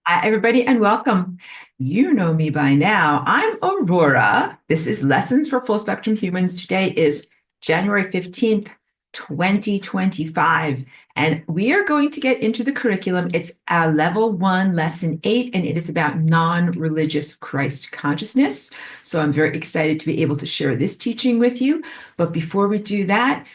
Hi, everybody, and welcome. You know me by now. I'm Aurora. This is Lessons for Full Spectrum Humans. Today is January 15th, 2025, and we are going to get into the curriculum. It's level one, lesson eight, and it is about non-religious Christ consciousness. So I'm very excited to be able to share this teaching with you. But before we do that,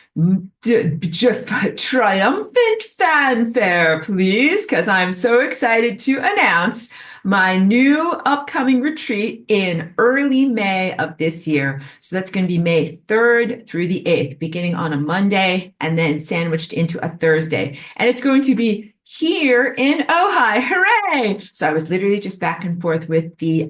triumphant fanfare, please, because I'm so excited to announce my new upcoming retreat in early May of this year. So that's going to be May 3rd through the 8th, beginning on a Monday and then sandwiched into a Thursday. And it's going to be here in Ojai. Hooray! So I was literally just back and forth with the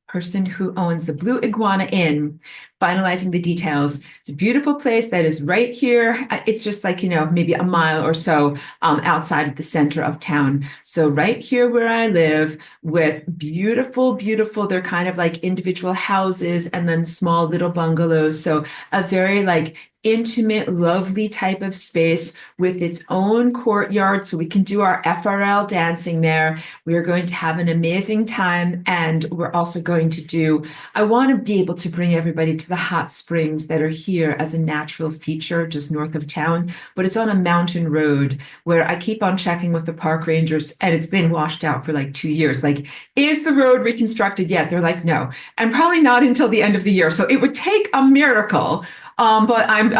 person who owns the Blue Iguana Inn, finalizing the details. It's a beautiful place that is right here. It's just like, maybe a mile or so outside of the center of town. So right here where I live, with beautiful, beautiful, they're kind of like individual houses and then small little bungalows. So a very like intimate, lovely type of space with its own courtyard. So we can do our FRL dancing there. We are going to have an amazing time. And we're also going to I want to be able to bring everybody to the hot springs that are here as a natural feature just north of town. But it's on a mountain road where I keep on checking with the park rangers and it's been washed out for like 2 years. Like, is the road reconstructed yet? They're like, no, and probably not until the end of the year. So it would take a miracle. But I'm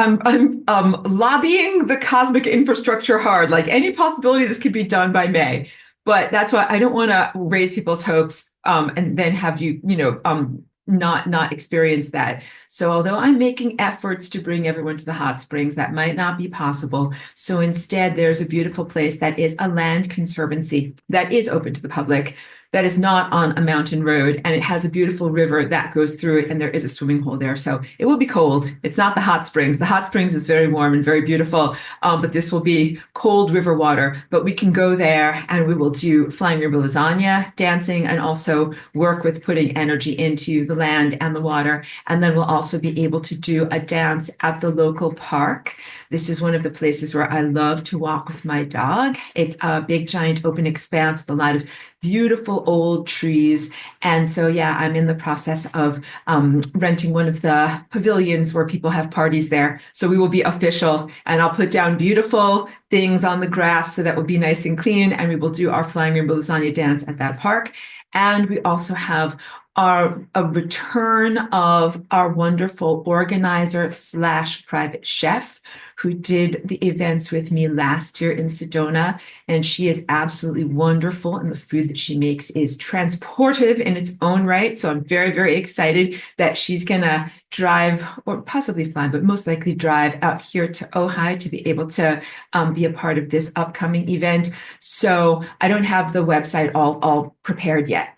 lobbying the cosmic infrastructure hard. Like any possibility this could be done by May. But that's why I don't want to raise people's hopes and then have not experience that. So although I'm making efforts to bring everyone to the hot springs, that might not be possible. So instead, there's a beautiful place that is a land conservancy that is open to the public, that is not on a mountain road, and it has a beautiful river that goes through it, and there is a swimming hole there. So it will be cold. It's not the hot springs. The hot springs is very warm and very beautiful, but this will be cold river water. But we can go there and we will do flying river lasagna dancing and also work with putting energy into the land and the water. And then we'll also be able to do a dance at the local park. This is one of the places where I love to walk with my dog. It's a big, giant open expanse with a lot of beautiful old trees. And so, yeah, I'm in the process of renting one of the pavilions where people have parties there. So we will be official, and I'll put down beautiful things on the grass so that will be nice and clean. And we will do our flying rainbow lasagna dance at that park. And we also have a return of our wonderful organizer slash private chef who did the events with me last year in Sedona. And she is absolutely wonderful. And the food that she makes is transportive in its own right. So I'm very, very excited that she's going to drive or possibly fly, but most likely drive out here to Ojai to be able to be a part of this upcoming event. So I don't have the website all prepared yet.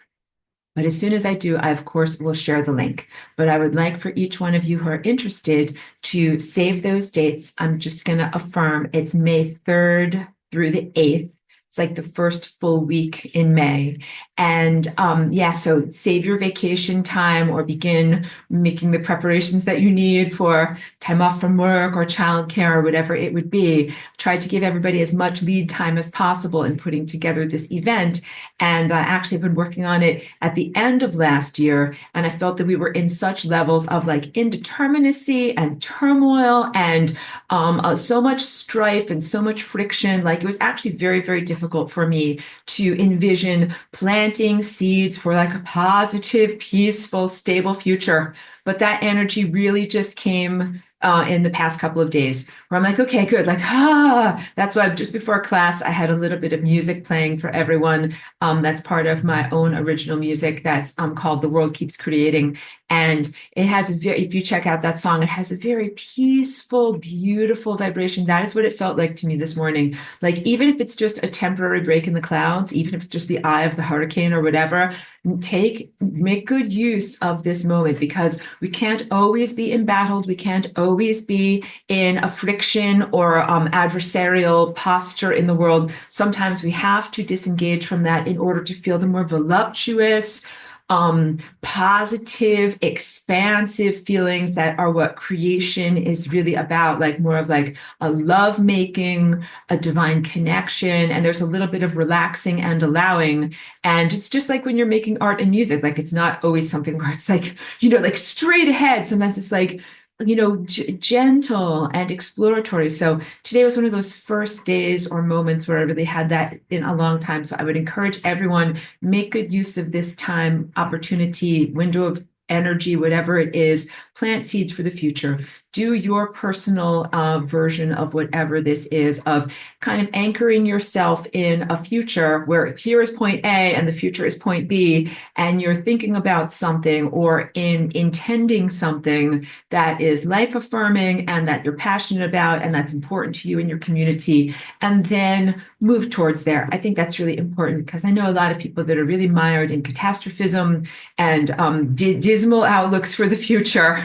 But as soon as I do, I of course will share the link. But I would like for each one of you who are interested to save those dates. I'm just going to affirm it's May 3rd through the 8th. It's like the first full week in May. And yeah, so save your vacation time or begin making the preparations that you need for time off from work or childcare or whatever it would be. Try to give everybody as much lead time as possible in putting together this event. And I actually have been working on it at the end of last year. And I felt that we were in such levels of like indeterminacy and turmoil and so much strife and so much friction. Like it was actually very, very difficult for me to envision planting seeds for like a positive, peaceful, stable future. But that energy really just came in the past couple of days where I'm like, okay, good. Like, that's why just before class, I had a little bit of music playing for everyone. That's part of my own original music that's called The World Keeps Creating. And it has if you check out that song, it has a very peaceful, beautiful vibration. That is what it felt like to me this morning. Like, even if it's just a temporary break in the clouds, even if it's just the eye of the hurricane or whatever, make good use of this moment because we can't always be embattled. We can't always be in a friction or adversarial posture in the world. Sometimes we have to disengage from that in order to feel the more voluptuous, positive, expansive feelings that are what creation is really about, like more of like a love making, a divine connection. And there's a little bit of relaxing and allowing. And it's just like when you're making art and music, like it's not always something where it's like, like straight ahead. Sometimes it's like, gentle and exploratory. So today was one of those first days or moments where I really had that in a long time. So I would encourage everyone, make good use of this time, opportunity, window of energy, whatever it is, plant seeds for the future. Do your personal version of whatever this is, of kind of anchoring yourself in a future where here is point A and the future is point B, and you're thinking about something or intending something that is life affirming and that you're passionate about and that's important to you and your community, and then move towards there. I think that's really important because I know a lot of people that are really mired in catastrophism and dismal outlooks for the future.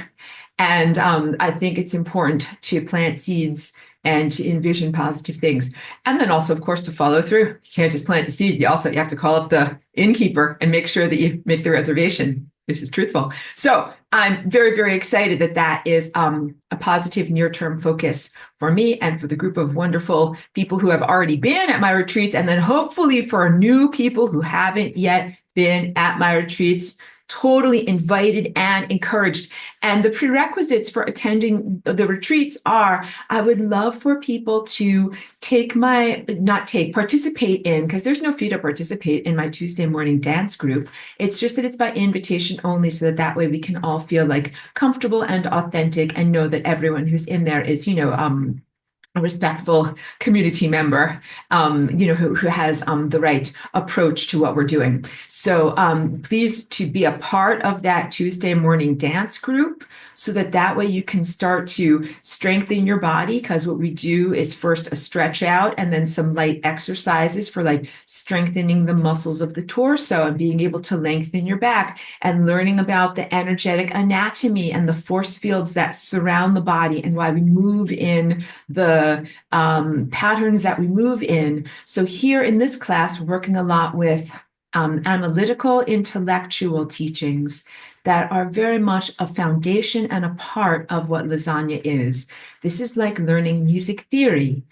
And I think it's important to plant seeds and to envision positive things. And then also, of course, to follow through. You can't just plant a seed. You have to call up the innkeeper and make sure that you make the reservation. This is truthful. So I'm very, very excited that that is a positive near-term focus for me and for the group of wonderful people who have already been at my retreats, and then hopefully for new people who haven't yet been at my retreats. Totally invited and encouraged. And the prerequisites for attending the retreats are, I would love for people to participate in, because there's no fee to participate in my Tuesday morning dance group. It's just that it's by invitation only, so that way we can all feel like comfortable and authentic and know that everyone who's in there is, a respectful community member, who has the right approach to what we're doing. So please to be a part of that Tuesday morning dance group, so that way you can start to strengthen your body, because what we do is first a stretch out and then some light exercises for like strengthening the muscles of the torso and being able to lengthen your back and learning about the energetic anatomy and the force fields that surround the body and why we move in the patterns that we move in. So here in this class, we're working a lot with analytical, intellectual teachings that are very much a foundation and a part of what lasagna is. This is like learning music theory.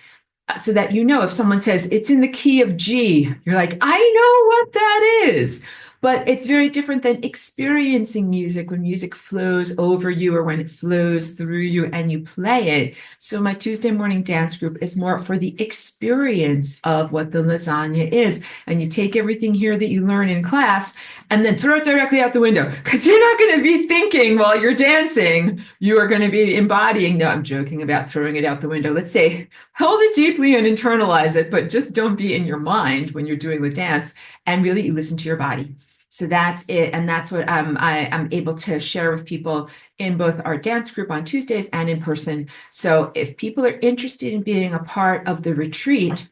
So that if someone says it's in the key of G, you're like, I know what that is. But it's very different than experiencing music, when music flows over you or when it flows through you and you play it. So my Tuesday morning dance group is more for the experience of what the lasagna is. And you take everything here that you learn in class and then throw it directly out the window, because you're not going to be thinking while you're dancing. You are going to be embodying. No, I'm joking about throwing it out the window. Let's say hold it deeply and internalize it, but just don't be in your mind when you're doing the dance, and really listen to your body. So that's it. And that's what I'm able to share with people in both our dance group on Tuesdays and in person. So if people are interested in being a part of the retreat,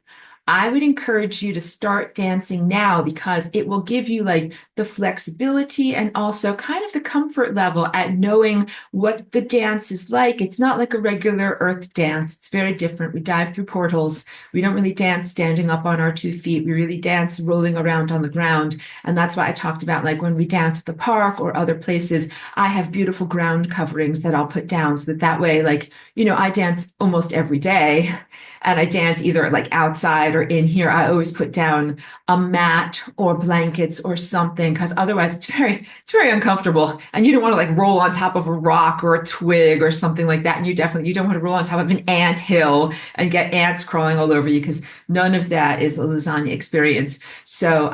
I would encourage you to start dancing now, because it will give you like the flexibility and also kind of the comfort level at knowing what the dance is like. It's not like a regular earth dance. It's very different. We dive through portals. We don't really dance standing up on our 2 feet. We really dance rolling around on the ground. And that's why I talked about, like, when we dance at the park or other places, I have beautiful ground coverings that I'll put down, so that way, like, I dance almost every day, and I dance either like outside or in here. I always put down a mat or blankets or something, because otherwise it's very uncomfortable, and you don't want to like roll on top of a rock or a twig or something like that. And you don't want to roll on top of an ant hill and get ants crawling all over you, because none of that is a lasagna experience. So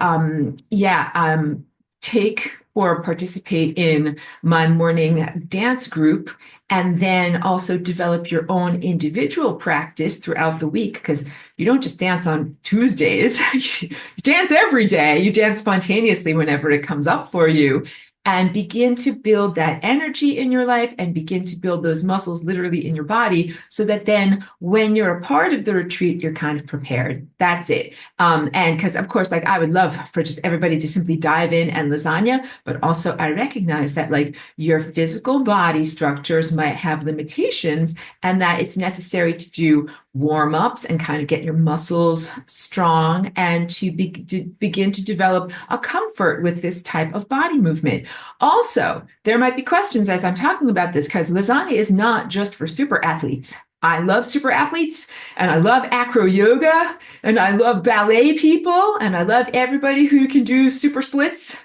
take or participate in my morning dance group, and then also develop your own individual practice throughout the week, because you don't just dance on Tuesdays. You dance every day. You dance spontaneously whenever it comes up for you, and begin to build that energy in your life and begin to build those muscles literally in your body, so that then when you're a part of the retreat, you're kind of prepared. That's it. And because, of course, like, I would love for just everybody to simply dive in and lasagna, but also I recognize that like your physical body structures might have limitations, and that it's necessary to do warm-ups and kind of get your muscles strong and to begin to develop a comfort with this type of body movement. Also, there might be questions as I'm talking about this because lasagna is not just for super athletes. I love super athletes and I love acro yoga and I love ballet people and I love everybody who can do super splits.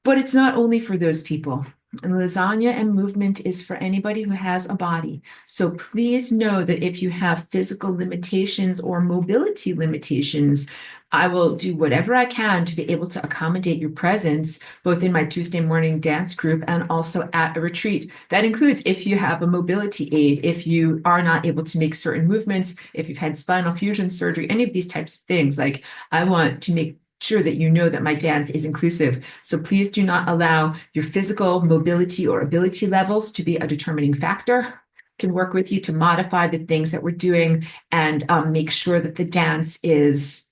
But it's not only for those people. And lasagna and movement is for anybody who has a body. So please know that if you have physical limitations or mobility limitations, I will do whatever I can to be able to accommodate your presence, both in my Tuesday morning dance group and also at a retreat. That includes if you have a mobility aid, if you are not able to make certain movements, if you've had spinal fusion surgery, any of these types of things. Like I want to make sure that you know that my dance is inclusive. So please do not allow your physical mobility or ability levels to be a determining factor. Can work with you to modify the things that we're doing and make sure that the dance is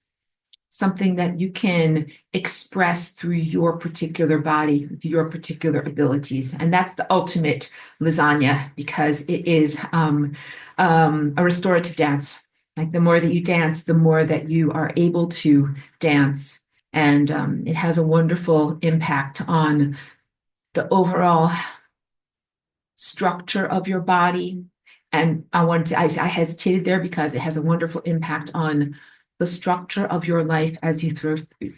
something that you can express through your particular body, your particular abilities. And that's the ultimate lasagna because it is a restorative dance. Like the more that you dance, the more that you are able to dance. And it has a wonderful impact on the overall structure of your body. And I hesitated there because it has a wonderful impact on the structure of your life as you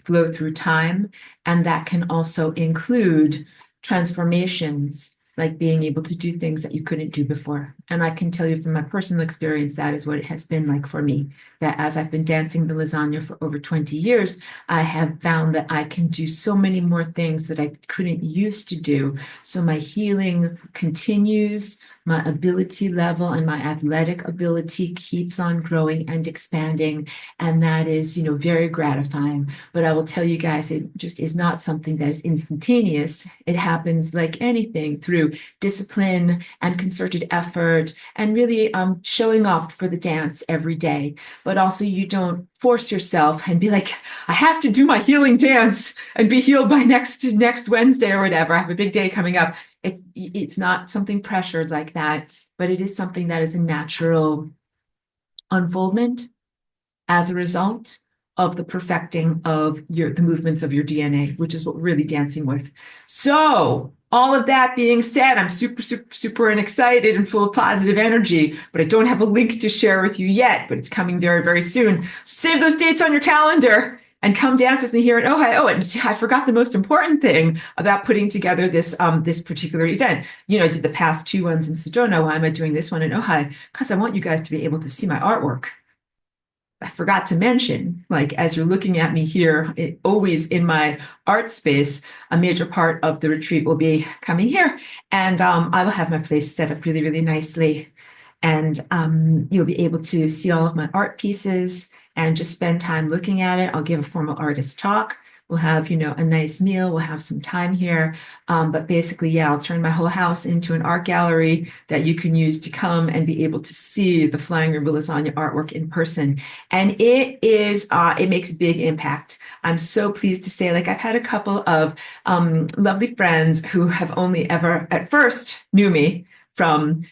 flow through time. And that can also include transformations, like being able to do things that you couldn't do before. And I can tell you from my personal experience, that is what it has been like for me, that as I've been dancing the lasagna for over 20 years, I have found that I can do so many more things that I couldn't used to do. So my healing continues, my ability level and my athletic ability keeps on growing and expanding. And that is, very gratifying. But I will tell you guys, it just is not something that is instantaneous. It happens like anything through discipline and concerted effort and really showing up for the dance every day. But also you don't force yourself and be like, I have to do my healing dance and be healed by next Wednesday or whatever. I have a big day coming up. It's not something pressured like that, but it is something that is a natural unfoldment as a result of the perfecting of the movements of your DNA, which is what we're really dancing with. So all of that being said, I'm super, super, super excited and full of positive energy, but I don't have a link to share with you yet, but it's coming very, very soon. Save those dates on your calendar and come dance with me here in Ojai. Oh, and I forgot the most important thing about putting together this particular event. I did the past 2 ones in Sedona. Why am I doing this one in Ojai? Because I want you guys to be able to see my artwork. I forgot to mention, like, as you're looking at me here, always in my art space, a major part of the retreat will be coming here. And I will have my place set up really, really nicely. And you'll be able to see all of my art pieces and just spend time looking at it. I'll give a formal artist talk. We'll have, a nice meal. We'll have some time here. But basically, yeah, I'll turn my whole house into an art gallery that you can use to come and be able to see the Flying Rainbow Lasagna artwork in person. And it makes a big impact. I'm so pleased to say, like, I've had a couple of lovely friends who have only ever at first knew me from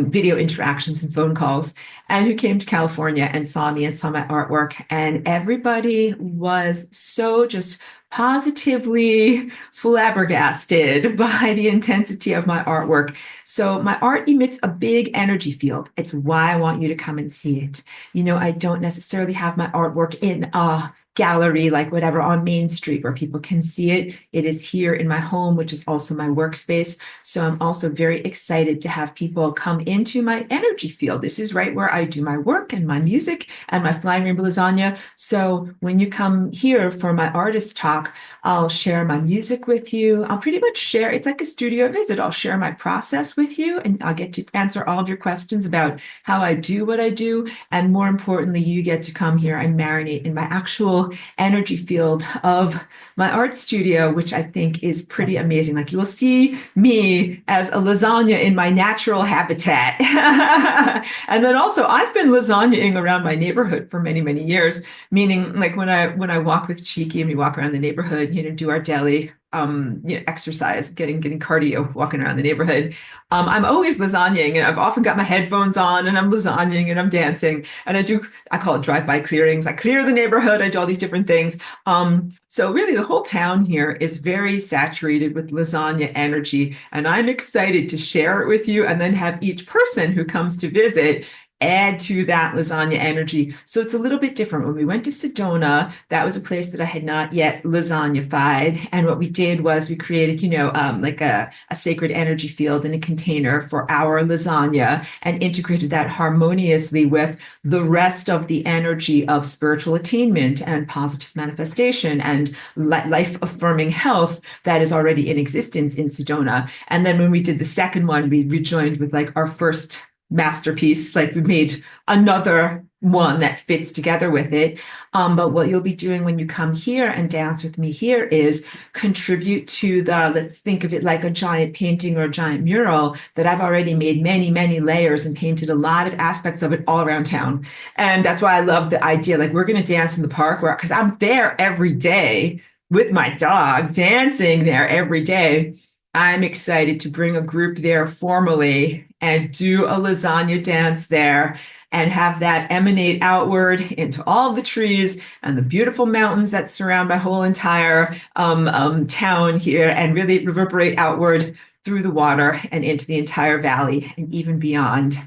video interactions and phone calls, and who came to California and saw me and saw my artwork. And everybody was so just positively flabbergasted by the intensity of my artwork. So my art emits a big energy field. It's why I want you to come and see it. I don't necessarily have my artwork in a gallery, like whatever, on Main Street where people can see it. It is here in my home, which is also my workspace. So I'm also very excited to have people come into my energy field. This is right where I do my work and my music and my Flying Rainbow Lasagna. So when you come here for my artist talk, I'll share my music with you. I'll pretty much share, it's like a studio visit. I'll share my process with you and I'll get to answer all of your questions about how I do what I do. And more importantly, you get to come here and marinate in my actual energy field of my art studio, which I think is pretty amazing. Like, you will see me as a lasagna in my natural habitat. And then also I've been lasagnaing around my neighborhood for many, many years, meaning like when I walk with Chiki and we walk around the neighborhood, do our deli, exercise, getting cardio, walking around the neighborhood. I'm always lasagnaing, and I've often got my headphones on, and I'm lasagnaing, and I'm dancing, and I call it drive-by clearings. I clear the neighborhood. I do all these different things. So really, the whole town here is very saturated with lasagna energy, and I'm excited to share it with you, and then have each person who comes to visit add to that lasagna energy. So it's a little bit different. When we went to Sedona, that was a place that I had not yet lasagnified. And what we did was we created, like a sacred energy field in a container for our lasagna and integrated that harmoniously with the rest of the energy of spiritual attainment and positive manifestation and life affirming health that is already in existence in Sedona. And then when we did the second one, we rejoined with like our first masterpiece. Like we made another one that fits together with it. But what you'll be doing when you come here and dance with me here is contribute to let's think of it like a giant painting or a giant mural that I've already made many, many layers and painted a lot of aspects of it all around town. And that's why I love the idea. Like we're going to dance in the park because I'm there every day with my dog, dancing there every day. I'm excited to bring a group there formally and do a lasagna dance there and have that emanate outward into all the trees and the beautiful mountains that surround my whole entire town here and really reverberate outward through the water and into the entire valley and even beyond.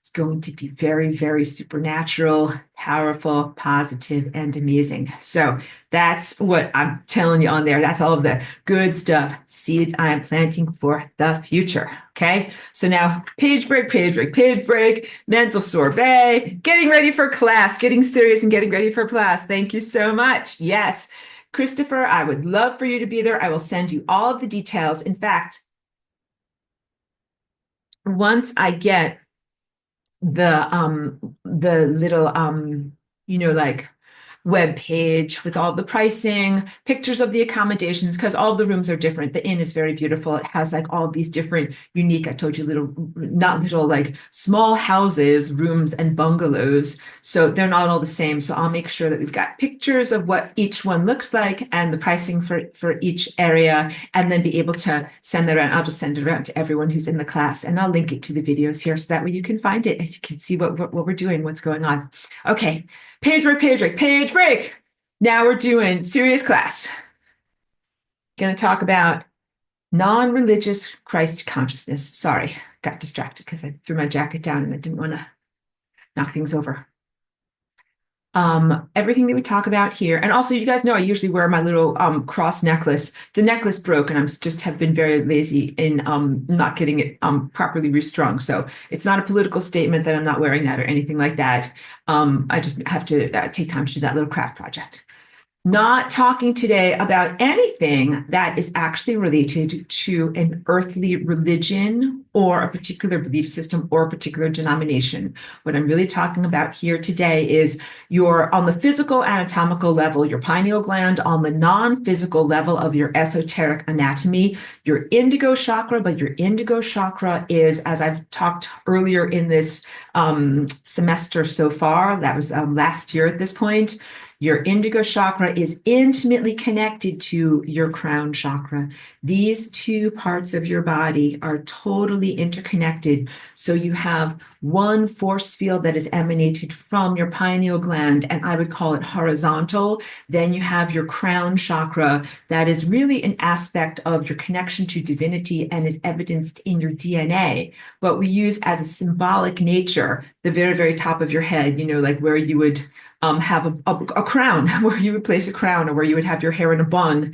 It's going to be very, very supernatural, powerful, positive, and amazing. So that's what I'm telling you on there. That's all of the good stuff, seeds I am planting for the future. Okay. So now page break, mental sorbet, getting ready for class, getting serious and getting ready for class. Thank you so much. Yes. Christopher, I would love for you to be there. I will send you all of the details. In fact, once I get the little like web page with all the pricing, pictures of the accommodations, because all the rooms are different. The inn is very beautiful. It has like all these different unique, I told you, not little, like small houses, rooms and bungalows. So they're not all the same. So I'll make sure that we've got pictures of what each one looks like and the pricing for each area, and then be able to send that around. I'll just send it around to everyone who's in the class, and I'll link it to the videos here so that way you can find it and you can see what we're doing, what's going on. Okay. Page break. Now we're doing serious class. Going to talk about non-religious Christ consciousness. Sorry, got distracted because I threw my jacket down and I didn't want to knock things over. Everything that we talk about here, and also you guys know I usually wear my little cross necklace. The necklace broke, and have been very lazy in not getting it properly restrung. So it's not a political statement that I'm not wearing that or anything like that. I just have to take time to do that little craft project. Not talking today about anything that is actually related to an earthly religion or a particular belief system or a particular denomination. What I'm really talking about here today is on the physical anatomical level, your pineal gland, on the non-physical level of your esoteric anatomy, your indigo chakra. But your indigo chakra is, as I've talked earlier in this semester so far, that was last year at this point, your indigo chakra is intimately connected to your crown chakra. These two parts of your body are totally interconnected. So you have one force field that is emanated from your pineal gland, and I would call it horizontal. Then you have your crown chakra that is really an aspect of your connection to divinity and is evidenced in your DNA. But we use as a symbolic nature the very, very top of your head, like where you would have a crown, where you would place a crown, or where you would have your hair in a bun.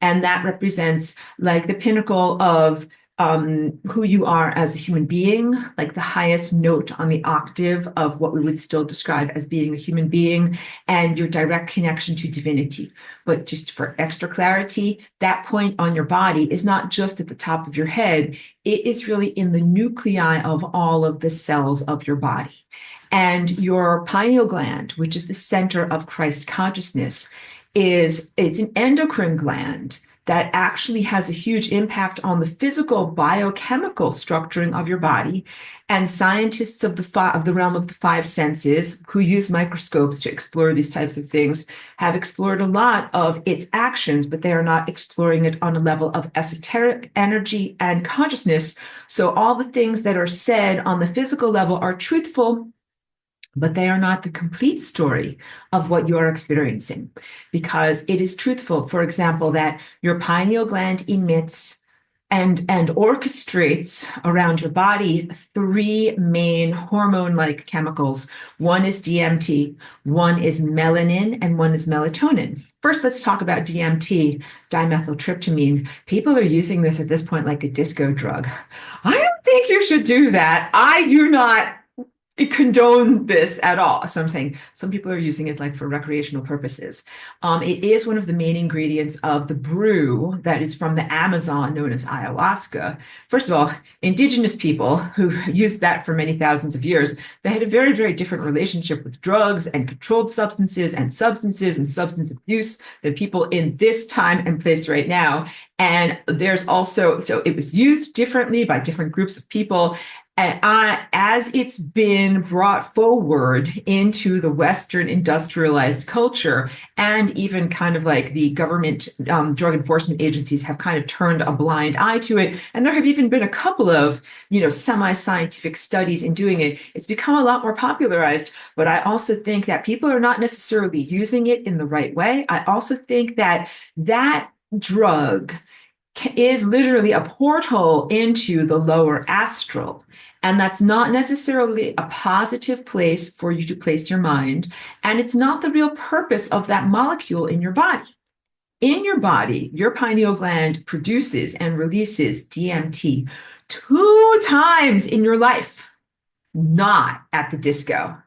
And that represents like the pinnacle of who you are as a human being, like the highest note on the octave of what we would still describe as being a human being, and your direct connection to divinity. But just for extra clarity, that point on your body is not just at the top of your head, it is really in the nuclei of all of the cells of your body. And your pineal gland, which is the center of Christ consciousness, it's an endocrine gland that actually has a huge impact on the physical biochemical structuring of your body. And scientists of the realm of the five senses who use microscopes to explore these types of things have explored a lot of its actions, but they are not exploring it on a level of esoteric energy and consciousness. So all the things that are said on the physical level are truthful, but they are not the complete story of what you are experiencing, because it is truthful, for example, that your pineal gland emits and orchestrates around your body three main hormone-like chemicals. One is DMT, one is melanin, and one is melatonin. First, let's talk about DMT, dimethyltryptamine. People are using this at this point like a disco drug. I don't think you should do that. I do not condone this at all. So I'm saying some people are using it like for recreational purposes. It is one of the main ingredients of the brew that is from the Amazon known as ayahuasca. First of all, indigenous people who used that for many thousands of years, they had a very, very different relationship with drugs and controlled substances and substance abuse than people in this time and place right now. And there's also, so it was used differently by different groups of people. And as it's been brought forward into the Western industrialized culture, and even kind of like the government drug enforcement agencies have kind of turned a blind eye to it, and there have even been a couple of, semi-scientific studies in doing it, it's become a lot more popularized. But I also think that people are not necessarily using it in the right way. I also think that that drug is literally a portal into the lower astral. And that's not necessarily a positive place for you to place your mind. And it's not the real purpose of that molecule in your body. In your body, your pineal gland produces and releases DMT 2 times in your life, not at the disco.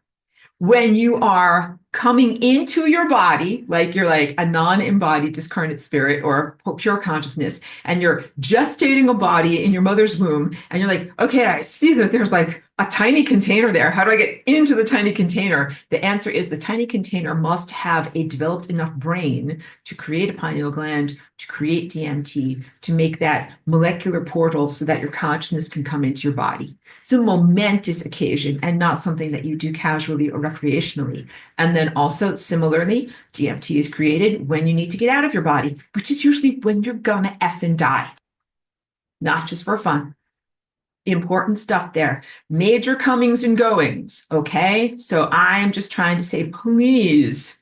When you are coming into your body, like you're like a non-embodied discarnate spirit or pure consciousness, and you're gestating a body in your mother's womb, and you're like, okay, I see that there's like a tiny container there. How do I get into the tiny container? The answer is the tiny container must have a developed enough brain to create a pineal gland, to create DMT, to make that molecular portal so that your consciousness can come into your body. It's a momentous occasion and not something that you do casually or recreationally. And then also, similarly, DMT is created when you need to get out of your body, which is usually when you're gonna effing die, not just for fun. Important stuff there. Major comings and goings, okay? So I'm just trying to say, please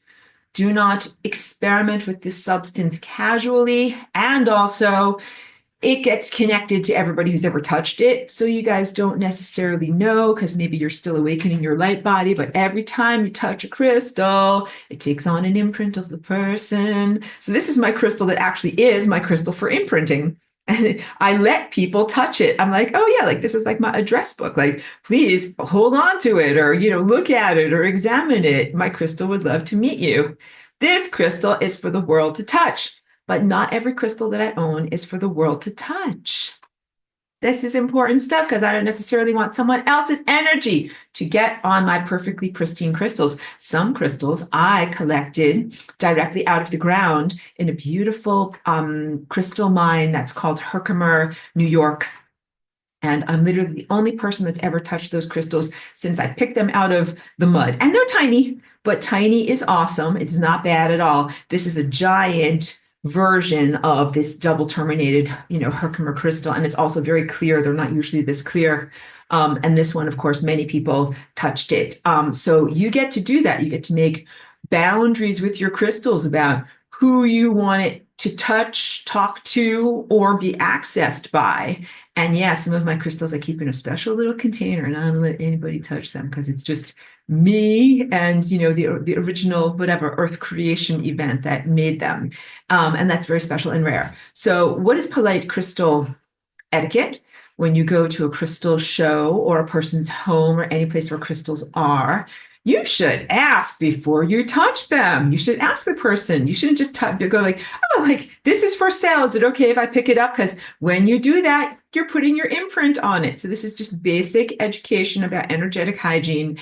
do not experiment with this substance casually. And also, it gets connected to everybody who's ever touched it. So you guys don't necessarily know, because maybe you're still awakening your light body, but every time you touch a crystal, it takes on an imprint of the person. So this is my crystal that actually is my crystal for imprinting. And I let people touch it. I'm like, oh yeah, like this is like my address book. Like, please hold on to it, or, look at it or examine it. My crystal would love to meet you. This crystal is for the world to touch, but not every crystal that I own is for the world to touch. This is important stuff because I don't necessarily want someone else's energy to get on my perfectly pristine crystals. Some crystals I collected directly out of the ground in a beautiful crystal mine that's called Herkimer, New York. And I'm literally the only person that's ever touched those crystals since I picked them out of the mud. And they're tiny, but tiny is awesome. It's not bad at all. This is a giant version of this double terminated, Herkimer crystal. And it's also very clear. They're not usually this clear. And this one, of course, many people touched it. So you get to do that. You get to make boundaries with your crystals about who you want it to touch, talk to, or be accessed by. And yeah, some of my crystals I keep in a special little container, and I don't let anybody touch them because it's just me and the original whatever earth creation event that made them, and that's very special and rare. So what is polite crystal etiquette when you go to a crystal show or a person's home or any place where crystals are? You should ask before you touch them. You should ask the person. You shouldn't just go like, oh, like this is for sale. Is it okay if I pick it up? Because when you do that, you're putting your imprint on it. So this is just basic education about energetic hygiene.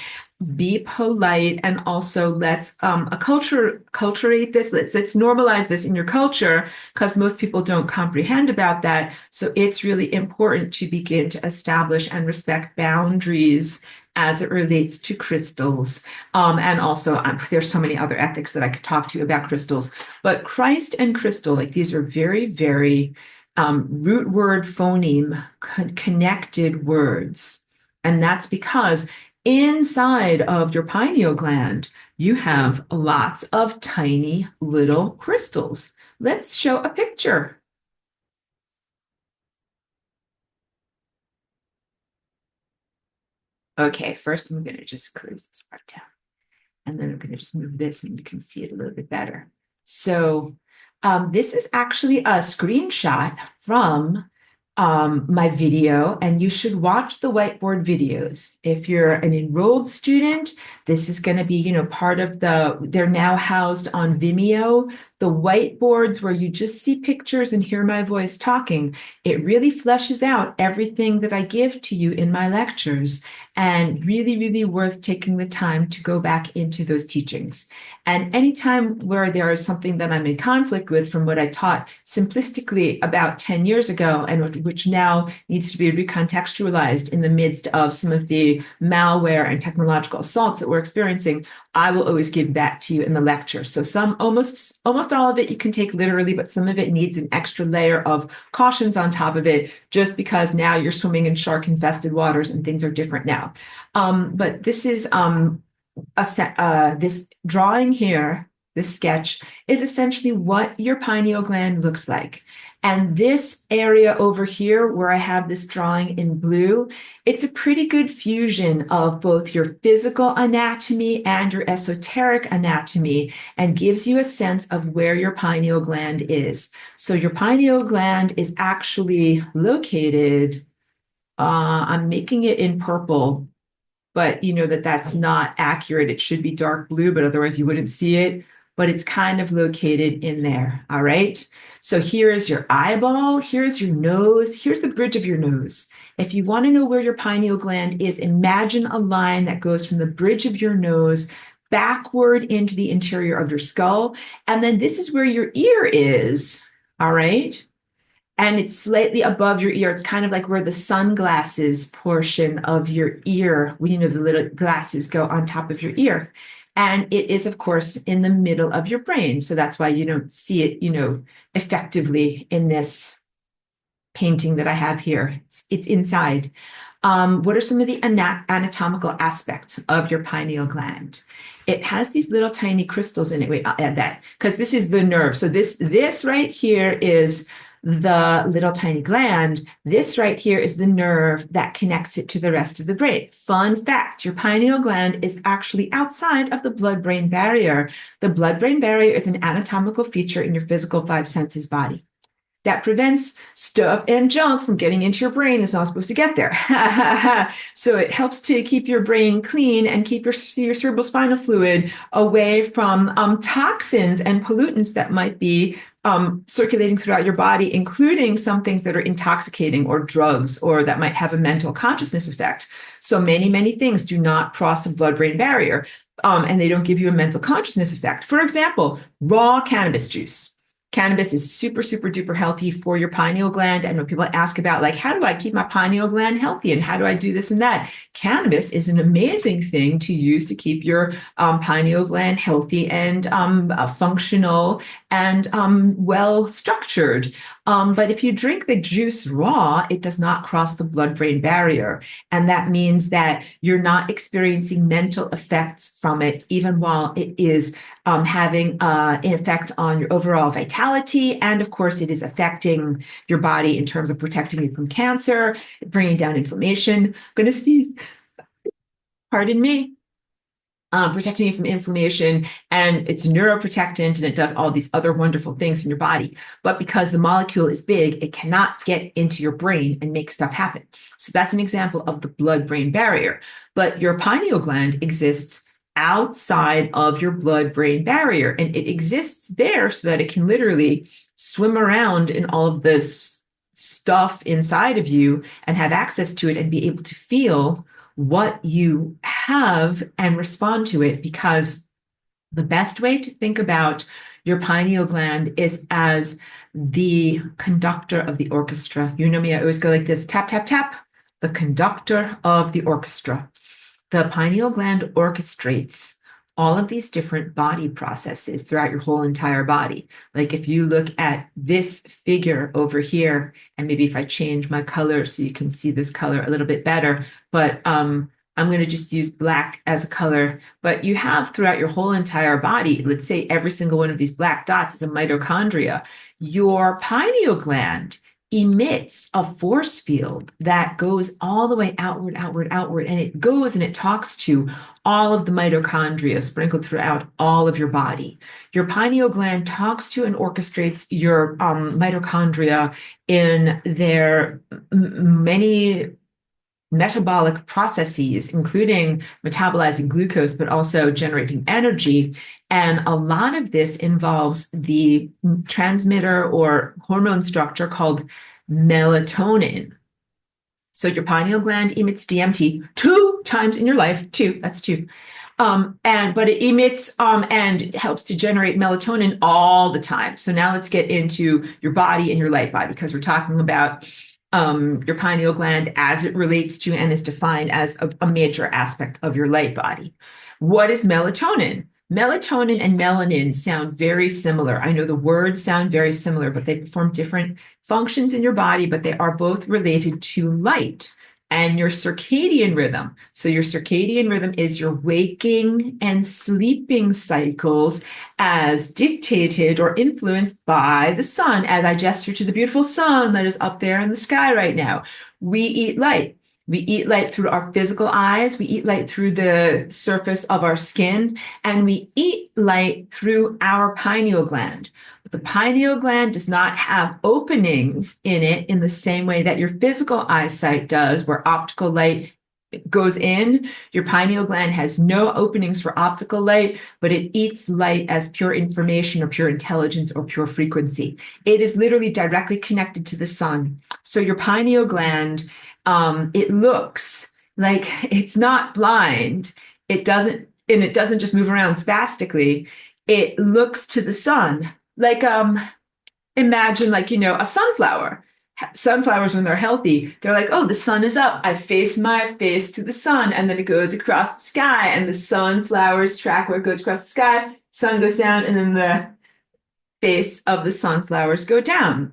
Be polite, and also let's acculturate this. Let's normalize this in your culture, because most people don't comprehend about that. So it's really important to begin to establish and respect boundaries as it relates to crystals. And also, there's so many other ethics that I could talk to you about crystals. But Christ and crystal, like these are very, very root word phoneme connected words. And that's because inside of your pineal gland, you have lots of tiny little crystals. Let's show a picture. Okay, first I'm going to just close this part down. And then I'm going to just move this and you can see it a little bit better. So this is actually a screenshot from my video, and you should watch the whiteboard videos. If you're an enrolled student, this is going to be, part of they're now housed on Vimeo. The whiteboards where you just see pictures and hear my voice talking, it really fleshes out everything that I give to you in my lectures, and really, really worth taking the time to go back into those teachings. And anytime where there is something that I'm in conflict with from what I taught simplistically about 10 years ago, and which now needs to be recontextualized in the midst of some of the malware and technological assaults that we're experiencing, I will always give that to you in the lecture. So almost all of it you can take literally, but some of it needs an extra layer of cautions on top of it, just because now you're swimming in shark-infested waters and things are different now. But this is this drawing here, this sketch, is essentially what your pineal gland looks like. And this area over here where I have this drawing in blue, it's a pretty good fusion of both your physical anatomy and your esoteric anatomy, and gives you a sense of where your pineal gland is. So your pineal gland is actually located, I'm making it in purple, but you know that that's not accurate. It should be dark blue, but otherwise you wouldn't see it. But it's kind of located in there. All right. So here is your eyeball. Here's your nose. Here's the bridge of your nose. If you want to know where your pineal gland is, imagine a line that goes from the bridge of your nose backward into the interior of your skull. And then this is where your ear is. All right. And it's slightly above your ear. It's kind of like where the sunglasses portion of your ear, the little glasses go on top of your ear. And it is, of course, in the middle of your brain. So that's why you don't see it, effectively in this painting that I have here. It's inside. What are some of the anatomical aspects of your pineal gland? It has these little tiny crystals in it. Wait, I'll add that because this is the nerve. So this right here is the little tiny gland. This right here is the nerve that connects it to the rest of the brain. Fun fact, your pineal gland is actually outside of the blood-brain barrier. The blood-brain barrier is an anatomical feature in your physical five senses body that prevents stuff and junk from getting into your brain that's not supposed to get there. So it helps to keep your brain clean and keep your cerebral spinal fluid away from toxins and pollutants that might be circulating throughout your body, including some things that are intoxicating or drugs, or that might have a mental consciousness effect. So many things do not cross the blood-brain barrier, and they don't give you a mental consciousness effect. For example, raw cannabis juice. Cannabis is super, super duper healthy for your pineal gland. I know people ask about, like, how do I keep my pineal gland healthy and how do I do this and that? Cannabis is an amazing thing to use to keep your pineal gland healthy and functional and well structured. But if you drink the juice raw, it does not cross the blood-brain barrier. And that means that you're not experiencing mental effects from it, even while it is having an effect on your overall vitality. And of course, it is affecting your body in terms of protecting you from cancer, bringing down inflammation. I'm going to sneeze. Pardon me. Protecting you from inflammation, and it's neuroprotectant, and it does all these other wonderful things in your body. But because the molecule is big, it cannot get into your brain and make stuff happen. So that's an example of the blood-brain barrier. But your pineal gland exists outside of your blood-brain barrier. And it exists there so that it can literally swim around in all of this stuff inside of you and have access to it and be able to feel what you have and respond to it. Because the best way to think about your pineal gland is as the conductor of the orchestra. You know me, I always go like this: tap, tap, tap, the conductor of the orchestra. The pineal gland orchestrates all of these different body processes throughout your whole entire body. Like if you look at this figure over here, and maybe if I change my color so you can see this color a little bit better, but I'm going to just use black as a color. But you have throughout your whole entire body, let's say every single one of these black dots is a mitochondria. Your pineal gland emits a force field that goes all the way outward, outward, outward, and it goes and it talks to all of the mitochondria sprinkled throughout all of your body. Your pineal gland talks to and orchestrates your mitochondria in their many metabolic processes, including metabolizing glucose, but also generating energy. And a lot of this involves the transmitter or hormone structure called melatonin. So your pineal gland emits DMT 2 times in your life, that's two. But it emits and helps to generate melatonin all the time. So now let's get into your body and your light body, because we're talking about your pineal gland as it relates to and is defined as a major aspect of your light body. What is melatonin? Melatonin and melanin sound very similar. I know the words sound very similar, but they perform different functions in your body, but they are both related to light and your circadian rhythm. So your circadian rhythm is your waking and sleeping cycles as dictated or influenced by the sun. As I gesture to the beautiful sun that is up there in the sky right now, we eat light. We eat light through our physical eyes. We eat light through the surface of our skin, and we eat light through our pineal gland. But the pineal gland does not have openings in it in the same way that your physical eyesight does, where optical light goes in. Your pineal gland has no openings for optical light, but it eats light as pure information or pure intelligence or pure frequency. It is literally directly connected to the sun. So your pineal gland, it looks like it's not blind. It doesn't just move around spastically. It looks to the sun. Like, imagine a sunflower. Sunflowers, when they're healthy, they're like, oh, the sun is up. I face my face to the sun, and then it goes across the sky, and the sunflowers track where it goes across the sky. Sun goes down, and then the face of the sunflowers go down.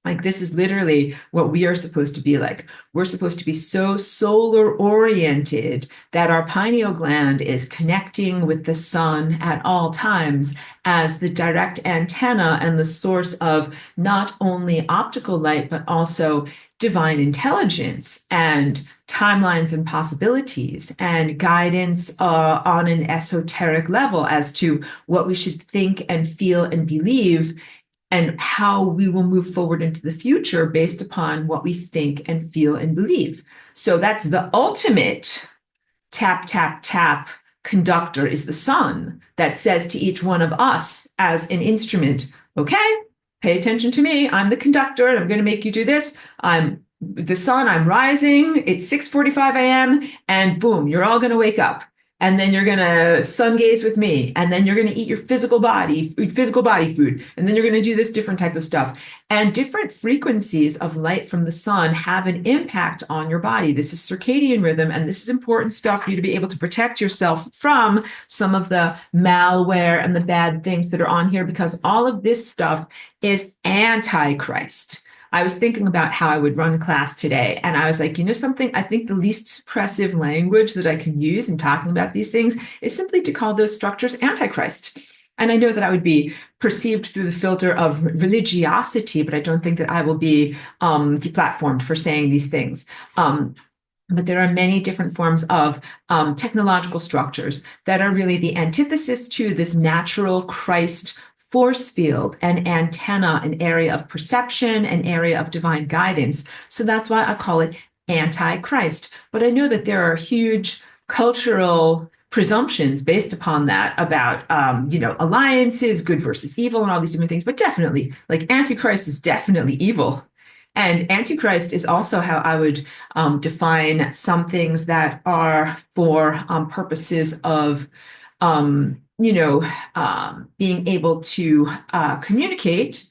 Like, this is literally what we are supposed to be like. We're supposed to be so solar oriented that our pineal gland is connecting with the sun at all times as the direct antenna and the source of not only optical light, but also divine intelligence and timelines and possibilities and guidance on an esoteric level as to what we should think and feel and believe, and how we will move forward into the future based upon what we think and feel and believe. So that's the ultimate tap, tap, tap conductor, is the sun, that says to each one of us as an instrument, okay, pay attention to me. I'm the conductor, and I'm going to make you do this. I'm the sun, I'm rising. It's 6:45 a.m. and boom, you're all going to wake up. And then you're going to sun gaze with me. And then you're going to eat your physical body food. And then you're going to do this different type of stuff. And different frequencies of light from the sun have an impact on your body. This is circadian rhythm. And this is important stuff for you to be able to protect yourself from some of the malware and the bad things that are on here, because all of this stuff is anti-Christ. I was thinking about how I would run class today, and I was like, you know something? I think the least suppressive language that I can use in talking about these things is simply to call those structures antichrist. And I know that I would be perceived through the filter of religiosity, but I don't think that I will be deplatformed for saying these things. But there are many different forms of technological structures that are really the antithesis to this natural Christ force field, an antenna, an area of perception, an area of divine guidance. So that's why I call it anti-Christ. But I know that there are huge cultural presumptions based upon that about, alliances, good versus evil, and all these different things. But definitely, like Antichrist is definitely evil. And Antichrist is also how I would define some things that are for purposes of, being able to communicate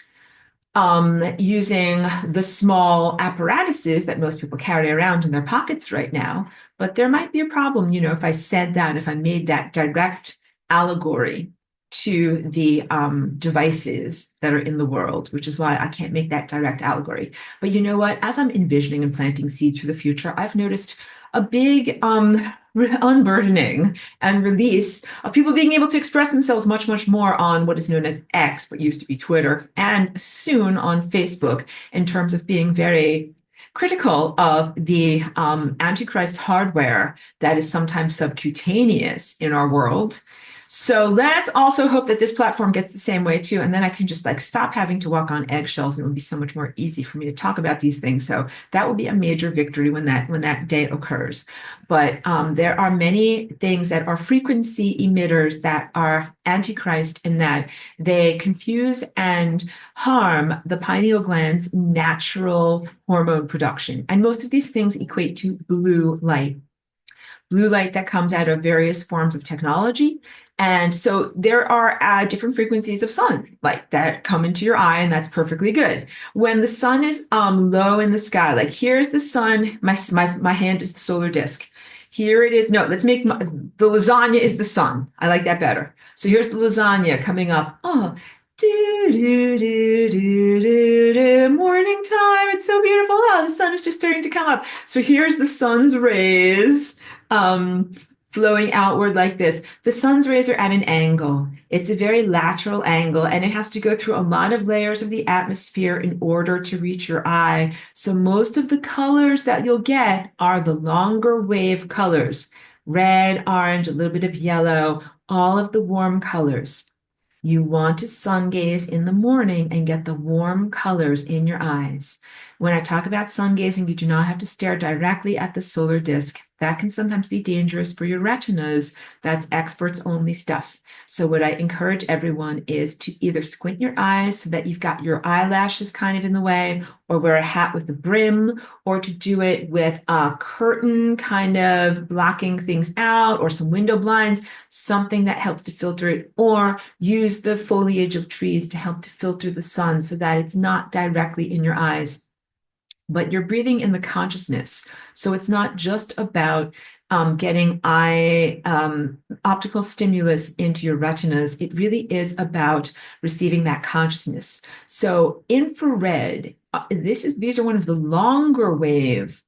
using the small apparatuses that most people carry around in their pockets right now. But there might be a problem, if I said that, if I made that direct allegory to the devices that are in the world, which is why I can't make that direct allegory. But you know what? As I'm envisioning and planting seeds for the future, I've noticed a big unburdening and release of people being able to express themselves much, much more on what is known as X, what used to be Twitter, and soon on Facebook, in terms of being very critical of the Antichrist hardware that is sometimes subcutaneous in our world. So let's also hope that this platform gets the same way too. And then I can just like stop having to walk on eggshells and it will be so much more easy for me to talk about these things. So that will be a major victory when that day occurs. But there are many things that are frequency emitters that are Antichrist in that they confuse and harm the pineal gland's natural hormone production. And most of these things equate to blue light that comes out of various forms of technology. And so there are different frequencies of sunlight that come into your eye, and that's perfectly good. When the sun is low in the sky, like here's the sun, my hand is the solar disk. Here it is. No, let's make the lasagna is the sun. I like that better. So here's the lasagna coming up. Oh, do, do, do, do, do, do. Morning time. It's so beautiful. Oh, the sun is just starting to come up. So here's the sun's rays flowing outward like this. The sun's rays are at an angle. It's a very lateral angle, and it has to go through a lot of layers of the atmosphere in order to reach your eye. So most of the colors that you'll get are the longer wave colors, red, orange, a little bit of yellow, all of the warm colors. You want to sun gaze in the morning and get the warm colors in your eyes. When I talk about sun gazing, you do not have to stare directly at the solar disk. That can sometimes be dangerous for your retinas. That's experts only stuff. So what I encourage everyone is to either squint your eyes so that you've got your eyelashes kind of in the way, or wear a hat with a brim, or to do it with a curtain kind of blocking things out, or some window blinds, something that helps to filter it, or use the foliage of trees to help to filter the sun so that it's not directly in your eyes. But you're breathing in the consciousness. So it's not just about getting optical stimulus into your retinas. It really is about receiving that consciousness. So infrared, these are one of the longer wave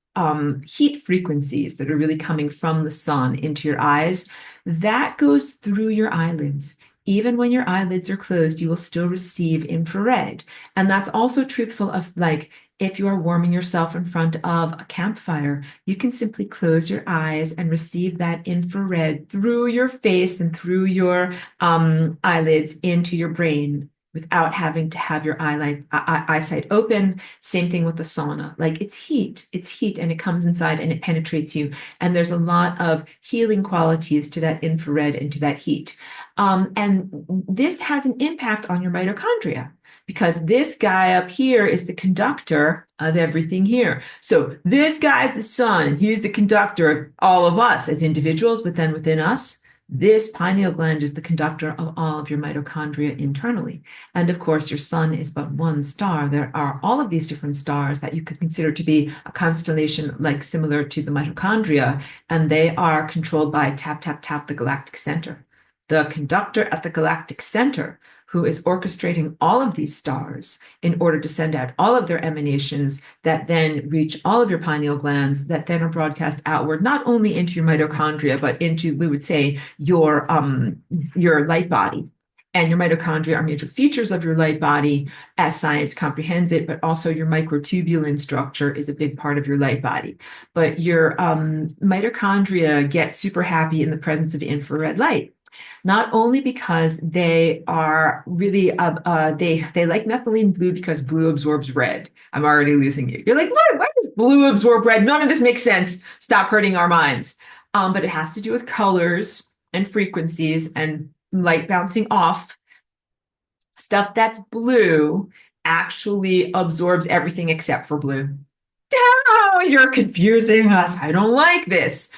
heat frequencies that are really coming from the sun into your eyes. That goes through your eyelids. Even when your eyelids are closed, you will still receive infrared. And that's also truthful of like, if you are warming yourself in front of a campfire, you can simply close your eyes and receive that infrared through your face and through your eyelids into your brain without having to have your eyesight open. Same thing with the sauna. Like it's heat, and it comes inside and it penetrates you. And there's a lot of healing qualities to that infrared and to that heat. And this has an impact on your mitochondria, because this guy up here is the conductor of everything here. So this guy's the sun. He's the conductor of all of us as individuals, but then within us, this pineal gland is the conductor of all of your mitochondria internally. And of course, your sun is but one star. There are all of these different stars that you could consider to be a constellation like similar to the mitochondria, and they are controlled by tap, tap, tap, the galactic center. The conductor at the galactic center, who is orchestrating all of these stars in order to send out all of their emanations that then reach all of your pineal glands, that then are broadcast outward, not only into your mitochondria, but into, we would say, your light body. And your mitochondria are major features of your light body as science comprehends it, but also your microtubulin structure is a big part of your light body. But your mitochondria get super happy in the presence of infrared light. Not only because they are really, they like methylene blue because blue absorbs red. I'm already losing you. You're like, why does blue absorb red? None of this makes sense. Stop hurting our minds. But it has to do with colors. and frequencies and light bouncing off, stuff that's blue actually absorbs everything except for blue. Oh, you're confusing us. I don't like this.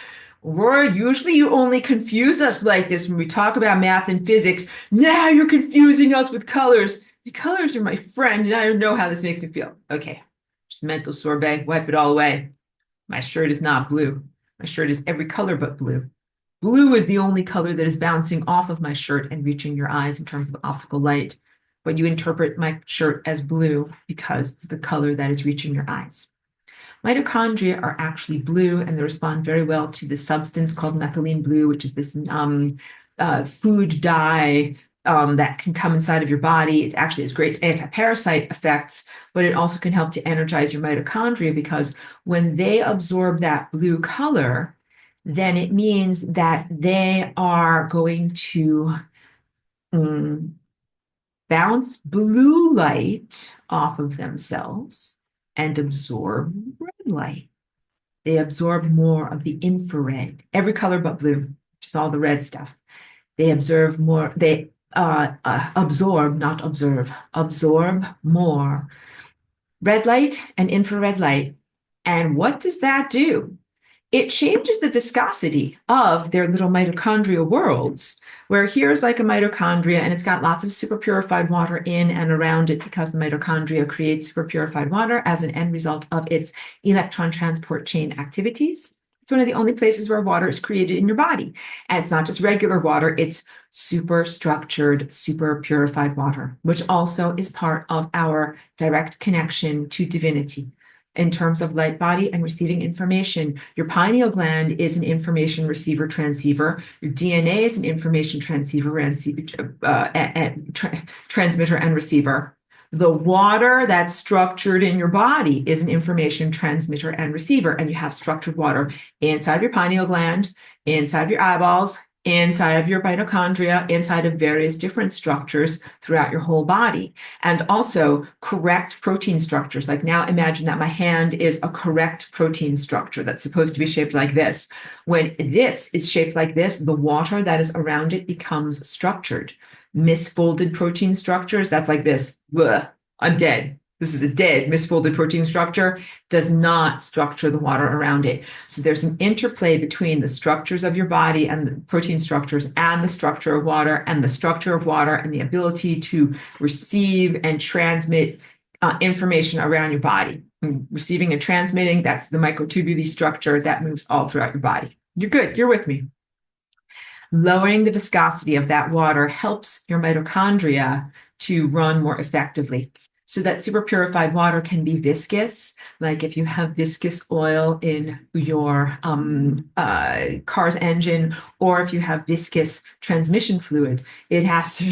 Aurora, usually you only confuse us like this when we talk about math and physics. Now you're confusing us with colors. The colors are my friend, and I don't know how this makes me feel. Okay, just mental sorbet, wipe it all away. My shirt is not blue. My shirt is every color but blue. Blue is the only color that is bouncing off of my shirt and reaching your eyes in terms of optical light. But you interpret my shirt as blue because it's the color that is reaching your eyes. Mitochondria are actually blue, and they respond very well to this substance called methylene blue, which is this food dye that can come inside of your body. It actually has great anti-parasite effects, but it also can help to energize your mitochondria because when they absorb that blue color, then it means that they are going to bounce blue light off of themselves and absorb red light. They absorb more of the infrared, every color but blue, which is all the red stuff. They absorb more, absorb, not observe, absorb more red light and infrared light. And what does that do? It changes the viscosity of their little mitochondrial worlds, where here's like a mitochondria and it's got lots of super purified water in and around it because the mitochondria creates super purified water as an end result of its electron transport chain activities. It's one of the only places where water is created in your body. And it's not just regular water, it's super structured, super purified water, which also is part of our direct connection to divinity. In terms of light body and receiving information, your pineal gland is an information receiver transceiver. Your DNA is an information transmitter and receiver. The water that's structured in your body is an information transmitter and receiver. And you have structured water inside of your pineal gland, inside of your eyeballs, inside of your mitochondria, inside of various different structures throughout your whole body. And also correct protein structures. Like now imagine that my hand is a correct protein structure that's supposed to be shaped like this. When this is shaped like this, the water that is around it becomes structured. Misfolded protein structures, that's like this. Bleh, I'm dead. This is a dead misfolded protein structure, does not structure the water around it. So there's an interplay between the structures of your body and the protein structures and the structure of water, and the structure of water and the ability to receive and transmit information around your body. And receiving and transmitting, that's the microtubule structure that moves all throughout your body. You're good. You're with me. Lowering the viscosity of that water helps your mitochondria to run more effectively. So that super purified water can be viscous, like if you have viscous oil in your car's engine, or if you have viscous transmission fluid, it has to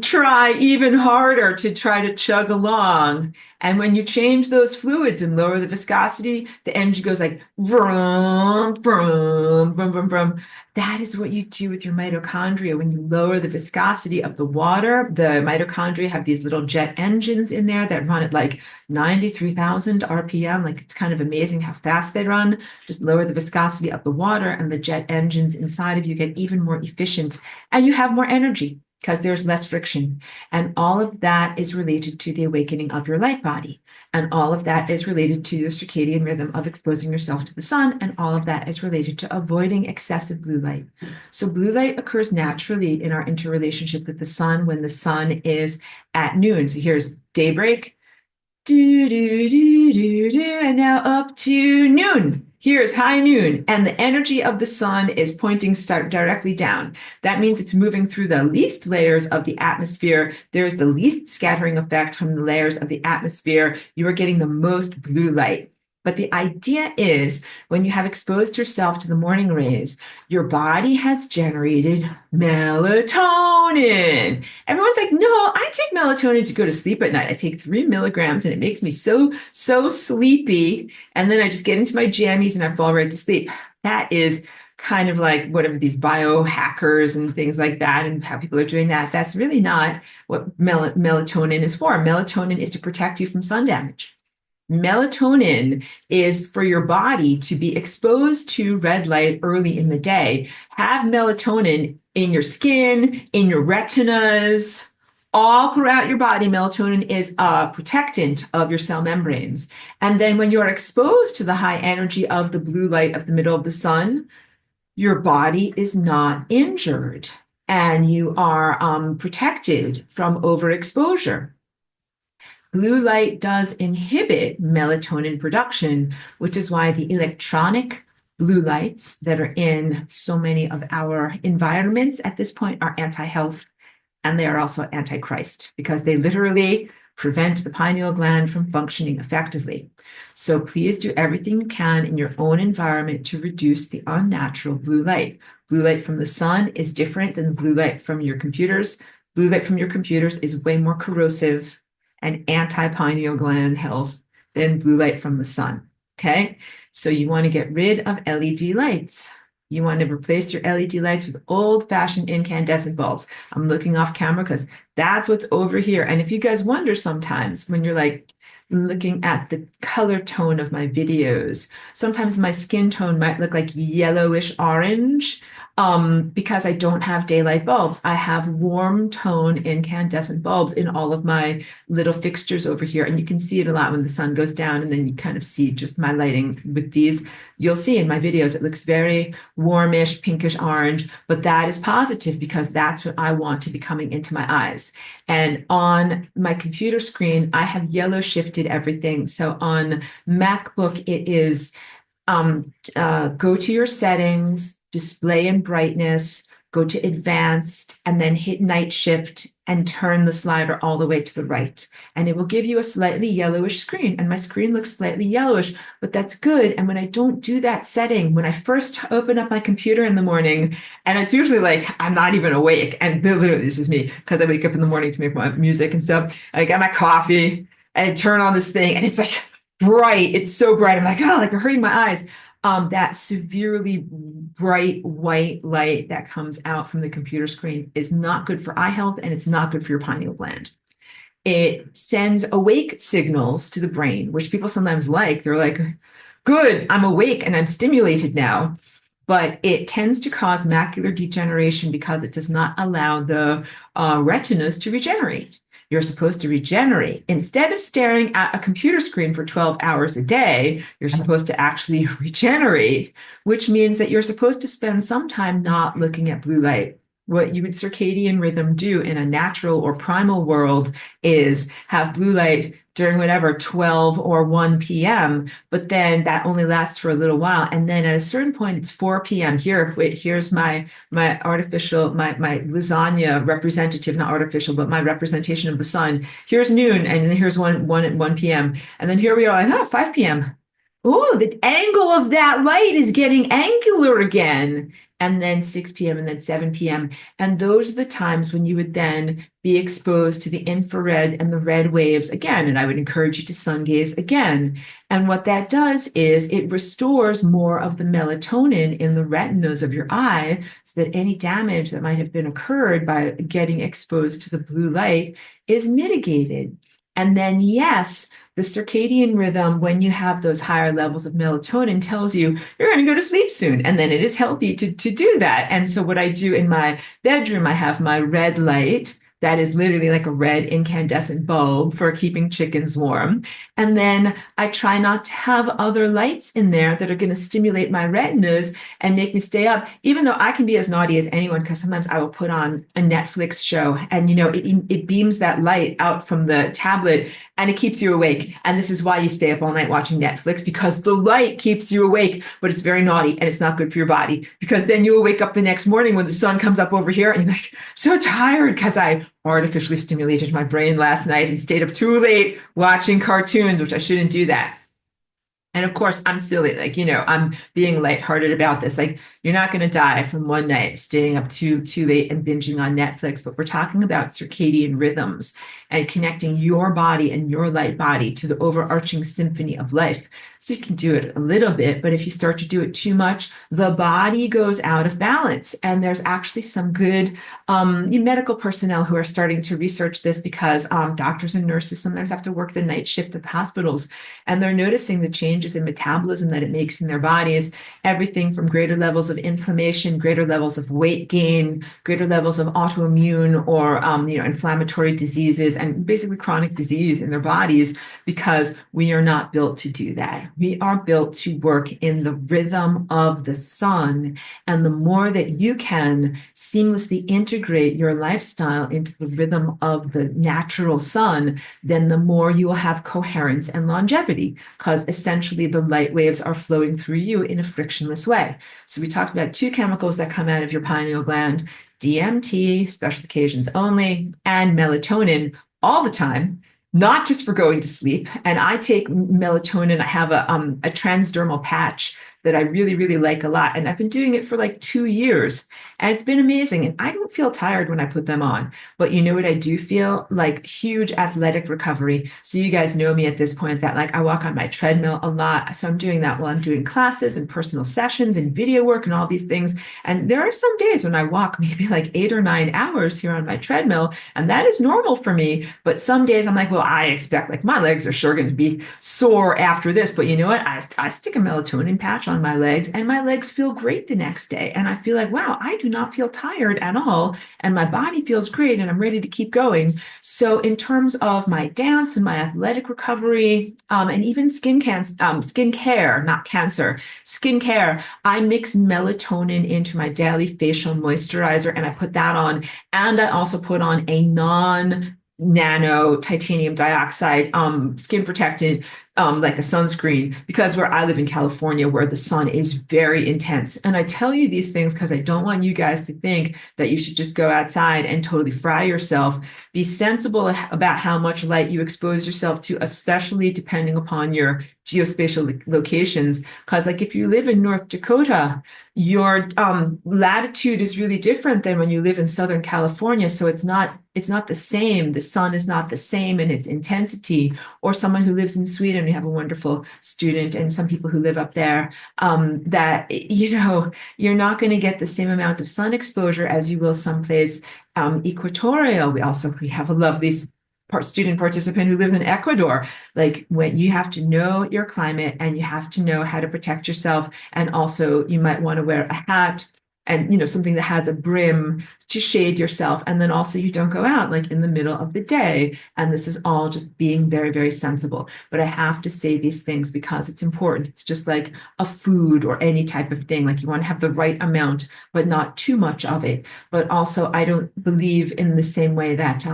try even harder to try to chug along. And when you change those fluids and lower the viscosity, the engine goes like vroom, vroom, vroom, vroom, vroom. That is what you do with your mitochondria. When you lower the viscosity of the water, the mitochondria have these little jet engines in there that run at like 93,000 RPM. Like it's kind of amazing how fast they run. Just lower the viscosity of the water and the jet engines inside of you get even more efficient and you have more energy because there's less friction. And all of that is related to the awakening of your light body. And all of that is related to the circadian rhythm of exposing yourself to the sun. And all of that is related to avoiding excessive blue light. So blue light occurs naturally in our interrelationship with the sun when the sun is at noon. So here's daybreak, do, do, do, do, do, and now up to noon. Here's high noon, and the energy of the sun is pointing directly down. That means it's moving through the least layers of the atmosphere. There is the least scattering effect from the layers of the atmosphere. You are getting the most blue light. But the idea is when you have exposed yourself to the morning rays, your body has generated melatonin. Everyone's like, no, I take melatonin to go to sleep at night. I take 3 milligrams and it makes me so sleepy. And then I just get into my jammies and I fall right to sleep. That is kind of like whatever these biohackers and things like that and how people are doing that. That's really not what melatonin is for. Melatonin is to protect you from sun damage. Melatonin is for your body to be exposed to red light early in the day. Have melatonin in your skin, in your retinas, all throughout your body. Melatonin is a protectant of your cell membranes. And then when you're exposed to the high energy of the blue light of the middle of the sun, your body is not injured and you are protected from overexposure. Blue light does inhibit melatonin production, which is why the electronic blue lights that are in so many of our environments at this point are anti-health, and they are also anti-Christ because they literally prevent the pineal gland from functioning effectively. So please do everything you can in your own environment to reduce the unnatural blue light. Blue light from the sun is different than the blue light from your computers. Blue light from your computers is way more corrosive and anti-pineal gland health than blue light from the sun. Okay, so you want to get rid of LED lights. You want to replace your LED lights with old-fashioned incandescent bulbs. I'm looking off camera because that's what's over here. And if you guys wonder sometimes when you're like looking at the color tone of my videos, sometimes my skin tone might look like yellowish orange because I don't have daylight bulbs. I have warm tone incandescent bulbs in all of my little fixtures over here. And you can see it a lot when the sun goes down, and then you kind of see just my lighting with these. You'll see in my videos, it looks very warmish, pinkish orange, but that is positive because that's what I want to be coming into my eyes. And on my computer screen, I have yellow shifted everything. So on MacBook, it is go to your settings, display and brightness, go to advanced, and then hit night shift and turn the slider all the way to the right. And it will give you a slightly yellowish screen. And my screen looks slightly yellowish, but that's good. And when I don't do that setting, when I first open up my computer in the morning, and it's usually like I'm not even awake, and literally this is me because I wake up in the morning to make my music and stuff. I get my coffee and I turn on this thing, and it's like bright. It's so bright. I'm like, oh, like I'm hurting my eyes. That severely bright white light that comes out from the computer screen is not good for eye health, and it's not good for your pineal gland. It sends awake signals to the brain, which people sometimes like. They're like, good, I'm awake and I'm stimulated now. But it tends to cause macular degeneration because it does not allow the retinas to regenerate. You're supposed to regenerate. Instead of staring at a computer screen for 12 hours a day, you're supposed to actually regenerate, which means that you're supposed to spend some time not looking at blue light. What you would circadian rhythm do in a natural or primal world is have blue light during whatever 12 or 1 p.m., but then that only lasts for a little while. And then at a certain point, it's 4 p.m. Here, wait, here's my artificial, my lasagna representative, not artificial, but my representation of the sun. Here's noon, and then here's 1 p.m. And then here we are, like, 5 p.m. Oh, the angle of that light is getting angular again. And then 6 p.m. and then 7 p.m. And those are the times when you would then be exposed to the infrared and the red waves again. And I would encourage you to sun gaze again. And what that does is it restores more of the melatonin in the retinas of your eye so that any damage that might have been occurred by getting exposed to the blue light is mitigated. And then, yes, the circadian rhythm, when you have those higher levels of melatonin, tells you you're going to go to sleep soon. And then it is healthy to do that. And so what I do in my bedroom, I have my red light. That is literally like a red incandescent bulb for keeping chickens warm. And then I try not to have other lights in there that are going to stimulate my retinas and make me stay up, even though I can be as naughty as anyone, because sometimes I will put on a Netflix show and, it beams that light out from the tablet and it keeps you awake. And this is why you stay up all night watching Netflix, because the light keeps you awake, but it's very naughty and it's not good for your body, because then you'll wake up the next morning when the sun comes up over here and you're like, so tired because I artificially stimulated my brain last night and stayed up too late watching cartoons, which I shouldn't do that. And of course, I'm silly. Like, I'm being lighthearted about this. Like, you're not going to die from one night staying up too late and binging on Netflix, but we're talking about circadian rhythms and connecting your body and your light body to the overarching symphony of life. So you can do it a little bit, but if you start to do it too much, the body goes out of balance. And there's actually some good medical personnel who are starting to research this because doctors and nurses sometimes have to work the night shift at the hospitals, and they're noticing the changes in metabolism that it makes in their bodies, everything from greater levels of inflammation, greater levels of weight gain, greater levels of autoimmune or inflammatory diseases, and basically chronic disease in their bodies, because we are not built to do that. We are built to work in the rhythm of the sun. And the more that you can seamlessly integrate your lifestyle into the rhythm of the natural sun, then the more you will have coherence and longevity, because essentially the light waves are flowing through you in a frictionless way. So we talked about two chemicals that come out of your pineal gland: DMT, special occasions only, and melatonin all the time, not just for going to sleep. And I take melatonin. I have a transdermal patch that I really, really like a lot. And I've been doing it for like 2 years, and it's been amazing. And I don't feel tired when I put them on. But you know what I do feel? Like huge athletic recovery. So you guys know me at this point that like I walk on my treadmill a lot. So I'm doing that while I'm doing classes and personal sessions and video work and all these things. And there are some days when I walk maybe like 8 or 9 hours here on my treadmill, and that is normal for me. But some days I'm like, well, I expect like my legs are sure going to be sore after this. But you know what? I stick a melatonin patch on my legs, and my legs feel great the next day. And I feel like, wow, I do not feel tired at all. And my body feels great, and I'm ready to keep going. So in terms of my dance and my athletic recovery, and even skincare, not cancer, skincare, I mix melatonin into my daily facial moisturizer, and I put that on. And I also put on a nano titanium dioxide skin protectant, like a sunscreen, because where I live in California, where the sun is very intense. And I tell you these things because I don't want you guys to think that you should just go outside and totally fry yourself. Be sensible about how much light you expose yourself to, especially depending upon your geospatial locations. Because like if you live in North Dakota, your latitude is really different than when you live in Southern California. So it's not the same. The sun is not the same in its intensity. Or someone who lives in Sweden, we have a wonderful student and some people who live up there, that, you're not going to get the same amount of sun exposure as you will someplace equatorial. We have a lovely student participant who lives in Ecuador. Like, when you have to know your climate and you have to know how to protect yourself. And also you might want to wear a hat and something that has a brim to shade yourself. And then also you don't go out like in the middle of the day. And this is all just being very, very sensible. But I have to say these things because it's important. It's just like a food or any type of thing. Like, you want to have the right amount, but not too much of it. But also, I don't believe in the same way that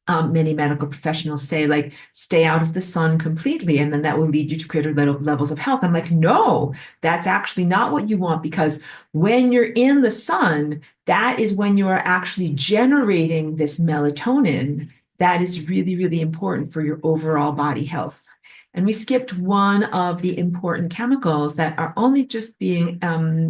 many medical professionals say, like, stay out of the sun completely, and then that will lead you to greater levels of health. I'm like, no, that's actually not what you want, because when you're in the sun, that is when you are actually generating this melatonin that is really, really important for your overall body health. And we skipped one of the important chemicals that are only just being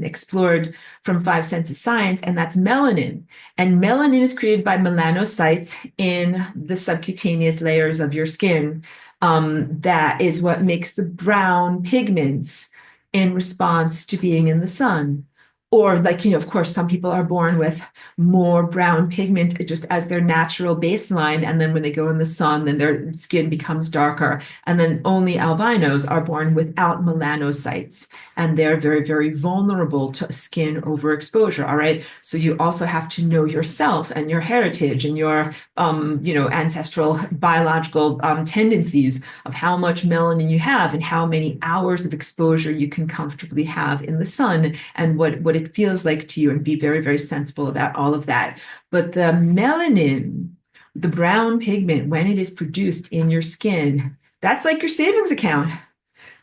explored from five senses science, and that's melanin. And melanin is created by melanocytes in the subcutaneous layers of your skin. That is what makes the brown pigments in response to being in the sun. Or, like, of course, some people are born with more brown pigment just as their natural baseline. And then when they go in the sun, then their skin becomes darker. And then only albinos are born without melanocytes. And they're very, very vulnerable to skin overexposure. All right. So you also have to know yourself and your heritage and your, ancestral biological tendencies of how much melanin you have and how many hours of exposure you can comfortably have in the sun, and what it feels like to you, and be very, very sensible about all of that. But the melanin, the brown pigment, when it is produced in your skin, that's like your savings account.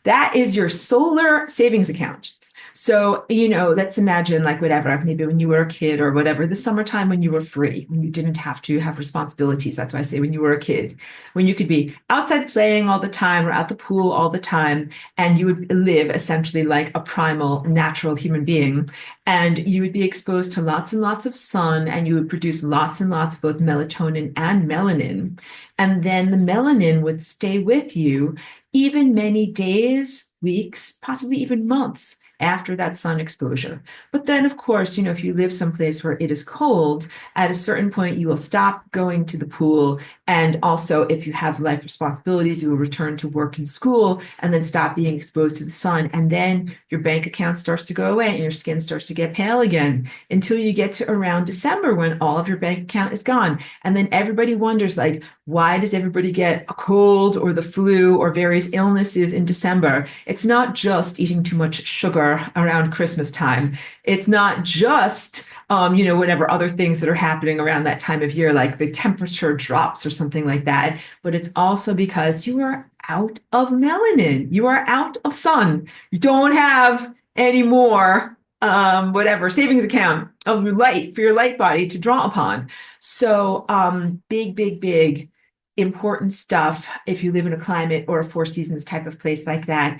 That is your solar savings account. So, let's imagine like whatever, maybe when you were a kid or whatever, the summertime when you were free, when you didn't have to have responsibilities. That's why I say when you were a kid, when you could be outside playing all the time or at the pool all the time, and you would live essentially like a primal, natural human being. And you would be exposed to lots and lots of sun, and you would produce lots and lots of both melatonin and melanin. And then the melanin would stay with you even many days, weeks, possibly even months after that sun exposure. But then, of course, if you live someplace where it is cold, at a certain point, you will stop going to the pool. And also, if you have life responsibilities, you will return to work and school and then stop being exposed to the sun. And then your bank account starts to go away and your skin starts to get pale again until you get to around December when all of your bank account is gone. And then everybody wonders, like, why does everybody get a cold or the flu or various illnesses in December? It's not just eating too much sugar around Christmas time. It's not just, whatever other things that are happening around that time of year, like the temperature drops or something like that. But it's also because you are out of melanin. You are out of sun. You don't have any more whatever savings account of light for your light body to draw upon. So big, big, big important stuff if you live in a climate or a four seasons type of place like that.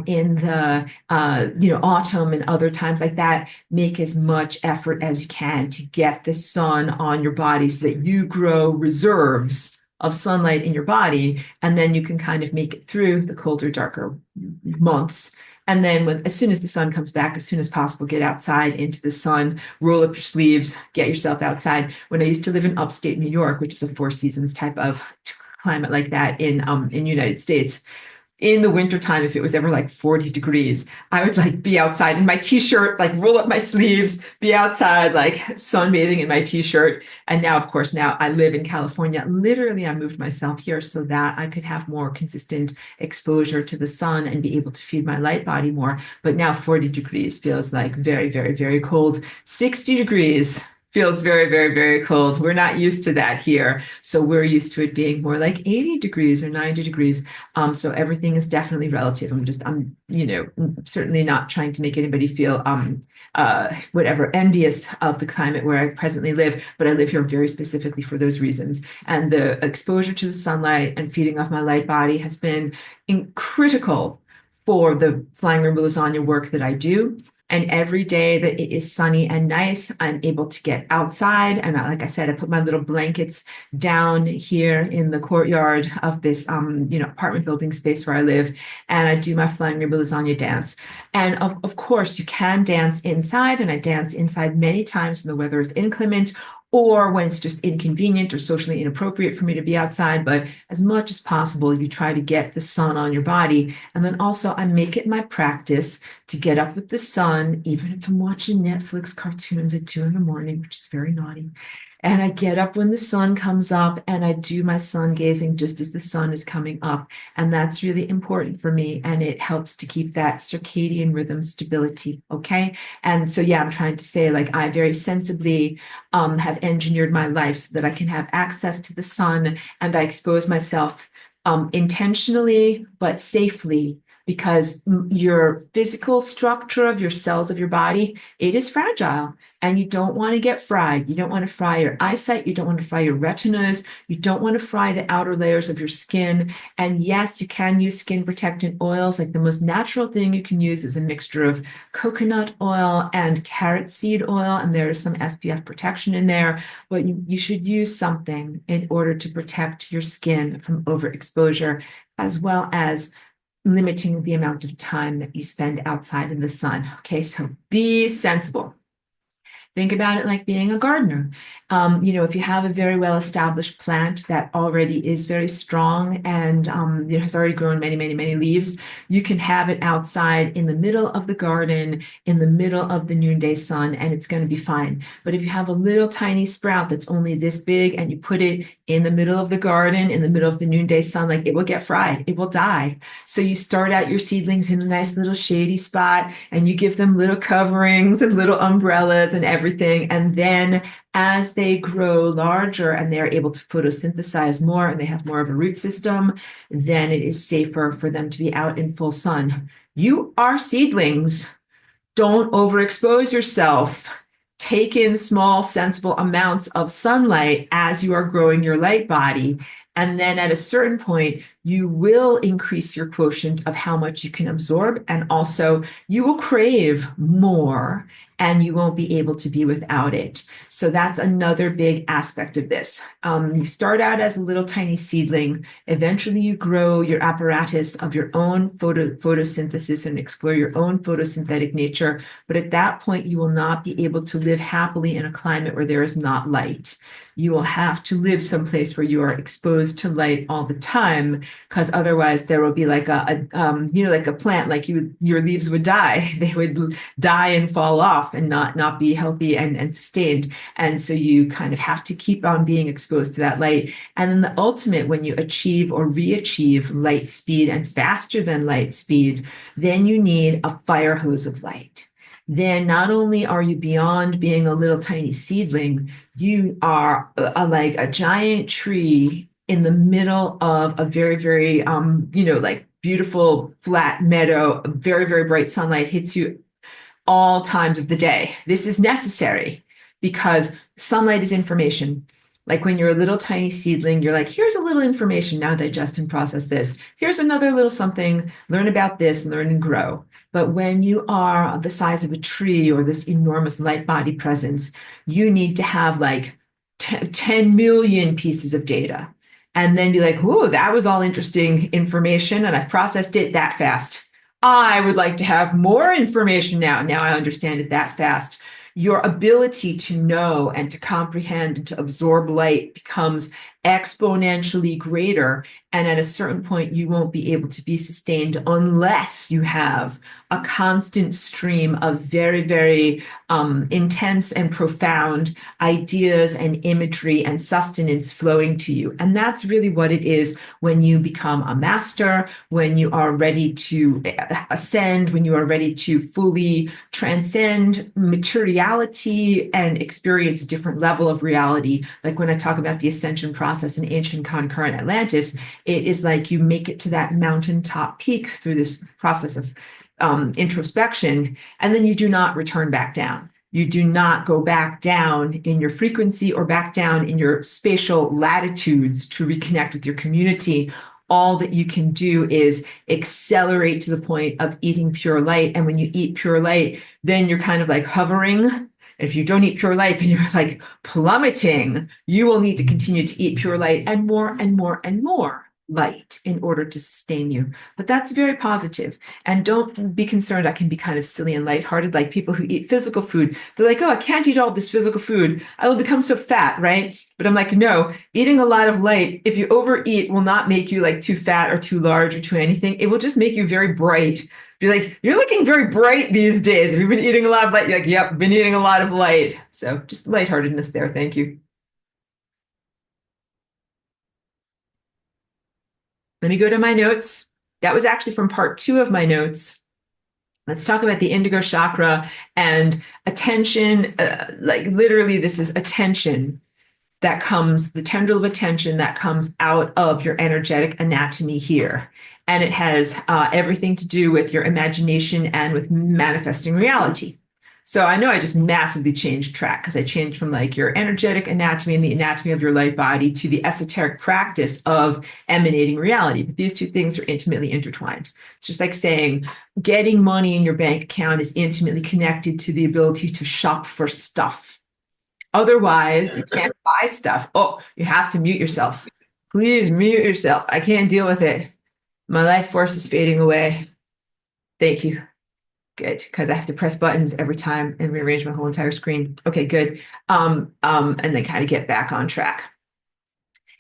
In the autumn and other times like that, make as much effort as you can to get the sun on your body so that you grow reserves of sunlight in your body, and then you can kind of make it through the colder, darker months. And then as soon as the sun comes back, as soon as possible, get outside into the sun, roll up your sleeves, get yourself outside. When I used to live in upstate New York, which is a four seasons type of climate like that in United States, in the wintertime, if it was ever like 40 degrees, I would like be outside in my t-shirt, like roll up my sleeves, be outside, like sunbathing in my t-shirt. And now, of course, now I live in California. Literally, I moved myself here so that I could have more consistent exposure to the sun and be able to feed my light body more. But now 40 degrees feels like very, very, very cold. 60 degrees feels very, very, very cold. We're not used to that here. So we're used to it being more like 80 degrees or 90 degrees. So everything is definitely relative. I'm certainly not trying to make anybody feel whatever envious of the climate where I presently live, but I live here very specifically for those reasons. And the exposure to the sunlight and feeding off my light body has been critical for the flying room lasagna work that I do. And every day that it is sunny and nice, I'm able to get outside. And like I said, I put my little blankets down here in the courtyard of this, apartment building space where I live. And I do my flying ribbon lasagna dance. And of course, you can dance inside. And I dance inside many times when the weather is inclement or when it's just inconvenient or socially inappropriate for me to be outside. But as much as possible, you try to get the sun on your body. And then also I make it my practice to get up with the sun, even if I'm watching Netflix cartoons at 2 a.m, which is very naughty. And I get up when the sun comes up and I do my sun gazing just as the sun is coming up. And that's really important for me. And it helps to keep that circadian rhythm stability. Okay. And so, yeah, I'm trying to say, like, I very sensibly have engineered my life so that I can have access to the sun, and I expose myself intentionally but safely, because your physical structure of your cells of your body, it is fragile, and you don't want to get fried. You don't want to fry your eyesight. You don't want to fry your retinas. You don't want to fry the outer layers of your skin. And yes, you can use skin protectant oils. Like the most natural thing you can use is a mixture of coconut oil and carrot seed oil, and there is some SPF protection in there, but you should use something in order to protect your skin from overexposure, as well as limiting the amount of time that you spend outside in the sun. Okay, so be sensible. Think about it like being a gardener. If you have a very well-established plant that already is very strong and has already grown many, many, many leaves, you can have it outside in the middle of the garden, in the middle of the noonday sun, and it's going to be fine. But if you have a little tiny sprout that's only this big and you put it in the middle of the garden, in the middle of the noonday sun, like, it will get fried. It will die. So you start out your seedlings in a nice little shady spot, and you give them little coverings and little umbrellas and everything. And then as they grow larger and they're able to photosynthesize more and they have more of a root system, then it is safer for them to be out in full sun. You are seedlings. Don't overexpose yourself. Take in small, sensible amounts of sunlight as you are growing your light body. And then at a certain point, you will increase your quotient of how much you can absorb. And also, you will crave more and you won't be able to be without it. So that's another big aspect of this. You start out as a little tiny seedling. Eventually, you grow your apparatus of your own photosynthesis and explore your own photosynthetic nature. But at that point, you will not be able to live happily in a climate where there is not light. You will have to live someplace where you are exposed to light all the time, because otherwise there will be like like a plant, like your leaves would die. They would die and fall off and not be healthy and sustained. And so you kind of have to keep on being exposed to that light. And then the ultimate, when you achieve or re-achieve light speed and faster than light speed, then you need a fire hose of light. Then not only are you beyond being a little tiny seedling, you are like a giant tree in the middle of a very, very, like beautiful flat meadow. Very, very bright sunlight hits you all times of the day. This is necessary because sunlight is information. Like when you're a little tiny seedling, you're like, here's a little information, now digest and process this. Here's another little something, learn about this, learn and grow. But when you are the size of a tree or this enormous light body presence, you need to have like 10 million pieces of data and then be like, oh, that was all interesting information and I've processed it that fast. I would like to have more information now. Now I understand it that fast. Your ability to know and to comprehend and to absorb light becomes exponentially greater. And at a certain point, you won't be able to be sustained unless you have a constant stream of very, very intense and profound ideas and imagery and sustenance flowing to you. And that's really what it is when you become a master, when you are ready to ascend, when you are ready to fully transcend materiality and experience a different level of reality. Like when I talk about the ascension process in ancient concurrent Atlantis, it is like you make it to that mountaintop peak through this process of introspection, and then you do not return back down. You do not go back down in your frequency or back down in your spatial latitudes to reconnect with your community. All that you can do is accelerate to the point of eating pure light. And when you eat pure light, then you're kind of like hovering. If you don't eat pure light, then you're like plummeting. You will need to continue to eat pure light and more and more and more light in order to sustain you. But that's very positive. And don't be concerned. I can be kind of silly and lighthearted, like people who eat physical food. They're like, oh, I can't eat all this physical food. I will become so fat, right? But I'm like, no, eating a lot of light, if you overeat, will not make you like too fat or too large or too anything. It will just make you very bright. Be like, you're looking very bright these days. Have you been eating a lot of light? You're like, yep, been eating a lot of light. So just lightheartedness there. Thank you. Let me go to my notes. That was actually from part 2 of my notes. Let's talk about the indigo chakra and attention. Like literally, this is attention that comes, the tendril of attention that comes out of your energetic anatomy here. And it has everything to do with your imagination and with manifesting reality. So I know I just massively changed track because I changed from like your energetic anatomy and the anatomy of your light body to the esoteric practice of emanating reality. But these two things are intimately intertwined. It's just like saying getting money in your bank account is intimately connected to the ability to shop for stuff. Otherwise, you can't buy stuff. Oh, you have to mute yourself. Please mute yourself. I can't deal with it. My life force is fading away. Thank you. Good, because I have to press buttons every time and rearrange my whole entire screen. Okay, good. And then kind of get back on track.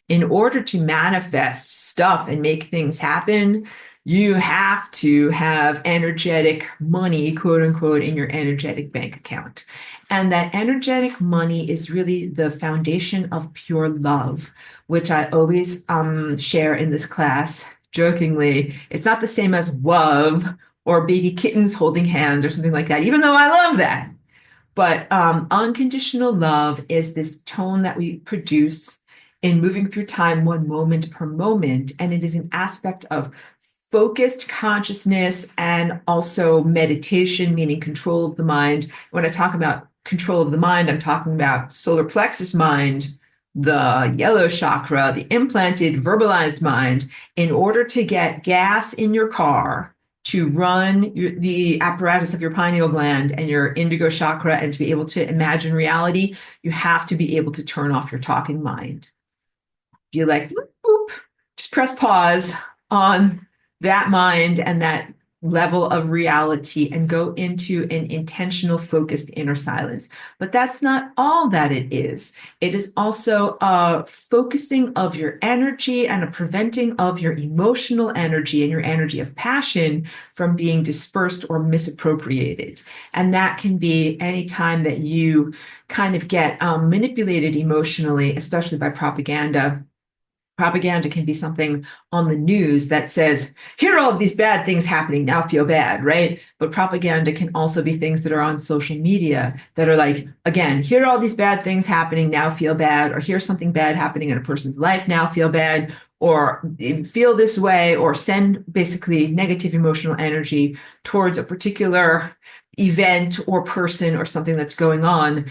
In order to manifest stuff and make things happen, you have to have energetic money, quote unquote, in your energetic bank account. And that energetic money is really the foundation of pure love, which I always share in this class jokingly. It's not the same as love or baby kittens holding hands or something like that, even though I love that. But unconditional love is this tone that we produce in moving through time, one moment per moment. And it is an aspect of focused consciousness and also meditation, meaning control of the mind. When I talk about control of the mind, I'm talking about solar plexus mind, the yellow chakra, the implanted verbalized mind. In order to get gas in your car, to run the apparatus of your pineal gland and your indigo chakra, and to be able to imagine reality, you have to be able to turn off your talking mind. You like, boop, just press pause on that mind and that level of reality and go into an intentional, focused inner silence. But that's not all that it is. It is also a focusing of your energy and a preventing of your emotional energy and your energy of passion from being dispersed or misappropriated. And that can be any time that you kind of get manipulated emotionally, especially by propaganda. Propaganda can be something on the news that says, here are all of these bad things happening, now feel bad, right? But propaganda can also be things that are on social media that are like, again, here are all these bad things happening, now feel bad, or here's something bad happening in a person's life, now feel bad, or feel this way, or send basically negative emotional energy towards a particular event or person or something that's going on.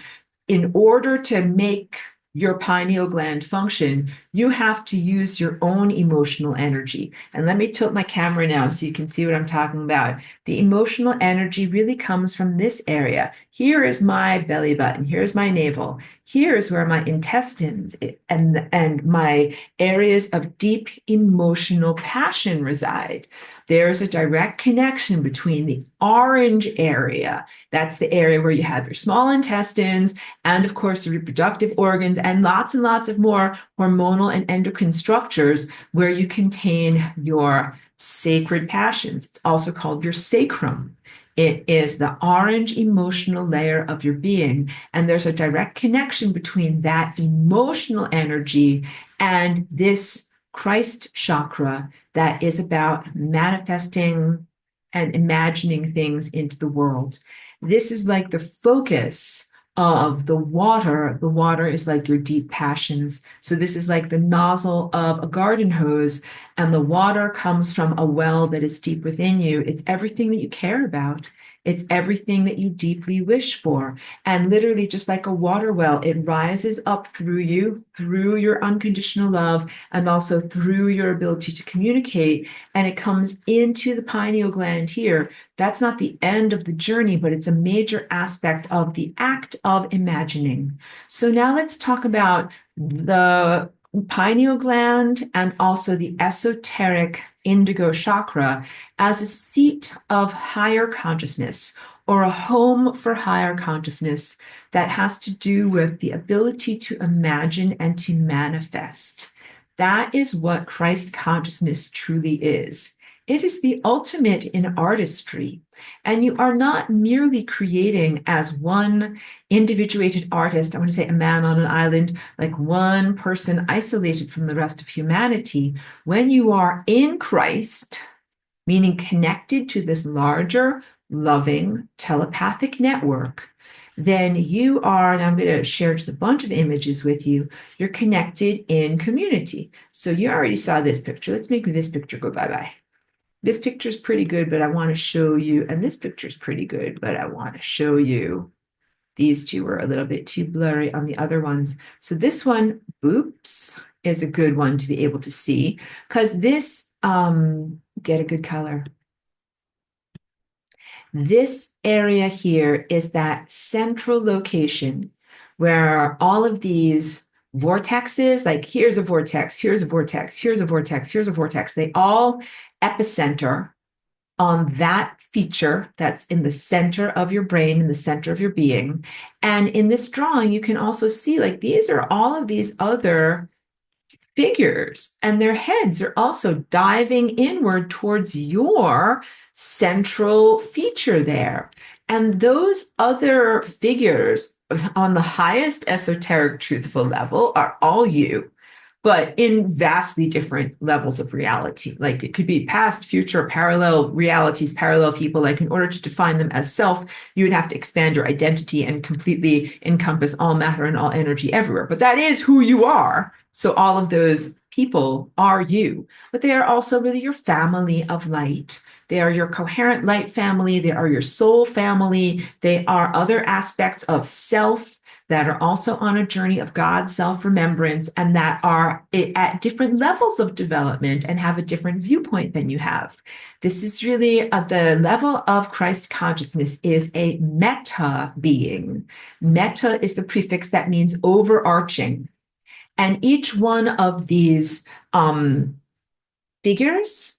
In order to make your pineal gland function, you have to use your own emotional energy. And let me tilt my camera now so you can see what I'm talking about. The emotional energy really comes from this area. Here is my belly button. Here's my navel. Here's where my intestines and my areas of deep emotional passion reside. There's a direct connection between the orange area. That's the area where you have your small intestines and, of course, the reproductive organs and lots of more hormonal and endocrine structures where you contain your sacred passions. It's also called your sacrum. It is the orange emotional layer of your being. And there's a direct connection between that emotional energy and this Christ chakra that is about manifesting and imagining things into the world. This is like the focus of the water. The water is like your deep passions. So this is like the nozzle of a garden hose, and the water comes from a well that is deep within you. It's everything that you care about. It's everything that you deeply wish for. And literally, just like a water well, it rises up through you, through your unconditional love, and also through your ability to communicate. And it comes into the pineal gland here. That's not the end of the journey, but it's a major aspect of the act of imagining. So now let's talk about the pineal gland and also the esoteric indigo chakra as a seat of higher consciousness or a home for higher consciousness that has to do with the ability to imagine and to manifest. That is what Christ consciousness truly is. It is the ultimate in artistry. And you are not merely creating as one individuated artist, I want to say a man on an island, like one person isolated from the rest of humanity. When you are in Christ, meaning connected to this larger, loving, telepathic network, then you are, and I'm going to share just a bunch of images with you, you're connected in community. So you already saw this picture. Let's make this picture go bye-bye. This picture is pretty good, but I want to show you, and this picture is pretty good, but I want to show you. These two were a little bit too blurry on the other ones. So this one, oops, is a good one to be able to see because this, get a good color. This area here is that central location where all of these vortexes, like here's a vortex, here's a vortex, here's a vortex, here's a vortex, they all epicenter on that feature that's in the center of your brain, in the center of your being. And in this drawing, you can also see like these are all of these other figures, and their heads are also diving inward towards your central feature there. And those other figures on the highest esoteric truthful level are all you, but in vastly different levels of reality. Like it could be past, future, parallel realities, parallel people. Like in order to define them as self, you would have to expand your identity and completely encompass all matter and all energy everywhere. But that is who you are. So all of those people are you, but they are also really your family of light. They are your coherent light family. They are your soul family. They are other aspects of self that are also on a journey of God's self-remembrance and that are at different levels of development and have a different viewpoint than you have. This is really the level of Christ consciousness is a meta being. Meta is the prefix that means overarching. And each one of these figures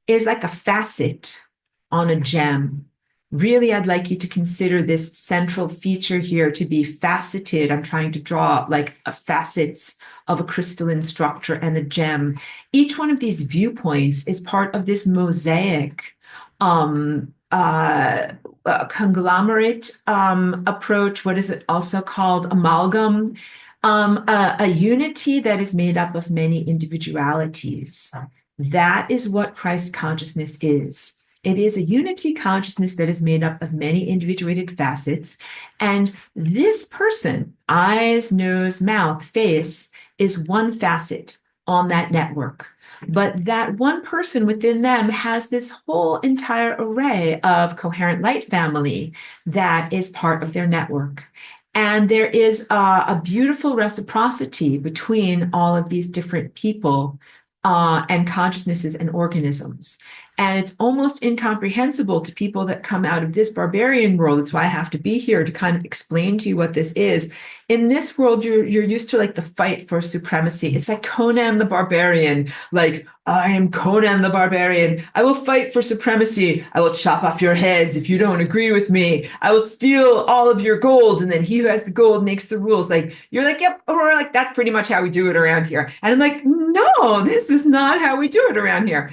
is like a facet on a gem. Really, I'd like you to consider this central feature here to be faceted. I'm trying to draw like facets of a crystalline structure and a gem. Each one of these viewpoints is part of this mosaic conglomerate approach. What is it also called? Amalgam. A unity that is made up of many individualities. That is what Christ consciousness is. It is a unity consciousness that is made up of many individuated facets. And this person, eyes, nose, mouth, face, is one facet on that network. But that one person within them has this whole entire array of coherent light family that is part of their network. And there is a beautiful reciprocity between all of these different people and consciousnesses and organisms. And it's almost incomprehensible to people that come out of this barbarian world. That's why I have to be here to kind of explain to you what this is. In this world, you're used to like the fight for supremacy. It's like Conan the Barbarian, like, I am Conan the Barbarian. I will fight for supremacy. I will chop off your heads if you don't agree with me. I will steal all of your gold. And then he who has the gold makes the rules. Like, you're like, yep, or like, that's pretty much how we do it around here. And I'm like, no, this is not how we do it around here.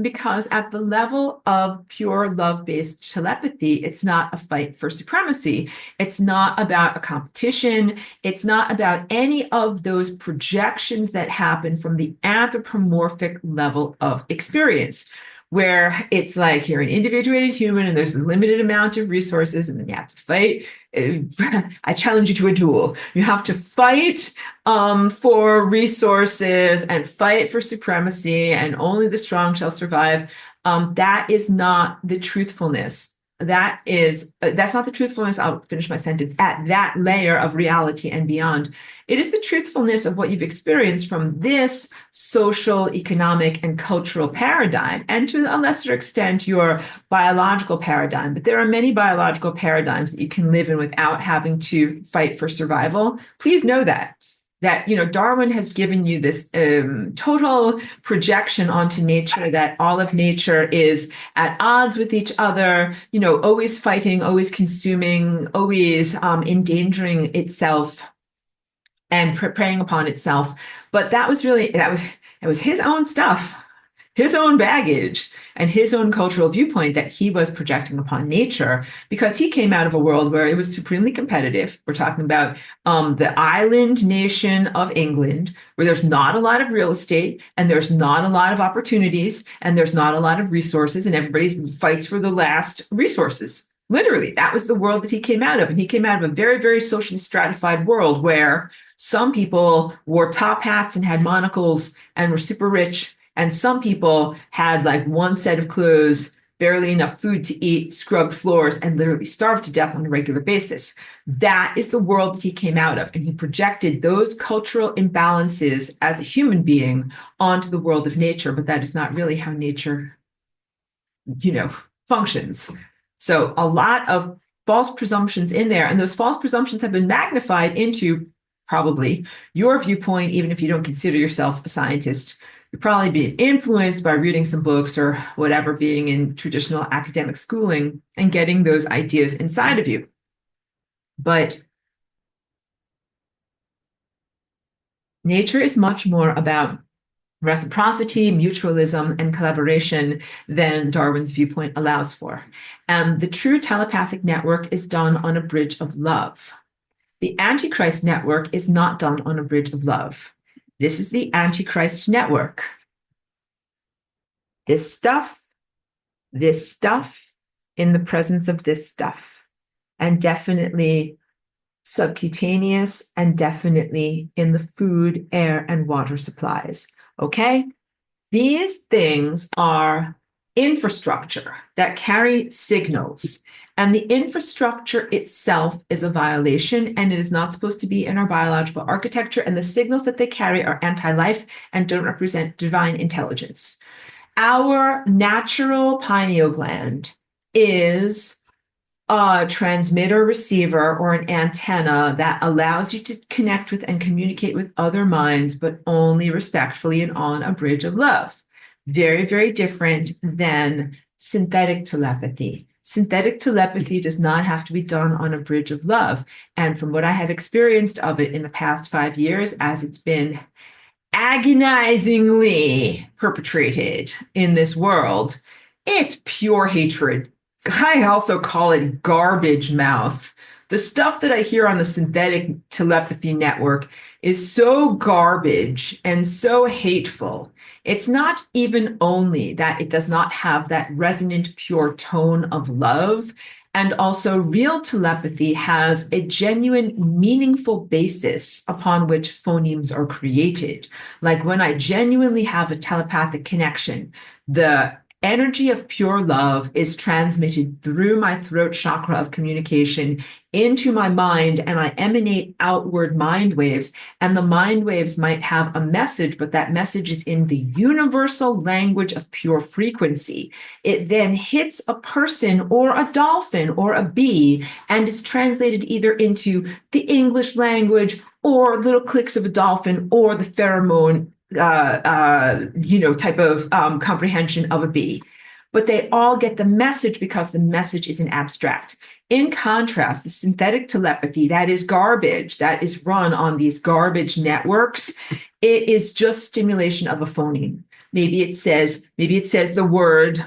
Because at the level of pure love-based telepathy, it's not a fight for supremacy. It's not about a competition. It's not about any of those projections that happen from the anthropomorphic level of experience, where it's like you're an individuated human and there's a limited amount of resources and then you have to fight. I challenge you to a duel. You have to fight for resources and fight for supremacy, and only the strong shall survive. That is not the truthfulness. That's not the truthfulness. I'll finish my sentence. At that layer of reality and beyond, it is the truthfulness of what you've experienced from this social, economic, and cultural paradigm, and to a lesser extent, your biological paradigm. But there are many biological paradigms that you can live in without having to fight for survival. Please know that. Darwin has given you this total projection onto nature, that all of nature is at odds with each other, always fighting, always consuming, always endangering itself and preying upon itself. But that was his own stuff, his own baggage, and his own cultural viewpoint that he was projecting upon nature, because he came out of a world where it was supremely competitive. We're talking about the island nation of England, where there's not a lot of real estate and there's not a lot of opportunities and there's not a lot of resources, and everybody fights for the last resources. Literally, that was the world that he came out of. And he came out of a very, very socially stratified world where some people wore top hats and had monocles and were super rich. And some people had like one set of clothes, barely enough food to eat, scrubbed floors, and literally starved to death on a regular basis. That is the world that he came out of. And he projected those cultural imbalances as a human being onto the world of nature. But that is not really how nature, functions. So a lot of false presumptions in there. And those false presumptions have been magnified into probably your viewpoint, even if you don't consider yourself a scientist. You're probably being influenced by reading some books or whatever, being in traditional academic schooling and getting those ideas inside of you. But nature is much more about reciprocity, mutualism, and collaboration than Darwin's viewpoint allows for. And the true telepathic network is done on a bridge of love. The Antichrist network is not done on a bridge of love. This is the Antichrist network. This stuff in the presence of this stuff. And definitely subcutaneous, and definitely in the food, air, and water supplies. Okay? These things are infrastructure that carry signals. And the infrastructure itself is a violation, and it is not supposed to be in our biological architecture. And the signals that they carry are anti life and don't represent divine intelligence. Our natural pineal gland is a transmitter receiver or an antenna that allows you to connect with and communicate with other minds, but only respectfully and on a bridge of love. Very, very different than synthetic telepathy. Synthetic telepathy does not have to be done on a bridge of love. And from what I have experienced of it in the past 5 years, as it's been agonizingly perpetrated in this world, it's pure hatred. I also call it garbage mouth. The stuff that I hear on the synthetic telepathy network is so garbage and so hateful. It's not even only that it does not have that resonant, pure tone of love. And also, real telepathy has a genuine, meaningful basis upon which phonemes are created. Like when I genuinely have a telepathic connection, the energy of pure love is transmitted through my throat chakra of communication into my mind, and I emanate outward mind waves. And the mind waves might have a message, but that message is in the universal language of pure frequency. It then hits a person or a dolphin or a bee and is translated either into the English language or little clicks of a dolphin or the pheromone type of comprehension of a bee. But they all get the message because the message is an abstract. In contrast, the synthetic telepathy, that is garbage, that is run on these garbage networks, it is just stimulation of a phoneme. Maybe it says the word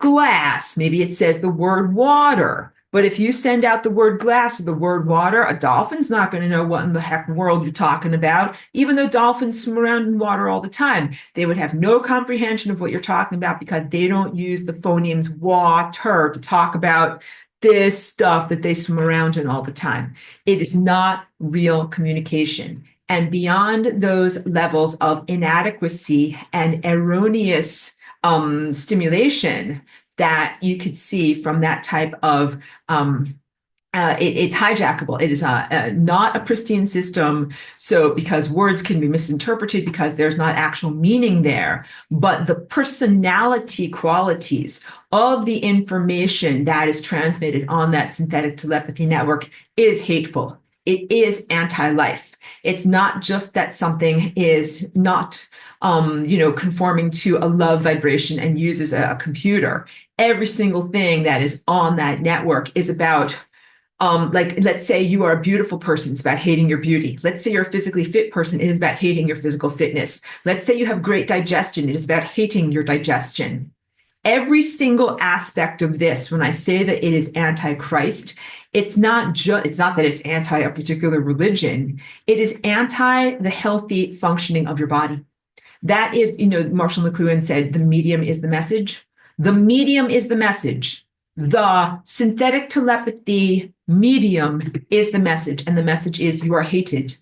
glass, maybe it says the word water. But if you send out the word glass or the word water, a dolphin's not going to know what in the heck world you're talking about, even though dolphins swim around in water all the time. They would have no comprehension of what you're talking about because they don't use the phonemes water to talk about this stuff that they swim around in all the time. It is not real communication. And beyond those levels of inadequacy and erroneous stimulation that you could see from that type of it's hijackable. It is not a pristine system. So because words can be misinterpreted because there's not actual meaning there, but the personality qualities of the information that is transmitted on that synthetic telepathy network is hateful. It is anti-life. It's not just that something is not, conforming to a love vibration and uses a computer. Every single thing that is on that network is about, let's say you are a beautiful person. It's about hating your beauty. Let's say you're a physically fit person. It is about hating your physical fitness. Let's say you have great digestion. It is about hating your digestion. Every single aspect of this, when I say that it is anti-Christ, it's not that it's anti a particular religion. It is anti the healthy functioning of your body. That is, Marshall McLuhan said, the medium is the message. The medium is the message. The synthetic telepathy medium is the message. And the message is you are hated.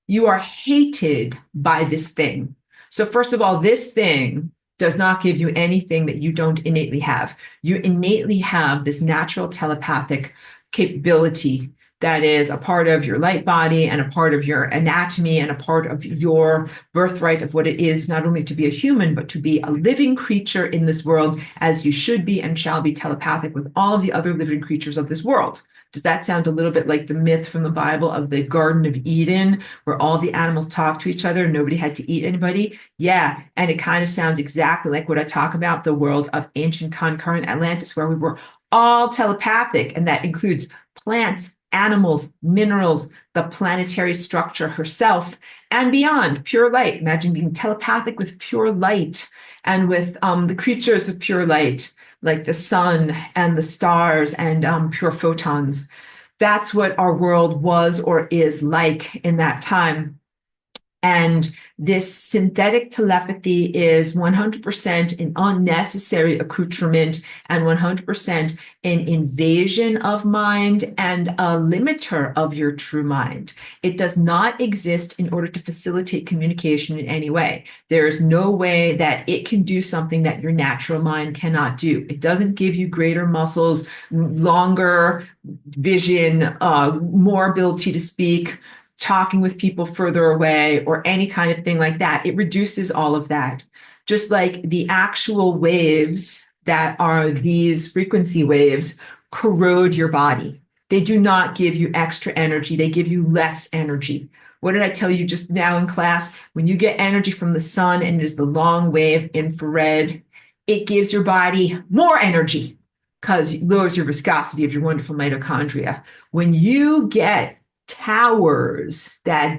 You are hated by this thing. So first of all, this thing does not give you anything that you don't innately have. You innately have this natural telepathic capability that is a part of your light body and a part of your anatomy and a part of your birthright of what it is, not only to be a human, but to be a living creature in this world, as you should be and shall be telepathic with all of the other living creatures of this world. Does that sound a little bit like the myth from the Bible of the Garden of Eden, where all the animals talked to each other and nobody had to eat anybody? Yeah, and it kind of sounds exactly like what I talk about, the world of ancient concurrent Atlantis, where we were all telepathic, and that includes plants, animals, minerals, the planetary structure herself, and beyond, pure light. Imagine being telepathic with pure light and with the creatures of pure light, like the sun and the stars and pure photons. That's what our world was or is like in that time. And this synthetic telepathy is 100% an unnecessary accoutrement and 100% an invasion of mind and a limiter of your true mind. It does not exist in order to facilitate communication in any way. There is no way that it can do something that your natural mind cannot do. It doesn't give you greater muscles, longer vision, more ability to speak, talking with people further away, or any kind of thing like that. It reduces all of that. Just like the actual waves that are these frequency waves corrode your body. They do not give you extra energy, they give you less energy. What did I tell you just now in class? When you get energy from the sun and it is the long wave infrared, it gives your body more energy because it lowers your viscosity of your wonderful mitochondria. When you get towers that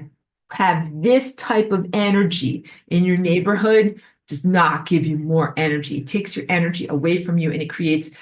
have this type of energy in your neighborhood, does not give you more energy. It takes your energy away from you and it creates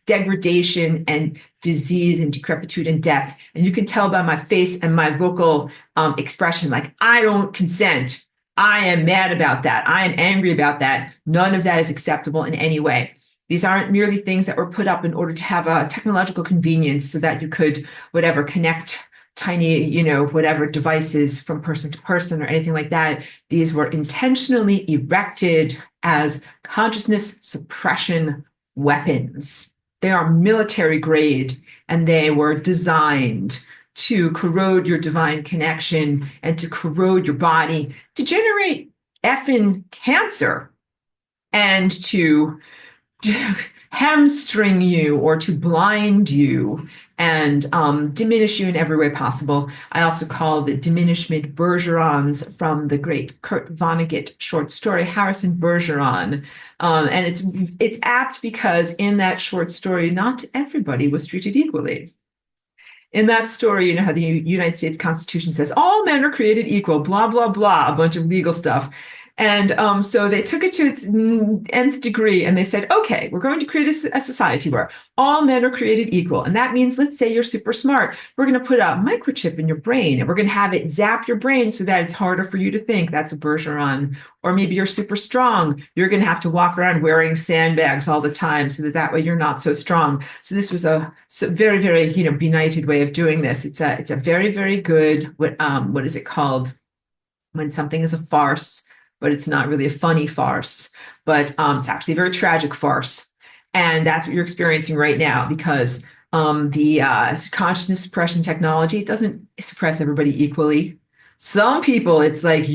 degradation and disease and decrepitude and death. And you can tell by my face and my vocal expression, like, I don't consent. I am mad about that. I am angry about that. None of that is acceptable in any way. These aren't merely things that were put up in order to have a technological convenience so that you could, whatever, connect tiny, whatever devices from person to person or anything like that. These were intentionally erected as consciousness suppression weapons. They are military grade and they were designed to corrode your divine connection and to corrode your body, to generate effing cancer and to hamstring you or to blind you and diminish you in every way possible. I also call the diminishment Bergerons from the great Kurt Vonnegut short story, Harrison Bergeron. And it's apt because in that short story, not everybody was treated equally. In that story, you know how the United States Constitution says all men are created equal, blah, blah, blah, a bunch of legal stuff. And so they took it to its nth degree and they said, okay, we're going to create a society where all men are created equal. And that means, let's say you're super smart. We're going to put a microchip in your brain and we're going to have it zap your brain so that it's harder for you to think. That's a Bergeron. Or maybe you're super strong. You're going to have to walk around wearing sandbags all the time so that way you're not so strong. So this was a very, very, benighted way of doing this. It's a very, very good, what is it called? When something is a farce, but it's not really a funny farce, but it's actually a very tragic farce. And that's what you're experiencing right now because the consciousness suppression technology doesn't suppress everybody equally. Some people, it's like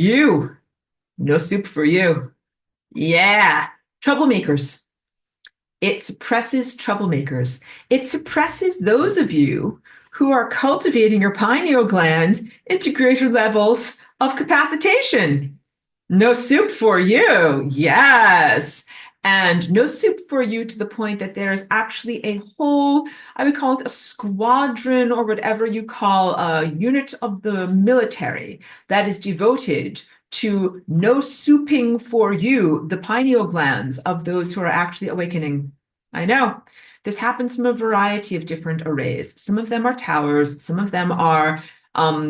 no soup for you. Yeah, troublemakers. It suppresses troublemakers. It suppresses those of you who are cultivating your pineal gland into greater levels of capacitation. No soup for you. Yes. And no soup for you to the point that there is actually a whole, I would call it a squadron or whatever you call a unit of the military that is devoted to no souping for you, the pineal glands of those who are actually awakening. I know. This happens from a variety of different arrays. Some of them are towers. Some of them are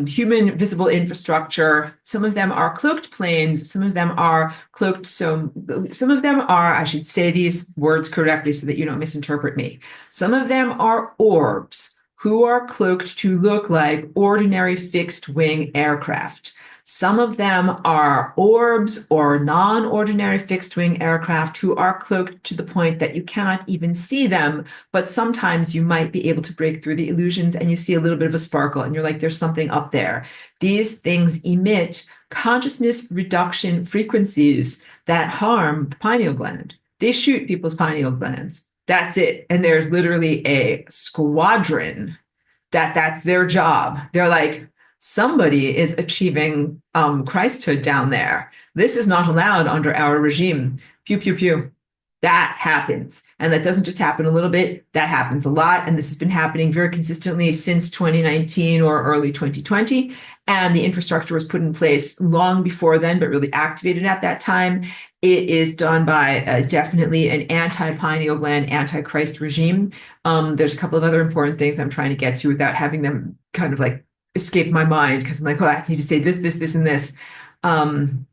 human visible infrastructure. Some of them are cloaked planes. Some of them are cloaked. So some of them are, I should say these words correctly so that you don't misinterpret me. Some of them are orbs who are cloaked to look like ordinary fixed wing aircraft. Some of them are orbs or non-ordinary fixed-wing aircraft who are cloaked to the point that you cannot even see them, but sometimes you might be able to break through the illusions and you see a little bit of a sparkle and you're like, there's something up there. These things emit consciousness reduction frequencies that harm the pineal gland. They shoot people's pineal glands. That's it. And there's literally a squadron that's their job. They're like, somebody is achieving Christhood down there. This is not allowed under our regime. Pew, pew, pew. That happens. And that doesn't just happen a little bit, that happens a lot. And this has been happening very consistently since 2019 or early 2020. And the infrastructure was put in place long before then, but really activated at that time. It is done by definitely an anti-pineal gland, anti-Christ regime. There's a couple of other important things I'm trying to get to without having them kind of like escape my mind because I'm like, oh, I need to say this, and this. Um,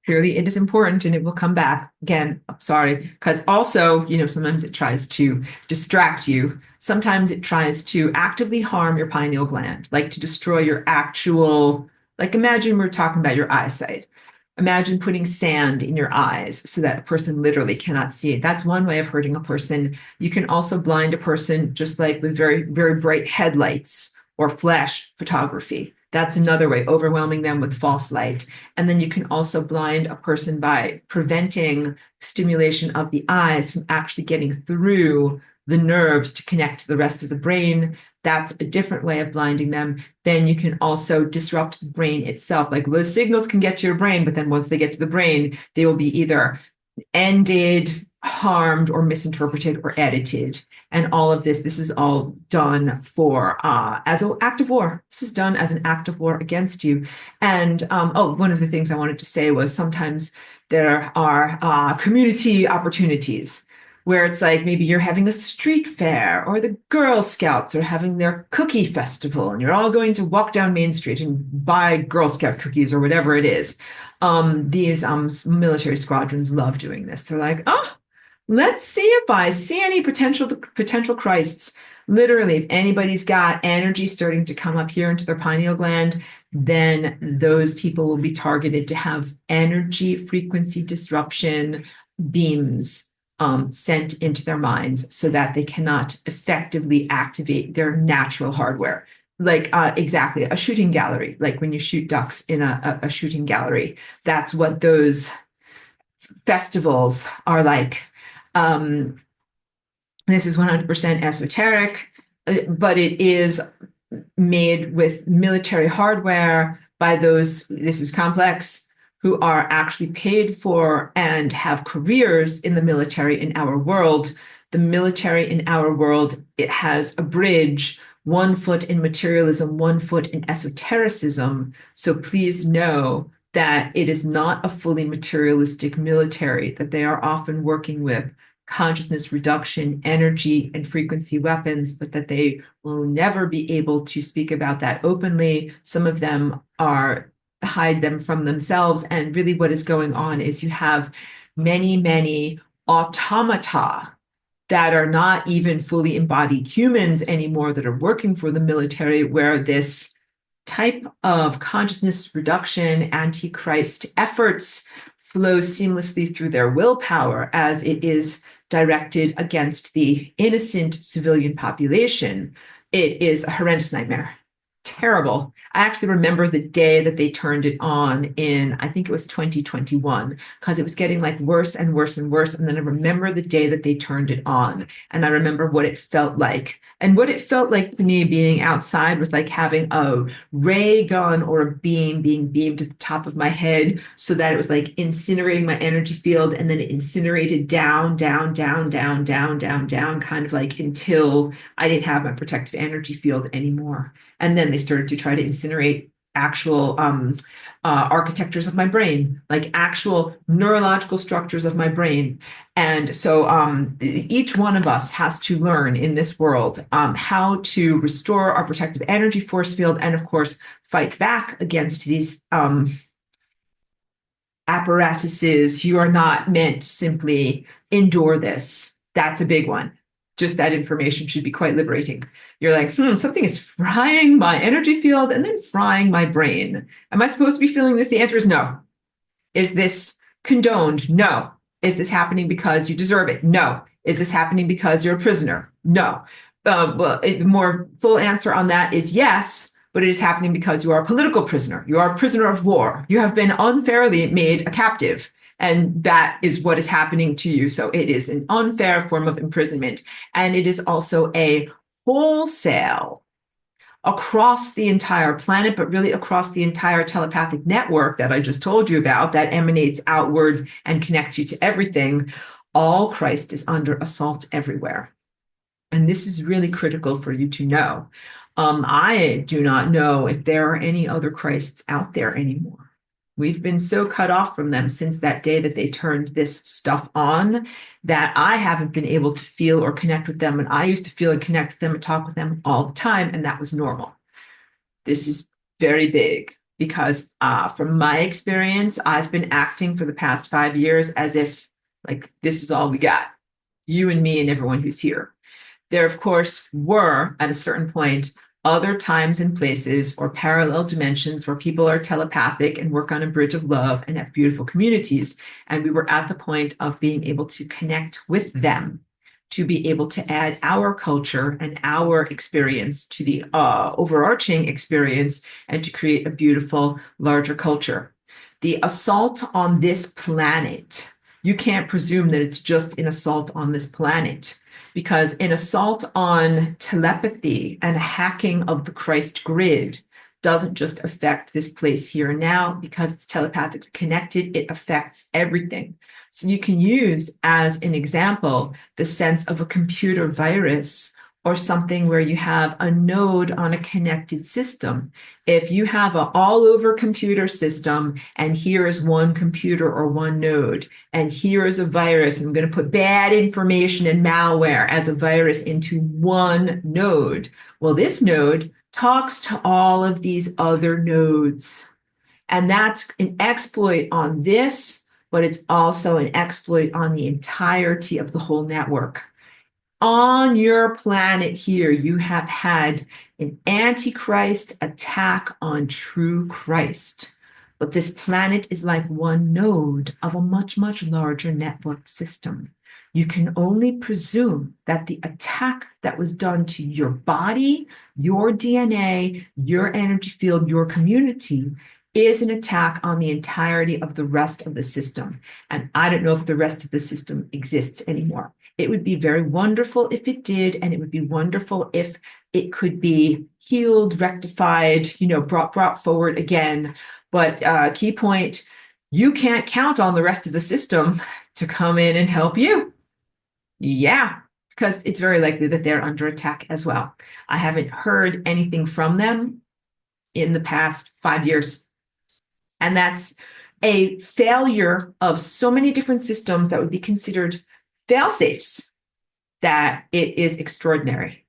Clearly, it is important and it will come back. Again, I'm sorry, because also, sometimes it tries to distract you. Sometimes it tries to actively harm your pineal gland, like to destroy your actual, like imagine we're talking about your eyesight. Imagine putting sand in your eyes so that a person literally cannot see it. That's one way of hurting a person. You can also blind a person just like with very, very bright headlights or flash photography. That's another way, overwhelming them with false light. And then you can also blind a person by preventing stimulation of the eyes from actually getting through the nerves to connect to the rest of the brain. That's a different way of blinding them. Then you can also disrupt the brain itself. Like those signals can get to your brain, but then once they get to the brain, they will be either ended, harmed, or misinterpreted or edited. And all of this is all done for as an act of war. This is done as an act of war against you. And one of the things I wanted to say was sometimes there are community opportunities where it's like maybe you're having a street fair or the Girl Scouts are having their cookie festival and you're all going to walk down Main Street and buy Girl Scout cookies or whatever it is. These military squadrons love doing this. They're like, oh, let's see if I see any potential Christs. Literally, if anybody's got energy starting to come up here into their pineal gland, then those people will be targeted to have energy frequency disruption beams sent into their minds so that they cannot effectively activate their natural hardware. Like exactly a shooting gallery, like when you shoot ducks in a shooting gallery, that's what those festivals are like. Um, this is 100% esoteric, but it is made with military hardware by those, this is complex, who are actually paid for and have careers in the military in our world. The military in our world, it has a bridge, 1 foot in materialism, 1 foot in esotericism. So please know that it is not a fully materialistic military, that they are often working with consciousness reduction, energy, and frequency weapons, but that they will never be able to speak about that openly. Some of them are hide them from themselves. And really, what is going on is you have many, many automata that are not even fully embodied humans anymore that are working for the military, where this type of consciousness reduction, antichrist efforts flow seamlessly through their willpower as it is directed against the innocent civilian population. It is a horrendous nightmare. Terrible. I actually remember the day that they turned it on in, I think it was 2021, because it was getting like worse and worse and worse. And then I remember the day that they turned it on. And I remember what it felt like. And what it felt like to me being outside was like having a ray gun or a beam being beamed at the top of my head so that it was like incinerating my energy field. And then it incinerated down, down, down, down, down, down, down, kind of like until I didn't have my protective energy field anymore. And then they started to try to incinerate actual architectures of my brain, like actual neurological structures of my brain. And so each one of us has to learn in this world how to restore our protective energy force field and, of course, fight back against these apparatuses. You are not meant to simply endure this. That's a big one. Just that information should be quite liberating. You're like, something is frying my energy field and then frying my brain. Am I supposed to be feeling this? The answer is no. Is this condoned? No. Is this happening because you deserve it? No. Is this happening because you're a prisoner? No. The more full answer on that is yes, but it is happening because you are a political prisoner. You are a prisoner of war. You have been unfairly made a captive. And that is what is happening to you. So it is an unfair form of imprisonment. And it is also a wholesale across the entire planet, but really across the entire telepathic network that I just told you about that emanates outward and connects you to everything. All Christ is under assault everywhere. And this is really critical for you to know. I do not know if there are any other Christs out there anymore. We've been so cut off from them since that day that they turned this stuff on that I haven't been able to feel or connect with them. And I used to feel and connect with them and talk with them all the time, and that was normal. This is very big because from my experience, I've been acting for the past 5 years as if like this is all we got, you and me and everyone who's here. There, of course, were at a certain point other times and places or parallel dimensions where people are telepathic and work on a bridge of love and have beautiful communities. And we were at the point of being able to connect with them to be able to add our culture and our experience to the overarching experience and to create a beautiful, larger culture. The assault on this planet, you can't presume that it's just an assault on this planet because an assault on telepathy and hacking of the Christ grid doesn't just affect this place here and now because it's telepathically connected, it affects everything. So you can use as an example the sense of a computer virus or something where you have a node on a connected system. If you have an all over computer system and here is one computer or one node, and here is a virus, and I'm going to put bad information and malware as a virus into one node. Well, this node talks to all of these other nodes. And that's an exploit on this, but it's also an exploit on the entirety of the whole network. On your planet here, you have had an antichrist attack on true Christ. But this planet is like one node of a much, much larger network system. You can only presume that the attack that was done to your body, your DNA, your energy field, your community is an attack on the entirety of the rest of the system. And I don't know if the rest of the system exists anymore. It would be very wonderful if it did, and it would be wonderful if it could be healed, rectified, brought forward again. But key point, you can't count on the rest of the system to come in and help you. Yeah, because it's very likely that they're under attack as well. I haven't heard anything from them in the past 5 years. And that's a failure of so many different systems that would be considered fail-safes that it is extraordinary.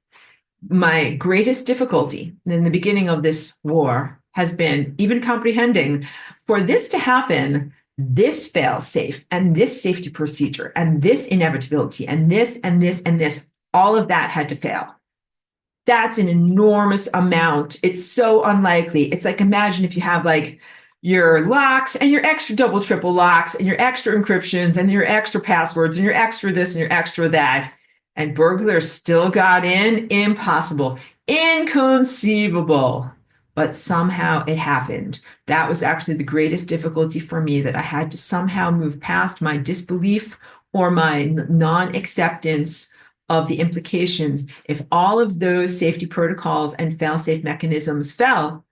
My greatest difficulty in the beginning of this war has been even comprehending for this to happen, this fail-safe and this safety procedure and this inevitability and this and this and this, all of that had to fail. That's an enormous amount. It's so unlikely. It's like, imagine if you have like your locks and your extra double, triple locks and your extra encryptions and your extra passwords and your extra this and your extra that. And burglars still got in. Impossible. Inconceivable. But somehow it happened. That was actually the greatest difficulty for me, that I had to somehow move past my disbelief or my non-acceptance of the implications. If all of those safety protocols and fail-safe mechanisms fell,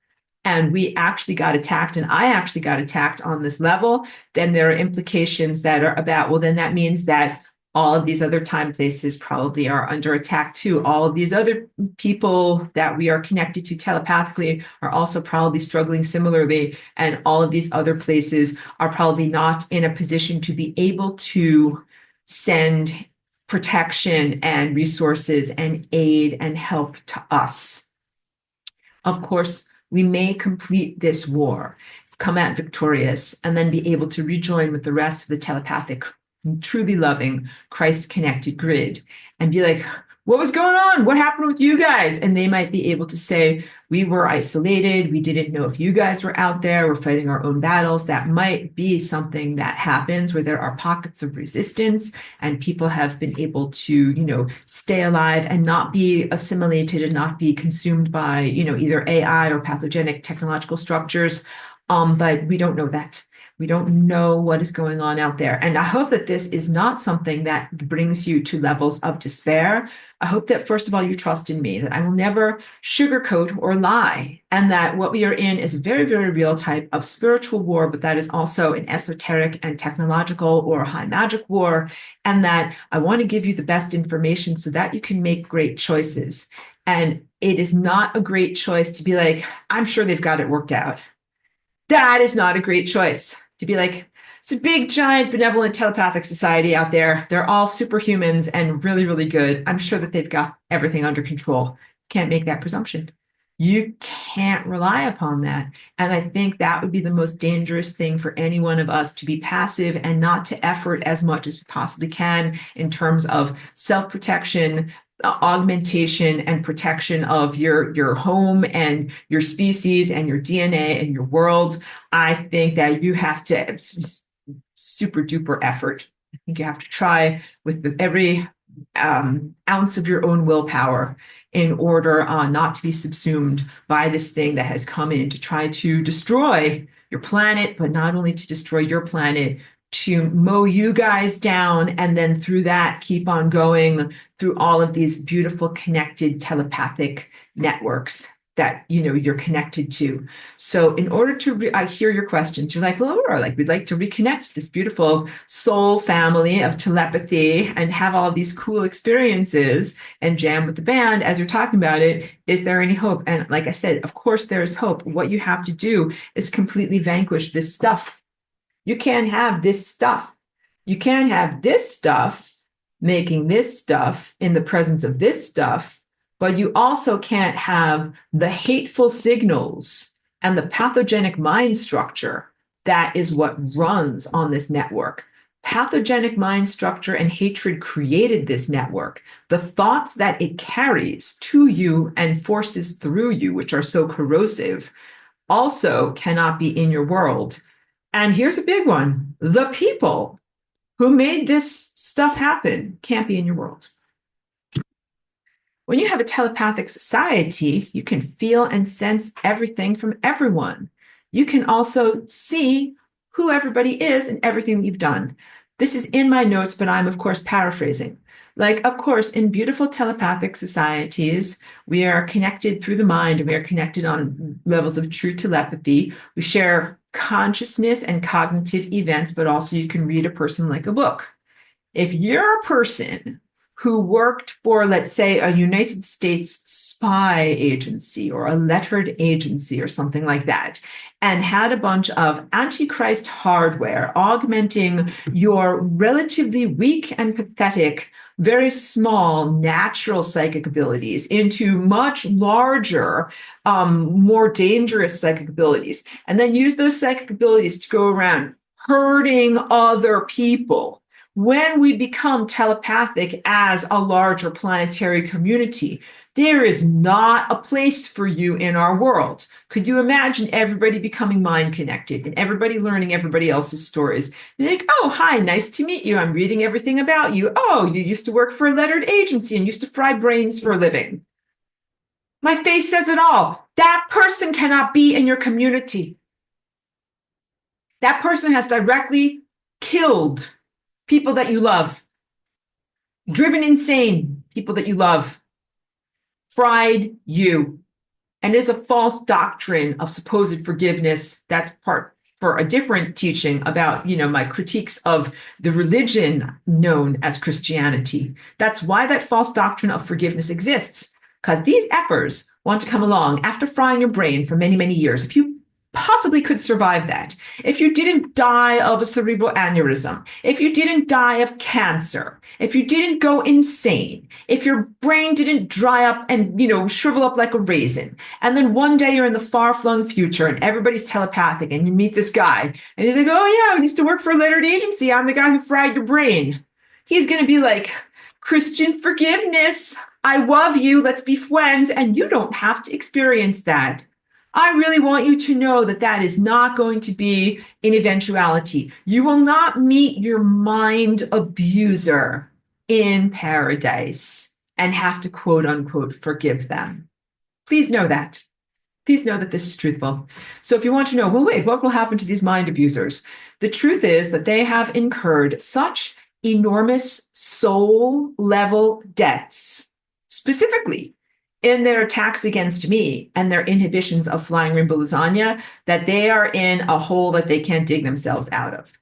and we actually got attacked, and I actually got attacked on this level, then there are implications that are about, well, then that means that all of these other time places probably are under attack too. All of these other people that we are connected to telepathically are also probably struggling similarly. And all of these other places are probably not in a position to be able to send protection and resources and aid and help to us. Of course, we may complete this war, come out victorious, and then be able to rejoin with the rest of the telepathic, truly loving, Christ-connected grid and be like, what was going on? What happened with you guys? And they might be able to say, we were isolated. We didn't know if you guys were out there. We're fighting our own battles. That might be something that happens where there are pockets of resistance and people have been able to, stay alive and not be assimilated and not be consumed by, either AI or pathogenic technological structures. But we don't know that. We don't know what is going on out there. And I hope that this is not something that brings you to levels of despair. I hope that, first of all, you trust in me, that I will never sugarcoat or lie, and that what we are in is a very, very real type of spiritual war, but that is also an esoteric and technological or high magic war, and that I want to give you the best information so that you can make great choices. And it is not a great choice to be like, I'm sure they've got it worked out. That is not a great choice. To be like, it's a big, giant, benevolent telepathic society out there. They're all superhumans and really, really good. I'm sure that they've got everything under control. Can't make that presumption. You can't rely upon that. And I think that would be the most dangerous thing for any one of us, to be passive and not to effort as much as we possibly can in terms of self-protection, augmentation and protection of your home and your species and your DNA and your world. I think that you have to super duper effort. I think you have to try with every ounce of your own willpower in order not to be subsumed by this thing that has come in to try to destroy your planet, but not only to destroy your planet, to mow you guys down, and then through that keep on going through all of these beautiful connected telepathic networks that you're connected to. So in order to I hear your questions, you're like, well, Aurora, like we'd like to reconnect this beautiful soul family of telepathy and have all these cool experiences and jam with the band as you're talking about it. Is there any hope? And like I said, of course there is hope. What you have to do is completely vanquish this stuff. You can't have this stuff. You can't have this stuff making this stuff in the presence of this stuff, but you also can't have the hateful signals and the pathogenic mind structure that is what runs on this network. Pathogenic mind structure and hatred created this network. The thoughts that it carries to you and forces through you, which are so corrosive, also cannot be in your world. And here's a big one. The people who made this stuff happen can't be in your world. When you have a telepathic society, you can feel and sense everything from everyone. You can also see who everybody is and everything that you've done. This is in my notes, but I'm, of course, paraphrasing. Like, of course, in beautiful telepathic societies, we are connected through the mind and we are connected on levels of true telepathy. We share consciousness and cognitive events, but also you can read a person like a book. If you're a person who worked for, let's say, a United States spy agency or a lettered agency or something like that, and had a bunch of Antichrist hardware augmenting your relatively weak and pathetic, very small natural psychic abilities into much larger, more dangerous psychic abilities, and then use those psychic abilities to go around hurting other people. When we become telepathic as a larger planetary community, there is not a place for you in our world. Could you imagine everybody becoming mind connected and everybody learning everybody else's stories? You're like, oh, hi, nice to meet you. I'm reading everything about you. Oh, you used to work for a lettered agency and used to fry brains for a living. My face says it all. That person cannot be in your community. That person has directly killed people that you love, driven insane people that you love, fried you. And it is a false doctrine of supposed forgiveness. That's part for a different teaching about, my critiques of the religion known as Christianity. That's why that false doctrine of forgiveness exists, because these effers want to come along after frying your brain for many, many years. If you possibly could survive that, if you didn't die of a cerebral aneurysm, if you didn't die of cancer, if you didn't go insane, if your brain didn't dry up and, shrivel up like a raisin, and then one day you're in the far-flung future and everybody's telepathic and you meet this guy and he's like, oh yeah, I used to work for a lettered agency. I'm the guy who fried your brain. He's going to be like, Christian forgiveness. I love you. Let's be friends. And you don't have to experience that. I really want you to know that that is not going to be an eventuality. You will not meet your mind abuser in paradise and have to quote unquote forgive them. Please know that. Please know that this is truthful. So if you want to know, well, wait, what will happen to these mind abusers? The truth is that they have incurred such enormous soul level debts, specifically in their attacks against me and their inhibitions of flying rainbow lasagna, that they are in a hole that they can't dig themselves out of.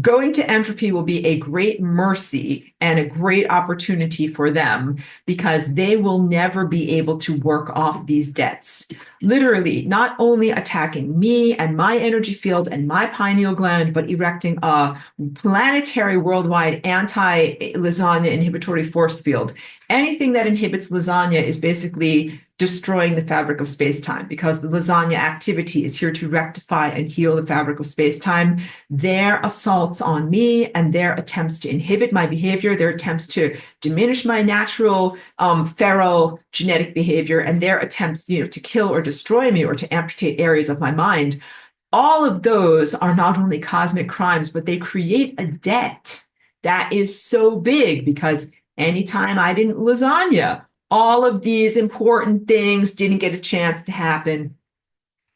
Going to entropy will be a great mercy and a great opportunity for them, because they will never be able to work off these debts. Literally, not only attacking me and my energy field and my pineal gland, but erecting a planetary worldwide anti-lasagna inhibitory force field Anything that inhibits lasagna is basically destroying the fabric of space-time because the lasagna activity is here to rectify and heal the fabric of space-time. Their assaults on me and their attempts to inhibit my behavior, their attempts to diminish my natural feral genetic behavior, and their attempts, to kill or destroy me or to amputate areas of my mind, all of those are not only cosmic crimes, but they create a debt that is so big because anytime I didn't lasagna, all of these important things didn't get a chance to happen.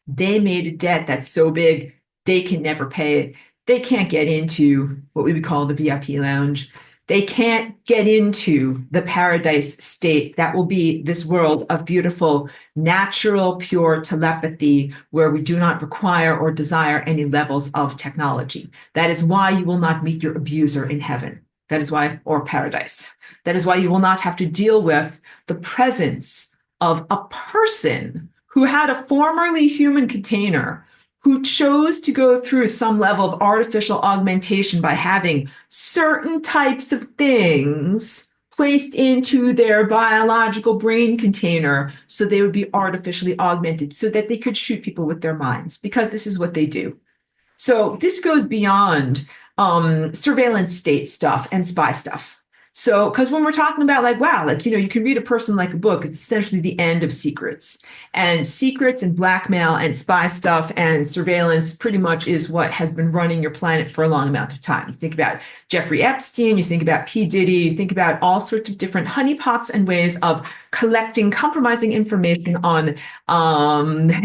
They made a debt that's so big they can never pay it. They can't get into what we would call the VIP lounge. They can't get into the paradise state that will be this world of beautiful, natural, pure telepathy where we do not require or desire any levels of technology. That is why you will not meet your abuser in heaven. That is why, or paradise. That is why you will not have to deal with the presence of a person who had a formerly human container who chose to go through some level of artificial augmentation by having certain types of things placed into their biological brain container so they would be artificially augmented so that they could shoot people with their minds, because this is what they do. So this goes beyond surveillance state stuff and spy stuff. So, because when we're talking about like, wow, like, you can read a person like a book, it's essentially the end of secrets. And secrets and blackmail and spy stuff and surveillance pretty much is what has been running your planet for a long amount of time. You think about Jeffrey Epstein, you think about P. Diddy, you think about all sorts of different honeypots and ways of collecting compromising information on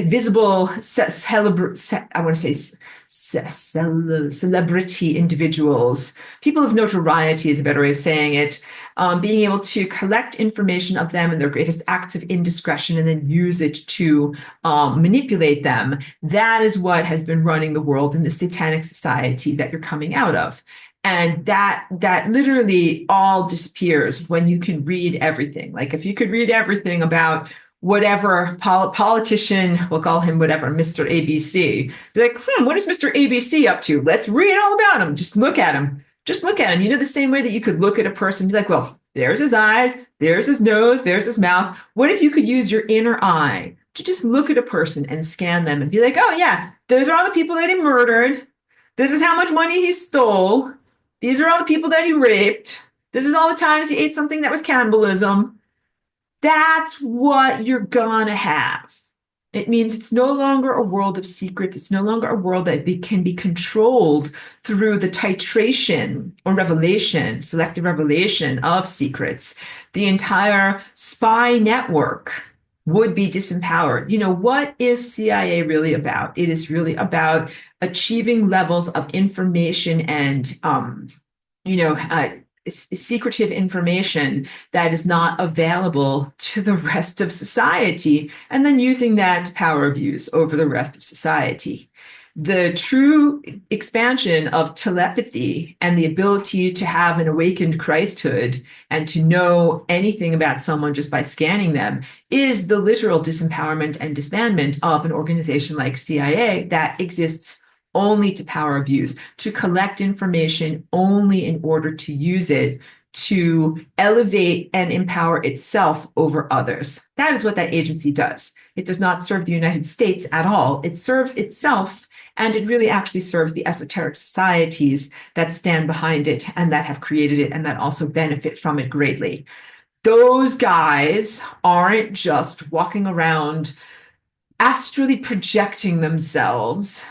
visible, I want to say celebrity individuals, people of notoriety is a better way of saying it, being able to collect information of them and their greatest acts of indiscretion and then use it to manipulate them. That is what has been running the world in the satanic society that you're coming out of. And that literally all disappears when you can read everything. Like if you could read everything about whatever politician, we'll call him whatever, Mr. ABC. Be like, what is Mr. ABC up to? Let's read all about him. Just look at him. Just look at him. The same way that you could look at a person and be like, well, there's his eyes, there's his nose, there's his mouth. What if you could use your inner eye to just look at a person and scan them and be like, oh yeah, those are all the people that he murdered. This is how much money he stole. These are all the people that he raped. This is all the times he ate something that was cannibalism. That's what you're gonna have. It means it's no longer a world of secrets. It's no longer a world that can be controlled through the titration or revelation, selective revelation of secrets. The entire spy network would be disempowered. What is CIA really about? It is really about achieving levels of information and, secretive information that is not available to the rest of society, and then using that to power abuse over the rest of society. The true expansion of telepathy and the ability to have an awakened Christhood and to know anything about someone just by scanning them is the literal disempowerment and disbandment of an organization like CIA that exists only to power abuse, to collect information only in order to use it to elevate and empower itself over others. That is what that agency does. It does not serve the United States at all. It serves itself, and it really actually serves the esoteric societies that stand behind it and that have created it and that also benefit from it greatly. Those guys aren't just walking around astrally projecting themselves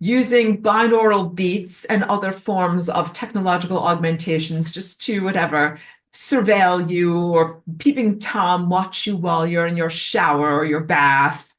using binaural beats and other forms of technological augmentations just to whatever, surveil you, or peeping Tom watch you while you're in your shower or your bath,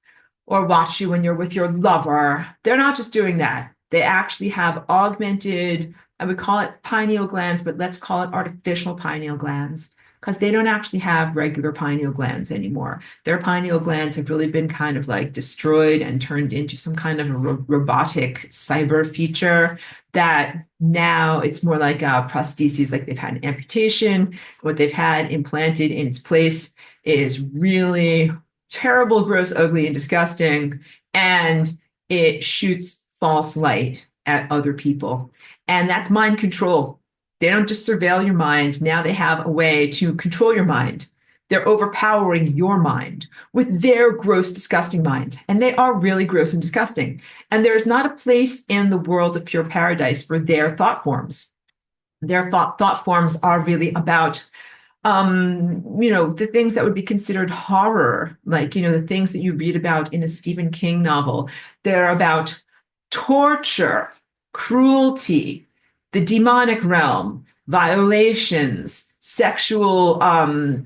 or watch you when you're with your lover. They're not just doing that. They actually have augmented, I would call it pineal glands, but let's call it artificial pineal glands, because they don't actually have regular pineal glands anymore. Their pineal glands have really been kind of like destroyed and turned into some kind of a robotic cyber feature that now it's more like a prosthesis, like they've had an amputation. What they've had implanted in its place is really terrible, gross, ugly, and disgusting. And it shoots false light at other people. And that's mind control. They don't just surveil your mind. Now they have a way to control your mind. They're overpowering your mind with their gross, disgusting mind. And they are really gross and disgusting. And there's not a place in the world of pure paradise for their thought forms. Their thought forms are really about the things that would be considered horror, like, the things that you read about in a Stephen King novel. They're about torture, cruelty, the demonic realm, violations, sexual violence,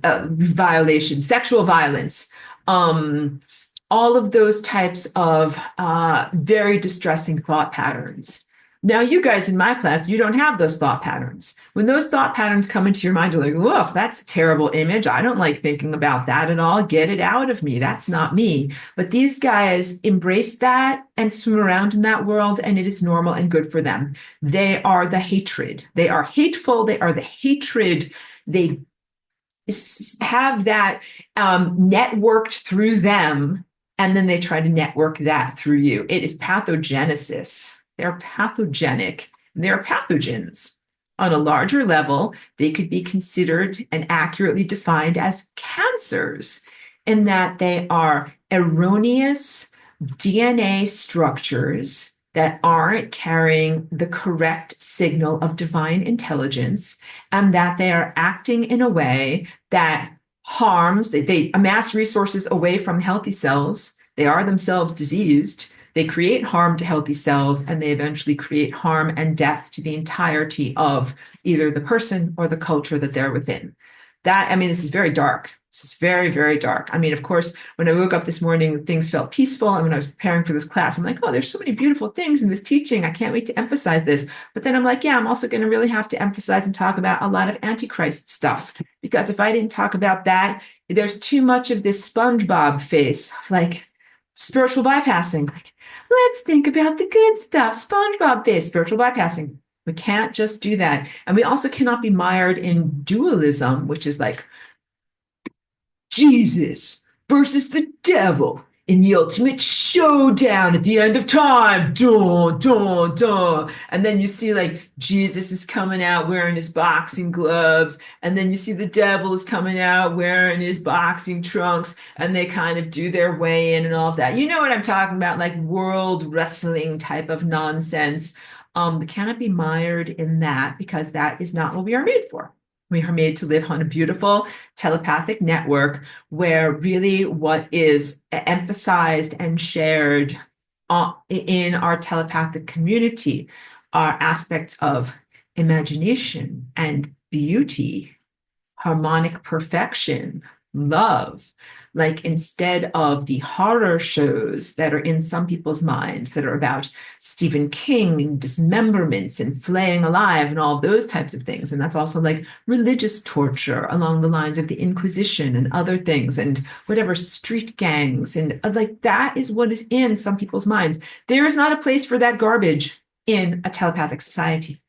all of those types of very distressing thought patterns. Now, you guys in my class, you don't have those thought patterns. When those thought patterns come into your mind, you're like, "Whoa, that's a terrible image. I don't like thinking about that at all. Get it out of me. That's not me." But these guys embrace that and swim around in that world, and it is normal and good for them. They are the hatred. They are hateful. They are the hatred. They have that networked through them, and then they try to network that through you. It is pathogenesis. They're pathogenic. They're pathogens. On a larger level, they could be considered and accurately defined as cancers, in that they are erroneous DNA structures that aren't carrying the correct signal of divine intelligence, and that they are acting in a way that harms, they amass resources away from healthy cells. They are themselves diseased. They create harm to healthy cells, and they eventually create harm and death to the entirety of either the person or the culture that they're within. This is very dark. This is very, very dark. Of course, when I woke up this morning, things felt peaceful. And when I was preparing for this class, I'm like, oh, there's so many beautiful things in this teaching. I can't wait to emphasize this. But then I'm like, yeah, I'm also going to really have to emphasize and talk about a lot of Antichrist stuff. Because if I didn't talk about that, there's too much of this SpongeBob face, like spiritual bypassing. Like, let's think about the good stuff. SpongeBob face, spiritual bypassing. We can't just do that. And we also cannot be mired in dualism, which is like Jesus versus the devil in the ultimate showdown at the end of time. Dun, dun, dun. And then you see like Jesus is coming out wearing his boxing gloves. And then you see the devil is coming out wearing his boxing trunks. And they kind of do their way in and all of that. You know what I'm talking about, like world wrestling type of nonsense. We cannot be mired in that, because that is not what we are made for. We are made to live on a beautiful telepathic network where really what is emphasized and shared in our telepathic community are aspects of imagination and beauty, harmonic perfection, love. Like, instead of the horror shows that are in some people's minds that are about Stephen King and dismemberments and flaying alive and all those types of things. And that's also like religious torture along the lines of the Inquisition and other things, and whatever, street gangs. And like, that is what is in some people's minds. There is not a place for that garbage in a telepathic society,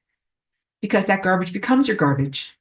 because that garbage becomes your garbage.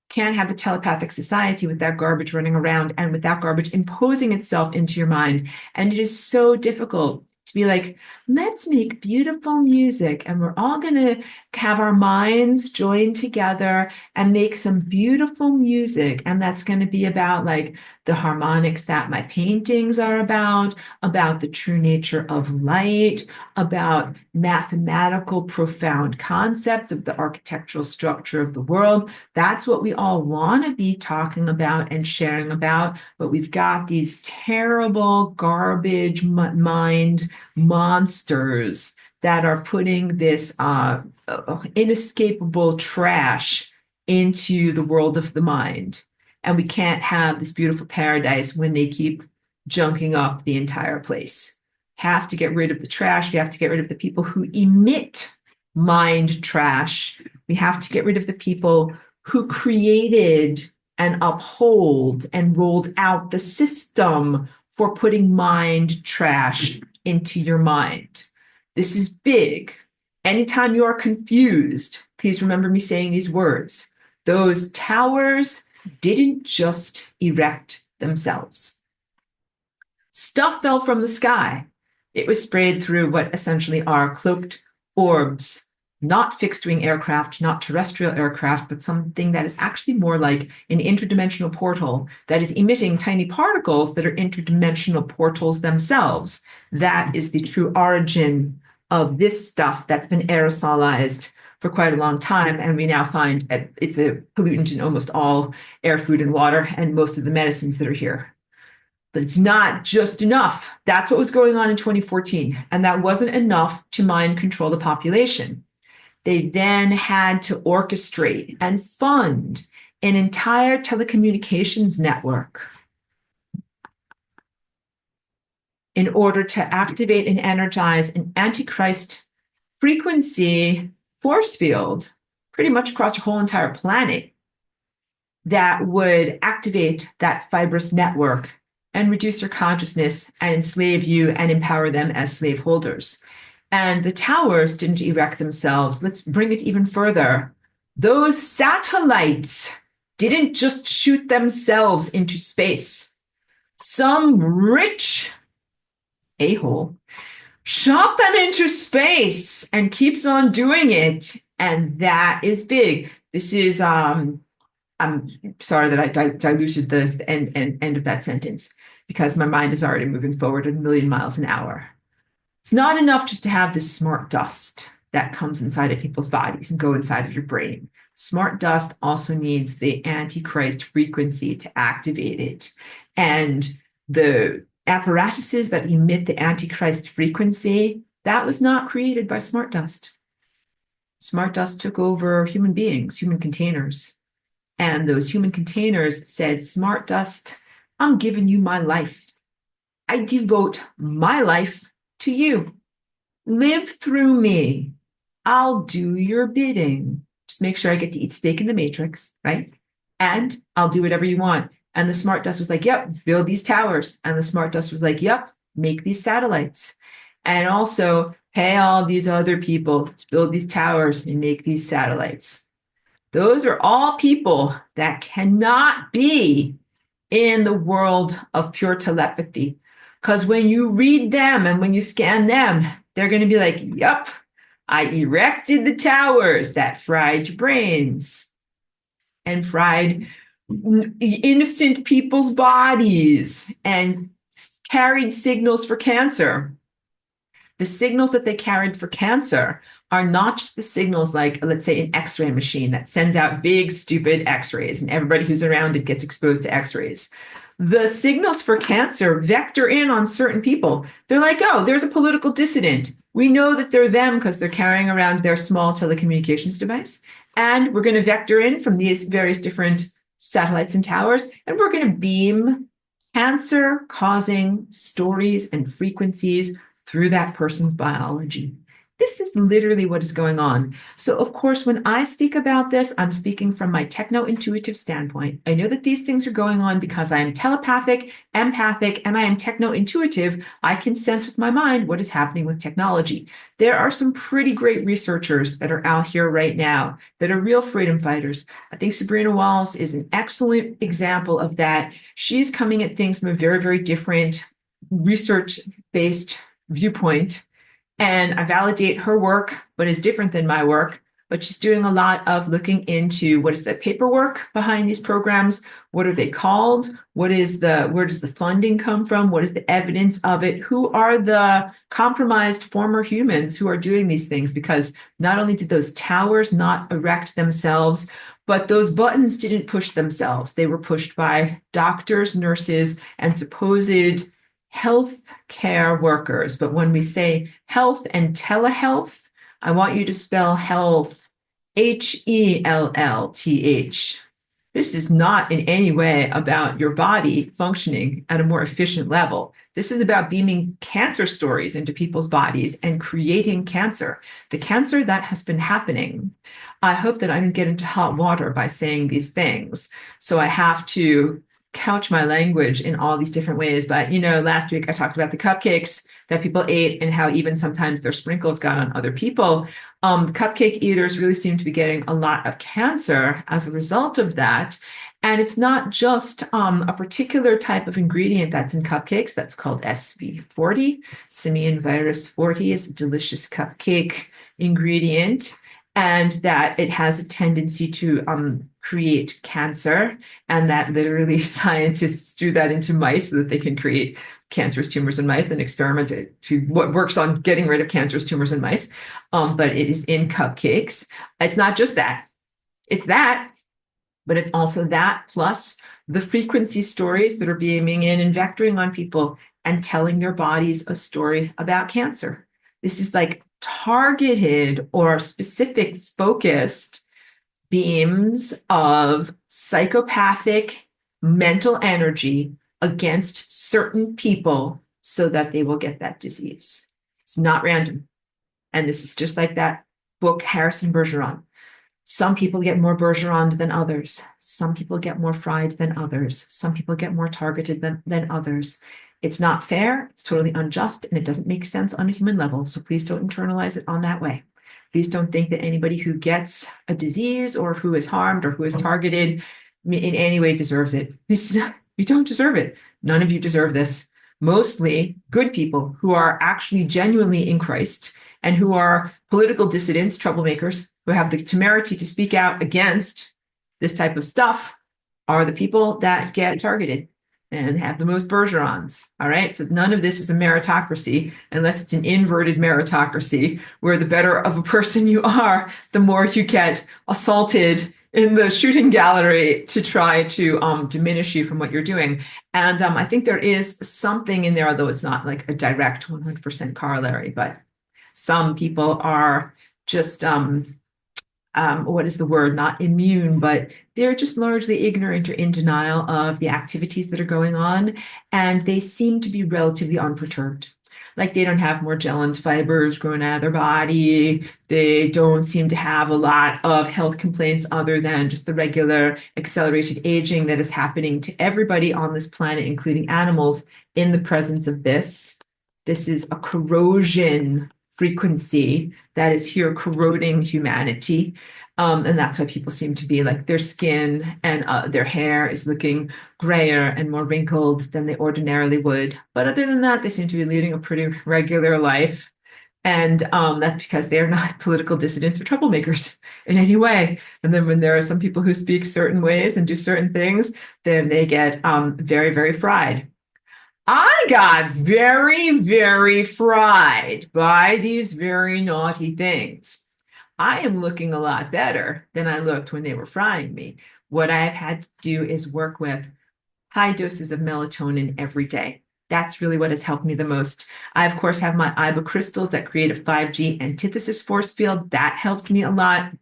Can't have a telepathic society with that garbage running around and with that garbage imposing itself into your mind. And it is so difficult to be like, let's make beautiful music, and we're all going to have our minds join together and make some beautiful music. And that's going to be about like the harmonics that my paintings are about the true nature of light, about mathematical, profound concepts of the architectural structure of the world. That's what we all want to be talking about and sharing about. But we've got these terrible garbage mind monsters that are putting this inescapable trash into the world of the mind. And we can't have this beautiful paradise when they keep junking up the entire place. Have to get rid of the trash. We have to get rid of the people who emit mind trash. We have to get rid of the people who created and uphold and rolled out the system for putting mind trash into your mind. This is big. Anytime you are confused, please remember me saying these words. Those towers didn't just erect themselves. Stuff fell from the sky. It was sprayed through what essentially are cloaked orbs not fixed-wing aircraft, not terrestrial aircraft, but something that is actually more like an interdimensional portal that is emitting tiny particles that are interdimensional portals themselves. That is the true origin of this stuff that's been aerosolized for quite a long time. And we now find it's a pollutant in almost all air, food, and water, and most of the medicines that are here. But it's not just enough. That's what was going on in 2014. And that wasn't enough to mind control the population. They then had to orchestrate and fund an entire telecommunications network in order to activate and energize an antichrist frequency force field pretty much across your whole entire planet that would activate that fibrous network and reduce their consciousness and enslave you and empower them as slave holders. And the towers didn't erect themselves. Let's bring it even further. Those satellites didn't just shoot themselves into space. Some rich a-hole shot them into space and keeps on doing it. And that is big. This is, I'm sorry that I diluted the end of that sentence because my mind is already moving forward at 1,000,000 miles an hour. It's not enough just to have this smart dust that comes inside of people's bodies and go inside of your brain. Smart dust also needs the Antichrist frequency to activate it. And the apparatuses that emit the Antichrist frequency, that was not created by smart dust. Smart dust took over human beings, human containers. And those human containers said, smart dust, I'm giving you my life. I devote my life to you. Live through me. I'll do your bidding. Just make sure I get to eat steak in the Matrix, right? And I'll do whatever you want. And the smart dust was like, yep, build these towers. And the smart dust was like, yep, make these satellites. And also pay all these other people to build these towers and make these satellites. Those are all people that cannot be in the world of pure telepathy. Because when you read them and when you scan them, they're going to be like, yep, I erected the towers that fried your brains and fried innocent people's bodies and carried signals for cancer. The signals that they carried for cancer are not just the signals like, let's say, an X-ray machine that sends out big, stupid X-rays and everybody who's around it gets exposed to X-rays. The signals for cancer vector in on certain people. They're like, oh, there's a political dissident. We know that they're them because they're carrying around their small telecommunications device. And we're going to vector in from these various different satellites and towers, and we're going to beam cancer-causing stories and frequencies through that person's biology. This is literally what is going on. So, of course, when I speak about this, I'm speaking from my techno-intuitive standpoint. I know that these things are going on because I am telepathic, empathic, and I am techno-intuitive. I can sense with my mind what is happening with technology. There are some pretty great researchers that are out here right now that are real freedom fighters. I think Sabrina Walls is an excellent example of that. She's coming at things from a very, very different research-based viewpoint. And I validate her work, but is different than my work. But she's doing a lot of looking into what is the paperwork behind these programs? What are they called? Where does the funding come from? What is the evidence of it? Who are the compromised former humans who are doing these things? Because not only did those towers not erect themselves, but those buttons didn't push themselves. They were pushed by doctors, nurses, and supposed health care workers. But when we say health and telehealth, I want you to spell health, Hellth. This is not in any way about your body functioning at a more efficient level. This is about beaming cancer stories into people's bodies and creating cancer. The cancer that has been happening. I hope that I don't get into hot water by saying these things. So I have to couch my language in all these different ways. But, last week I talked about the cupcakes that people ate and how even sometimes their sprinkles got on other people. Cupcake eaters really seem to be getting a lot of cancer as a result of that. And it's not just a particular type of ingredient that's in cupcakes that's called SV40. Simian virus 40 is a delicious cupcake ingredient. and that it has a tendency to create cancer, and that literally scientists do that into mice so that they can create cancerous tumors in mice, then experiment to what works on getting rid of cancerous tumors in mice. But it is in cupcakes. It's not just that. It's that, but it's also that plus the frequency stories that are beaming in and vectoring on people and telling their bodies a story about cancer. This is like targeted or specific focused beams of psychopathic mental energy against certain people so that they will get that disease. It's not random. And this is just like that book, Harrison Bergeron. Some people get more Bergeron than others. Some people get more fried than others. Some people get more targeted than others. It's not fair. It's totally unjust, and it doesn't make sense on a human level. So please don't internalize it on that way. Please don't think that anybody who gets a disease or who is harmed or who is targeted in any way deserves it. You don't deserve it. None of you deserve this. Mostly good people who are actually genuinely in Christ and who are political dissidents, troublemakers, who have the temerity to speak out against this type of stuff are the people that get targeted and have the most Bergerons. All right. So none of this is a meritocracy unless it's an inverted meritocracy where the better of a person you are, the more you get assaulted in the shooting gallery to try to diminish you from what you're doing. And I think there is something in there, although it's not like a direct 100% corollary, but some people are just what is the word? Not immune, but they're just largely ignorant or in denial of the activities that are going on. And they seem to be relatively unperturbed. Like they don't have Morgellons fibers growing out of their body. They don't seem to have a lot of health complaints other than just the regular accelerated aging that is happening to everybody on this planet, including animals, in the presence of this. This is a corrosion frequency that is here corroding humanity. And that's why people seem to be like their skin and their hair is looking grayer and more wrinkled than they ordinarily would. But other than that, they seem to be leading a pretty regular life. And that's because they're not political dissidents or troublemakers in any way. And then when there are some people who speak certain ways and do certain things, then they get very, very fried. I got very, very fried by these very naughty things. I am looking a lot better than I looked when they were frying me. What I've had to do is work with high doses of melatonin every day. That's really what has helped me the most. I, of course, have my IBA crystals that create a 5G antithesis force field. That helped me a lot.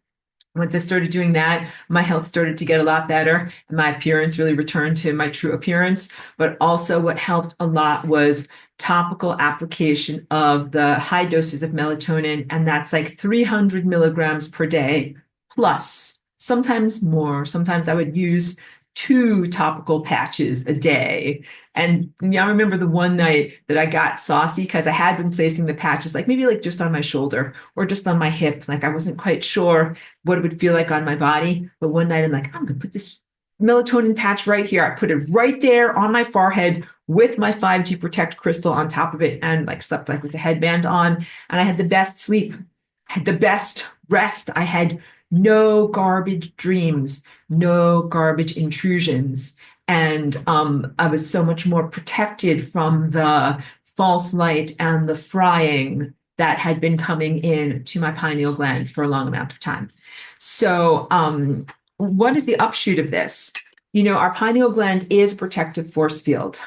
Once I started doing that, my health started to get a lot better and my appearance really returned to my true appearance. But also what helped a lot was topical application of the high doses of melatonin. And that's like 300 milligrams per day plus, sometimes more. Sometimes I would use 2 topical patches a day. And I remember the one night that I got saucy because I had been placing the patches like maybe like just on my shoulder or just on my hip. Like I wasn't quite sure what it would feel like on my body. But one night I'm like, I'm going to put this melatonin patch right here. I put it right there on my forehead with my 5G Protect crystal on top of it and like slept like with a headband on. And I had the best sleep, I had the best rest. I had no garbage dreams, no garbage intrusions. And I was so much more protected from the false light and the frying that had been coming in to my pineal gland for a long amount of time. So what is the upshoot of this? You know, our pineal gland is a protective force field.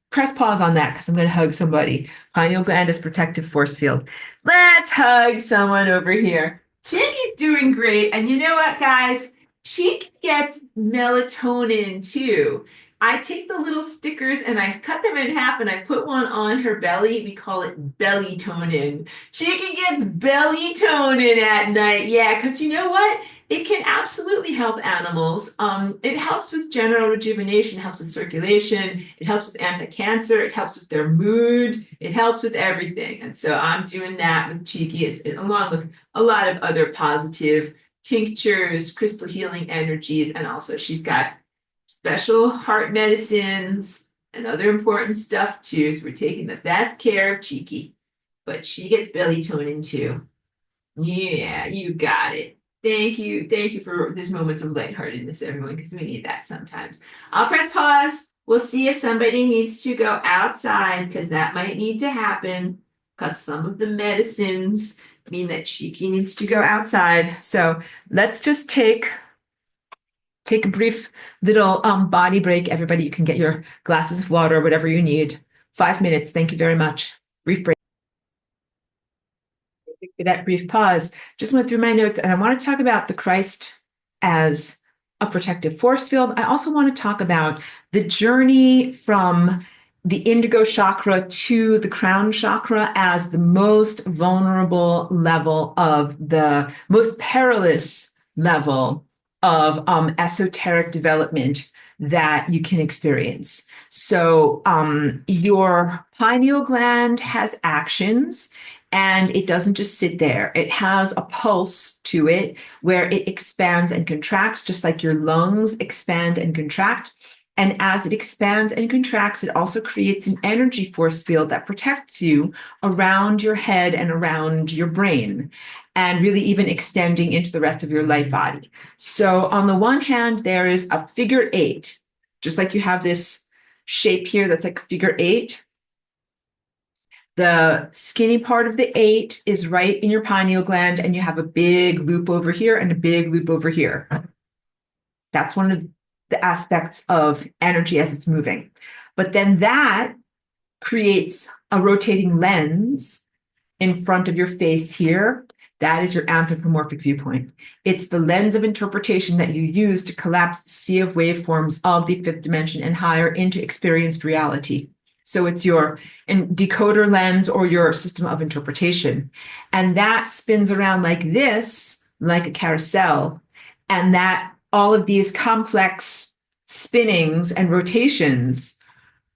Press pause on that because I'm going to hug somebody. Pineal gland is protective force field. Let's hug someone over here. Chiki's doing great. And you know what, guys? Chiki gets melatonin too. I take the little stickers and I cut them in half and I put one on her belly. We call it belly tonin. Chiki gets belly tonin at night. Yeah, because you know what? It can absolutely help animals. It helps with general rejuvenation, helps with circulation, it helps with anti-cancer, it helps with their mood, it helps with everything. And so I'm doing that with Chiki, along with a lot of other positive tinctures, crystal healing energies, and also she's got special heart medicines and other important stuff too. So we're taking the best care of Chiki, but she gets belly toning too. Yeah, you got it. Thank you. Thank you for this moments of lightheartedness, everyone, because we need that sometimes. I'll press pause. We'll see if somebody needs to go outside, because that might need to happen, because some of the medicines mean that Cheeky needs to go outside. So let's just take a brief little body break. Everybody, you can get your glasses of water, whatever you need. 5 minutes. Thank you very much. Brief break. That brief pause. Just went through my notes, and I want to talk about the Christ as a protective force field. I also want to talk about the journey from the indigo chakra to the crown chakra as the most vulnerable level of the most perilous level of esoteric development that you can experience. So your pineal gland has actions, and it doesn't just sit there. It has a pulse to it where it expands and contracts, just like your lungs expand and contract. And as it expands and contracts, it also creates an energy force field that protects you around your head and around your brain, and really even extending into the rest of your light body. So on the one hand, there is a figure eight, just like you have this shape here that's like figure eight. The skinny part of the eight is right in your pineal gland, and you have a big loop over here and a big loop over here. That's one of the aspects of energy as it's moving. But then that creates a rotating lens in front of your face here. That is your anthropomorphic viewpoint. It's the lens of interpretation that you use to collapse the sea of waveforms of the fifth dimension and higher into experienced reality. So it's your decoder lens or your system of interpretation. And that spins around like this, like a carousel. And that all of these complex spinnings and rotations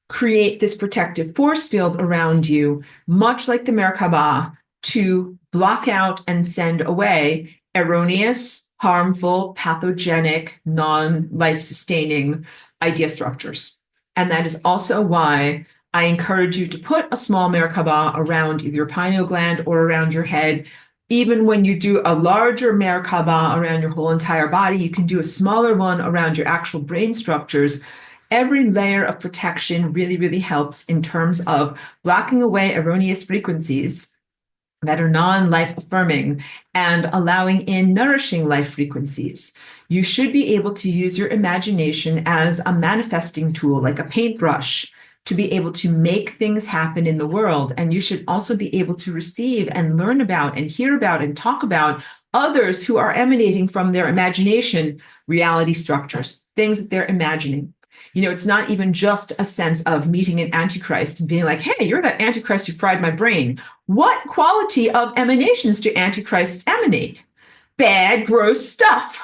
create this protective force field around you, much like the Merkaba, to block out and send away erroneous, harmful, pathogenic, non-life sustaining idea structures. And that is also why I encourage you to put a small Merkaba around either your pineal gland or around your head. Even when you do a larger Merkaba around your whole entire body, you can do a smaller one around your actual brain structures. Every layer of protection really, really helps in terms of blocking away erroneous frequencies that are non-life affirming and allowing in nourishing life frequencies. You should be able to use your imagination as a manifesting tool, like a paintbrush, to be able to make things happen in the world. And you should also be able to receive and learn about and hear about and talk about others who are emanating from their imagination, reality structures, things that they're imagining. You know, it's not even just a sense of meeting an antichrist and being like, hey, you're that antichrist who fried my brain. What quality of emanations do antichrists emanate? Bad, gross stuff.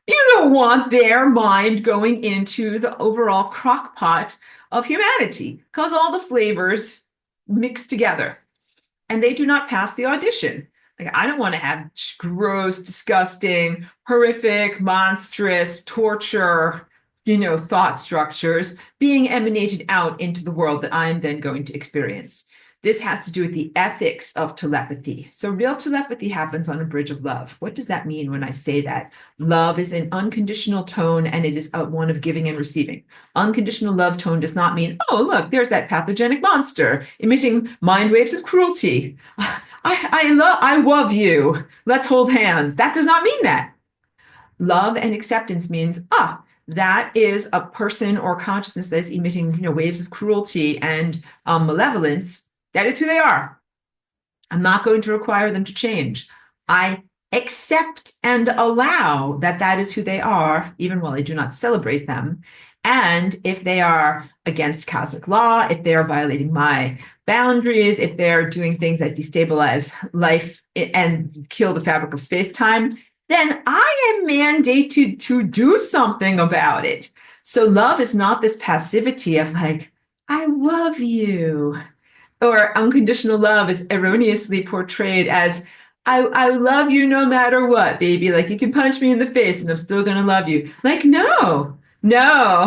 You don't want their mind going into the overall crock pot of humanity, because all the flavors mix together and they do not pass the audition. Like, I don't want to have gross, disgusting, horrific, monstrous, torture, thought structures being emanated out into the world that I am then going to experience. This has to do with the ethics of telepathy. So real telepathy happens on a bridge of love. What does that mean when I say that? Love is an unconditional tone, and it is one of giving and receiving. Unconditional love tone does not mean, oh, look, there's that pathogenic monster emitting mind waves of cruelty. I love you. Let's hold hands. That does not mean that. Love and acceptance means, that is a person or consciousness that is emitting, waves of cruelty and malevolence. That is who they are. I'm not going to require them to change. I accept and allow that that is who they are, even while I do not celebrate them. And if they are against cosmic law, if they are violating my boundaries, if they're doing things that destabilize life and kill the fabric of space-time, then I am mandated to do something about it. So love is not this passivity of like, I love you. Or unconditional love is erroneously portrayed as, I love you no matter what, baby. Like, you can punch me in the face and I'm still going to love you. Like, no,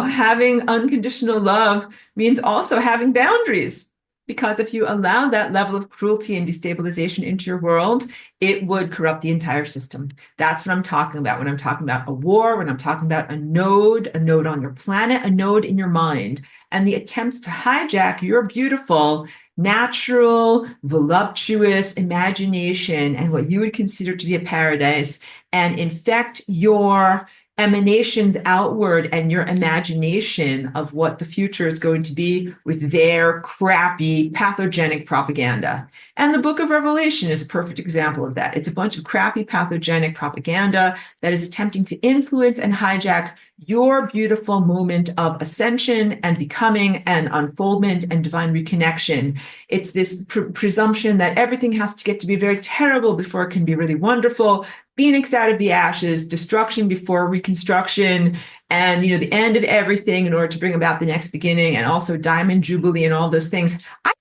having unconditional love means also having boundaries. Because if you allow that level of cruelty and destabilization into your world, it would corrupt the entire system. That's what I'm talking about when I'm talking about a war, when I'm talking about a node on your planet, a node in your mind, and the attempts to hijack your beautiful, natural, voluptuous imagination and what you would consider to be a paradise and infect your emanations outward and your imagination of what the future is going to be with their crappy pathogenic propaganda. And the book of Revelation is a perfect example of that. It's a bunch of crappy pathogenic propaganda that is attempting to influence and hijack your beautiful moment of ascension and becoming and unfoldment and divine reconnection. It's this presumption that everything has to get to be very terrible before it can be really wonderful. Phoenix out of the ashes, destruction before reconstruction, and the end of everything in order to bring about the next beginning, and also diamond jubilee and all those things. I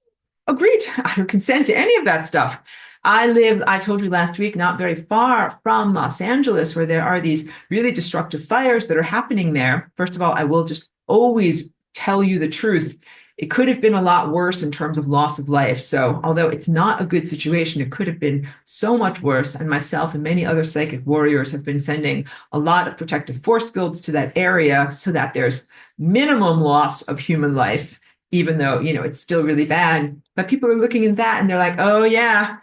agreed. I don't consent to any of that stuff. I told you last week, not very far from Los Angeles, where there are these really destructive fires that are happening there. First of all, I will just always tell you the truth. It could have been a lot worse in terms of loss of life. So although it's not a good situation, it could have been so much worse. And myself and many other psychic warriors have been sending a lot of protective force fields to that area so that there's minimum loss of human life, even though, it's still really bad. But people are looking at that and they're like, oh yeah,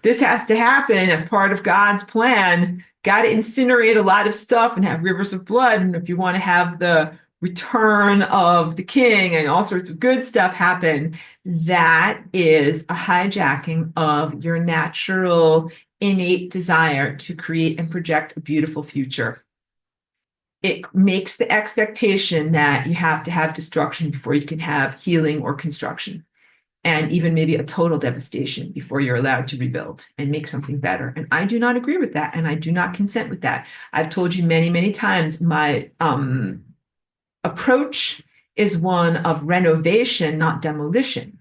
this has to happen as part of God's plan. Got to incinerate a lot of stuff and have rivers of blood. And if you want to have the return of the king and all sorts of good stuff happen, that is a hijacking of your natural innate desire to create and project a beautiful future. It makes the expectation that you have to have destruction before you can have healing or construction, and even maybe a total devastation before you're allowed to rebuild and make something better. And I do not agree with that, and I do not consent with that. I've told you many, many times my approach is one of renovation, not demolition.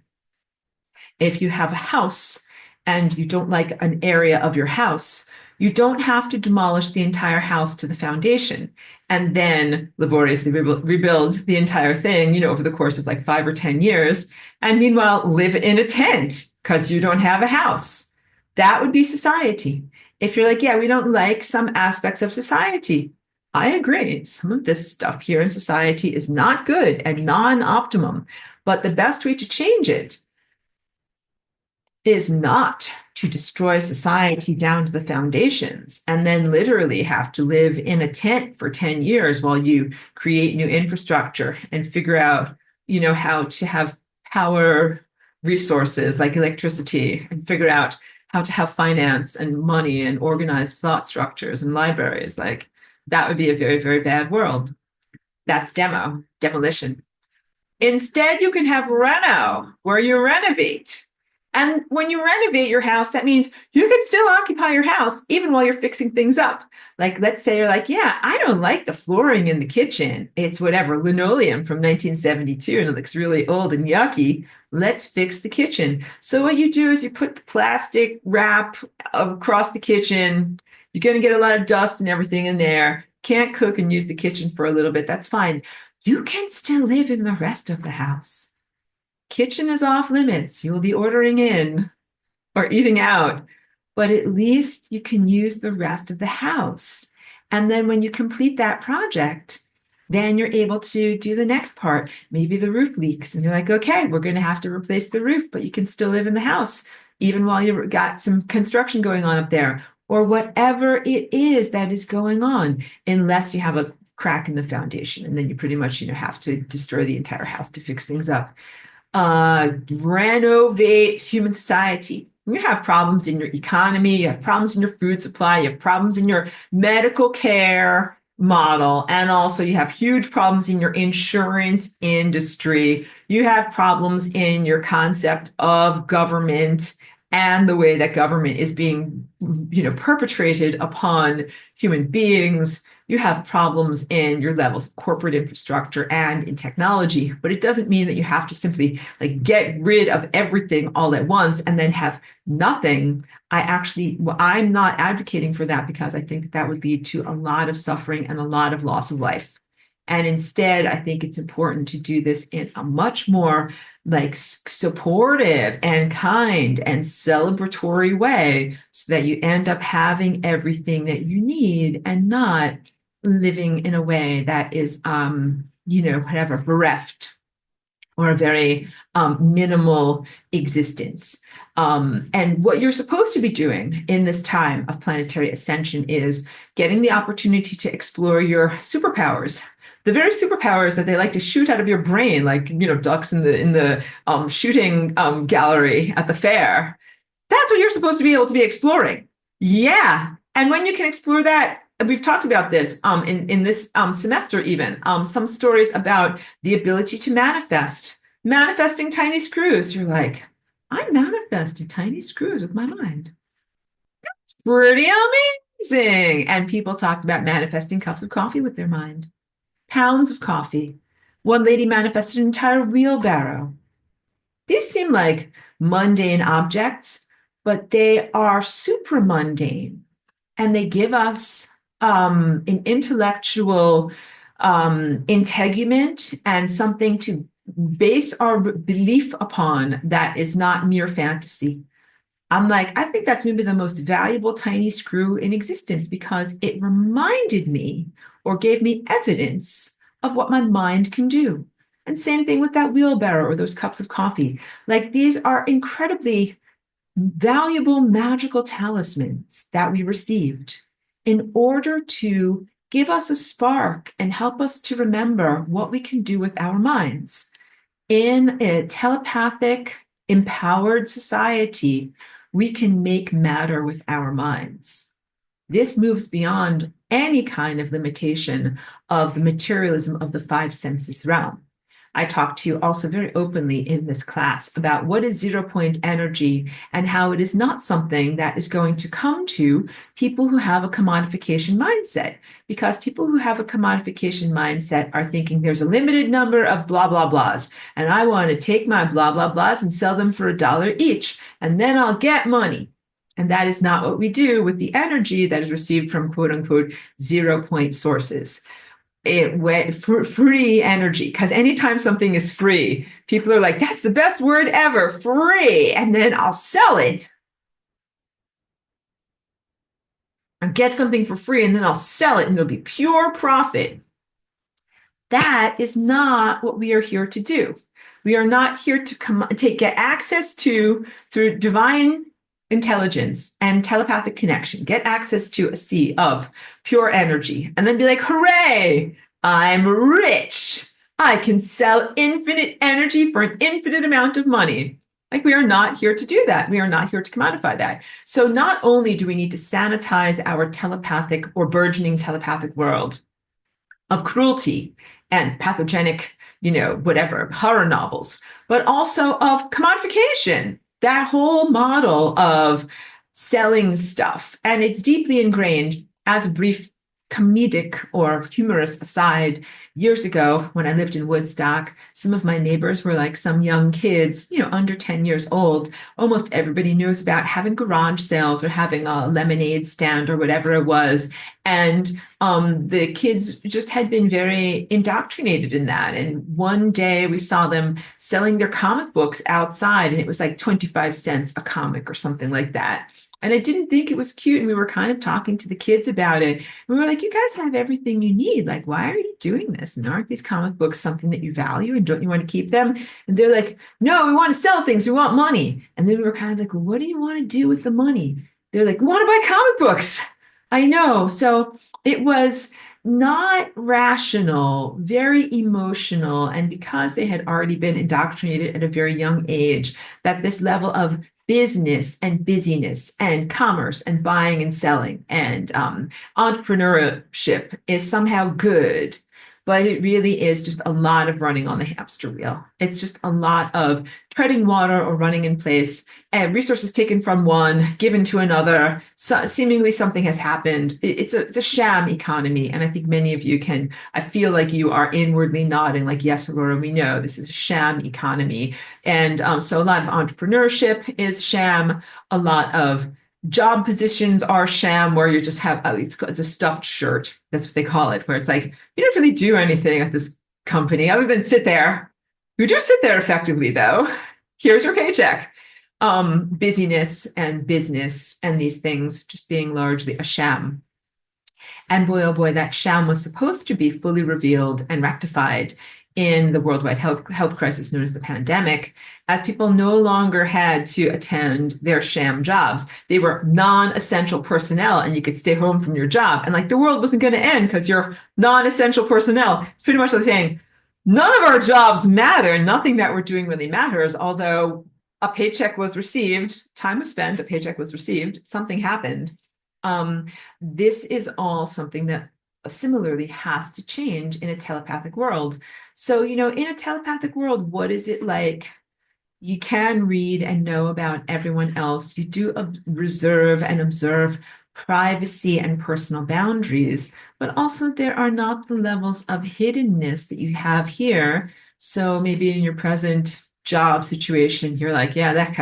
If you have a house and you don't like an area of your house, you don't have to demolish the entire house to the foundation and then laboriously rebuild the entire thing, over the course of like 5 or 10 years. And meanwhile, live in a tent because you don't have a house. That would be society. If you're like, yeah, we don't like some aspects of society, I agree. Some of this stuff here in society is not good and non-optimum, but the best way to change it is not to destroy society down to the foundations and then literally have to live in a tent for 10 years while you create new infrastructure and figure out, how to have power resources like electricity and figure out how to have finance and money and organized thought structures and libraries. Like, that would be a very, very bad world. That's demolition. Instead, you can have reno, where you renovate. And when you renovate your house, that means you can still occupy your house even while you're fixing things up. Like, let's say you're like, yeah, I don't like the flooring in the kitchen. It's whatever, linoleum from 1972, and it looks really old and yucky. Let's fix the kitchen. So what you do is you put the plastic wrap across the kitchen. You're going to get a lot of dust and everything in there. Can't cook and use the kitchen for a little bit. That's fine. You can still live in the rest of the house. Kitchen is off limits. You will be ordering in or eating out, but at least you can use the rest of the house. And then when you complete that project, then you're able to do the next part. Maybe the roof leaks and you're like, okay, we're going to have to replace the roof, but you can still live in the house, even while you've got some construction going on up there, or whatever it is that is going on, unless you have a crack in the foundation. And then you pretty much, have to destroy the entire house to fix things up. Renovate human society. You have problems in your economy, you have problems in your food supply, you have problems in your medical care model, and also you have huge problems in your insurance industry. You have problems in your concept of government and the way that government is being, perpetrated upon human beings. You have problems in your levels of corporate infrastructure and in technology, but it doesn't mean that you have to simply get rid of everything all at once and then have nothing. I'm not advocating for that because I think that would lead to a lot of suffering and a lot of loss of life. And instead, I think it's important to do this in a much more like supportive and kind and celebratory way so that you end up having everything that you need and not living in a way that is, whatever, bereft or a very minimal existence. And what you're supposed to be doing in this time of planetary ascension is getting the opportunity to explore your superpowers. The very superpowers that they like to shoot out of your brain, like ducks in the shooting gallery at the fair. That's what you're supposed to be able to be exploring. Yeah, and when you can explore that, and we've talked about this in this semester even, some stories about the ability to manifesting tiny screws. You're like, I manifested tiny screws with my mind. It's pretty amazing. And people talked about manifesting cups of coffee with their mind, pounds of coffee. One lady manifested an entire wheelbarrow. These seem like mundane objects, but they are supramundane, and they give us an intellectual integument and something to base our belief upon that is not mere fantasy. I'm like, I think that's maybe the most valuable tiny screw in existence because it reminded me or gave me evidence of what my mind can do. And same thing with that wheelbarrow or those cups of coffee. Like these are incredibly valuable magical talismans that we received in order to give us a spark and help us to remember what we can do with our minds. In a telepathic, empowered society, we can make matter with our minds. This moves beyond any kind of limitation of the materialism of the five senses realm. I talked to you also very openly in this class about what is 0 point energy and how it is not something that is going to come to people who have a commodification mindset, because people who have a commodification mindset are thinking there's a limited number of blah, blah, blahs, and I want to take my blah, blah, blahs and sell them for $1 each, and then I'll get money. And that is not what we do with the energy that is received from quote unquote 0 point sources. Free energy, because anytime something is free, people are like, that's the best word ever, free, and then I'll sell it. I'll get something for free and then I'll sell it and it'll be pure profit. That is not what we are here to do. We are not here to get access to, through divine intelligence and telepathic connection, get access to a sea of pure energy, and then be like, hooray, I'm rich. I can sell infinite energy for an infinite amount of money. Like, we are not here to do that. We are not here to commodify that. So not only do we need to sanitize our telepathic or burgeoning telepathic world of cruelty and pathogenic, whatever, horror novels, but also of commodification, that whole model of selling stuff. And it's deeply ingrained. As a brief comedic or humorous aside, years ago when I lived in Woodstock, some of my neighbors were like some young kids, under 10 years old. Almost everybody knows about having garage sales or having a lemonade stand or whatever it was. And the kids just had been very indoctrinated in that. And one day we saw them selling their comic books outside, and it was like 25 cents a comic or something like that. And I didn't think it was cute. And we were kind of talking to the kids about it. We were like, you guys have everything you need. Like, why are you doing this? And aren't these comic books something that you value? And don't you want to keep them? And they're like, no, we want to sell things. We want money. And then we were kind of like, well, what do you want to do with the money? They're like, we want to buy comic books. I know. So it was not rational, very emotional. And because they had already been indoctrinated at a very young age, that this level of business and busyness and commerce and buying and selling and entrepreneurship is somehow good, but it really is just a lot of running on the hamster wheel. It's just a lot of treading water or running in place, and resources taken from one, given to another. So seemingly something has happened. It's a sham economy. And I think many of you I feel like you are inwardly nodding like, yes, Aurora, we know this is a sham economy. And so a lot of entrepreneurship is sham. A lot of Job positions are sham where you just have it's a stuffed shirt. That's what they call it, where it's like you don't really do anything at this company other than sit there. You do sit there effectively, though. Here's your paycheck. Busyness and business and these things just being largely a sham. And boy, oh boy, that sham was supposed to be fully revealed and rectified in the worldwide health crisis known as the pandemic, as people no longer had to attend their sham jobs. They were non-essential personnel and you could stay home from your job. And like the world wasn't going to end because you're non-essential personnel. It's pretty much like saying, none of our jobs matter. Nothing that we're doing really matters, although a paycheck was received, time was spent, a paycheck was received, something happened. Um, this is all something that similarly has to change in a telepathic world. So, in a telepathic world, what is it like? You can read and know about everyone else. You do reserve and observe privacy and personal boundaries, but also there are not the levels of hiddenness that you have here. So maybe in your present job situation, you're like, yeah, that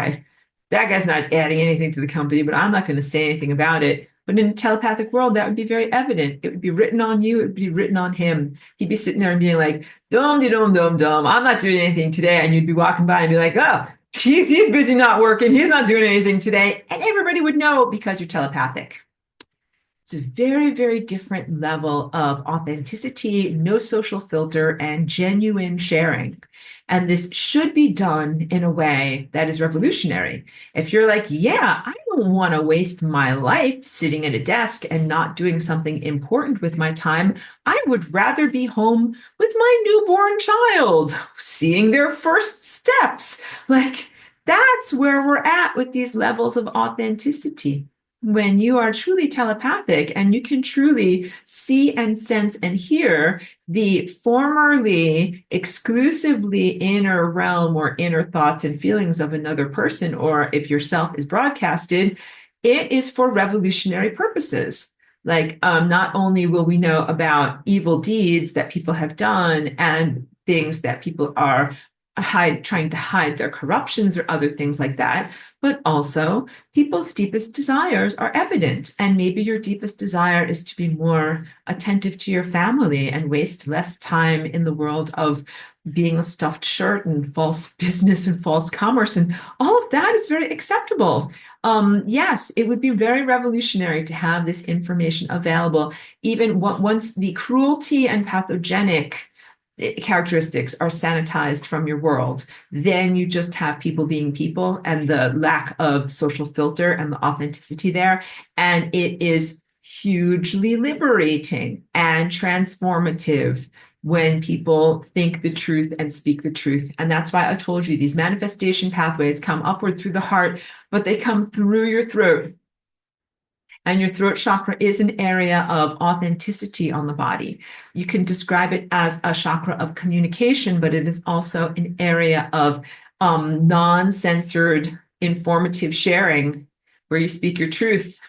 guy's not adding anything to the company, but I'm not going to say anything about it. But in a telepathic world, that would be very evident. It would be written on you. It would be written on him. He'd be sitting there and being like, dum de dum dum dum. I'm not doing anything today. And you'd be walking by and be like, oh, he's busy not working. He's not doing anything today. And everybody would know because you're telepathic. It's a very, very different level of authenticity, no social filter, and genuine sharing. And this should be done in a way that is revolutionary. If you're like, yeah, I don't want to waste my life sitting at a desk and not doing something important with my time, I would rather be home with my newborn child, seeing their first steps. Like, that's where we're at with these levels of authenticity. When you are truly telepathic and you can truly see and sense and hear the formerly exclusively inner realm or inner thoughts and feelings of another person, or if yourself is broadcasted, it is for revolutionary purposes. Like, not only will we know about evil deeds that people have done and things that people are trying to hide their corruptions or other things like that, but also people's deepest desires are evident. And maybe your deepest desire is to be more attentive to your family and waste less time in the world of being a stuffed shirt and false business and false commerce. And all of that is very acceptable. Yes, it would be very revolutionary to have this information available, even once the cruelty and pathogenic characteristics are sanitized from your world, then you just have people being people and the lack of social filter and the authenticity there. And it is hugely liberating and transformative when people think the truth and speak the truth. And that's why I told you these manifestation pathways come upward through the heart, but they come through your throat. And your throat chakra is an area of authenticity on the body. You can describe it as a chakra of communication, but it is also an area of non-censored, informative sharing where you speak your truth.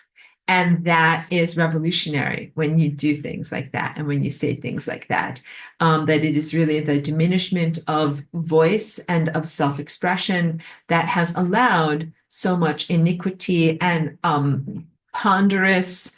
And that is revolutionary when you do things like that and when you say things like that, that it is really the diminishment of voice and of self-expression that has allowed so much iniquity and ponderous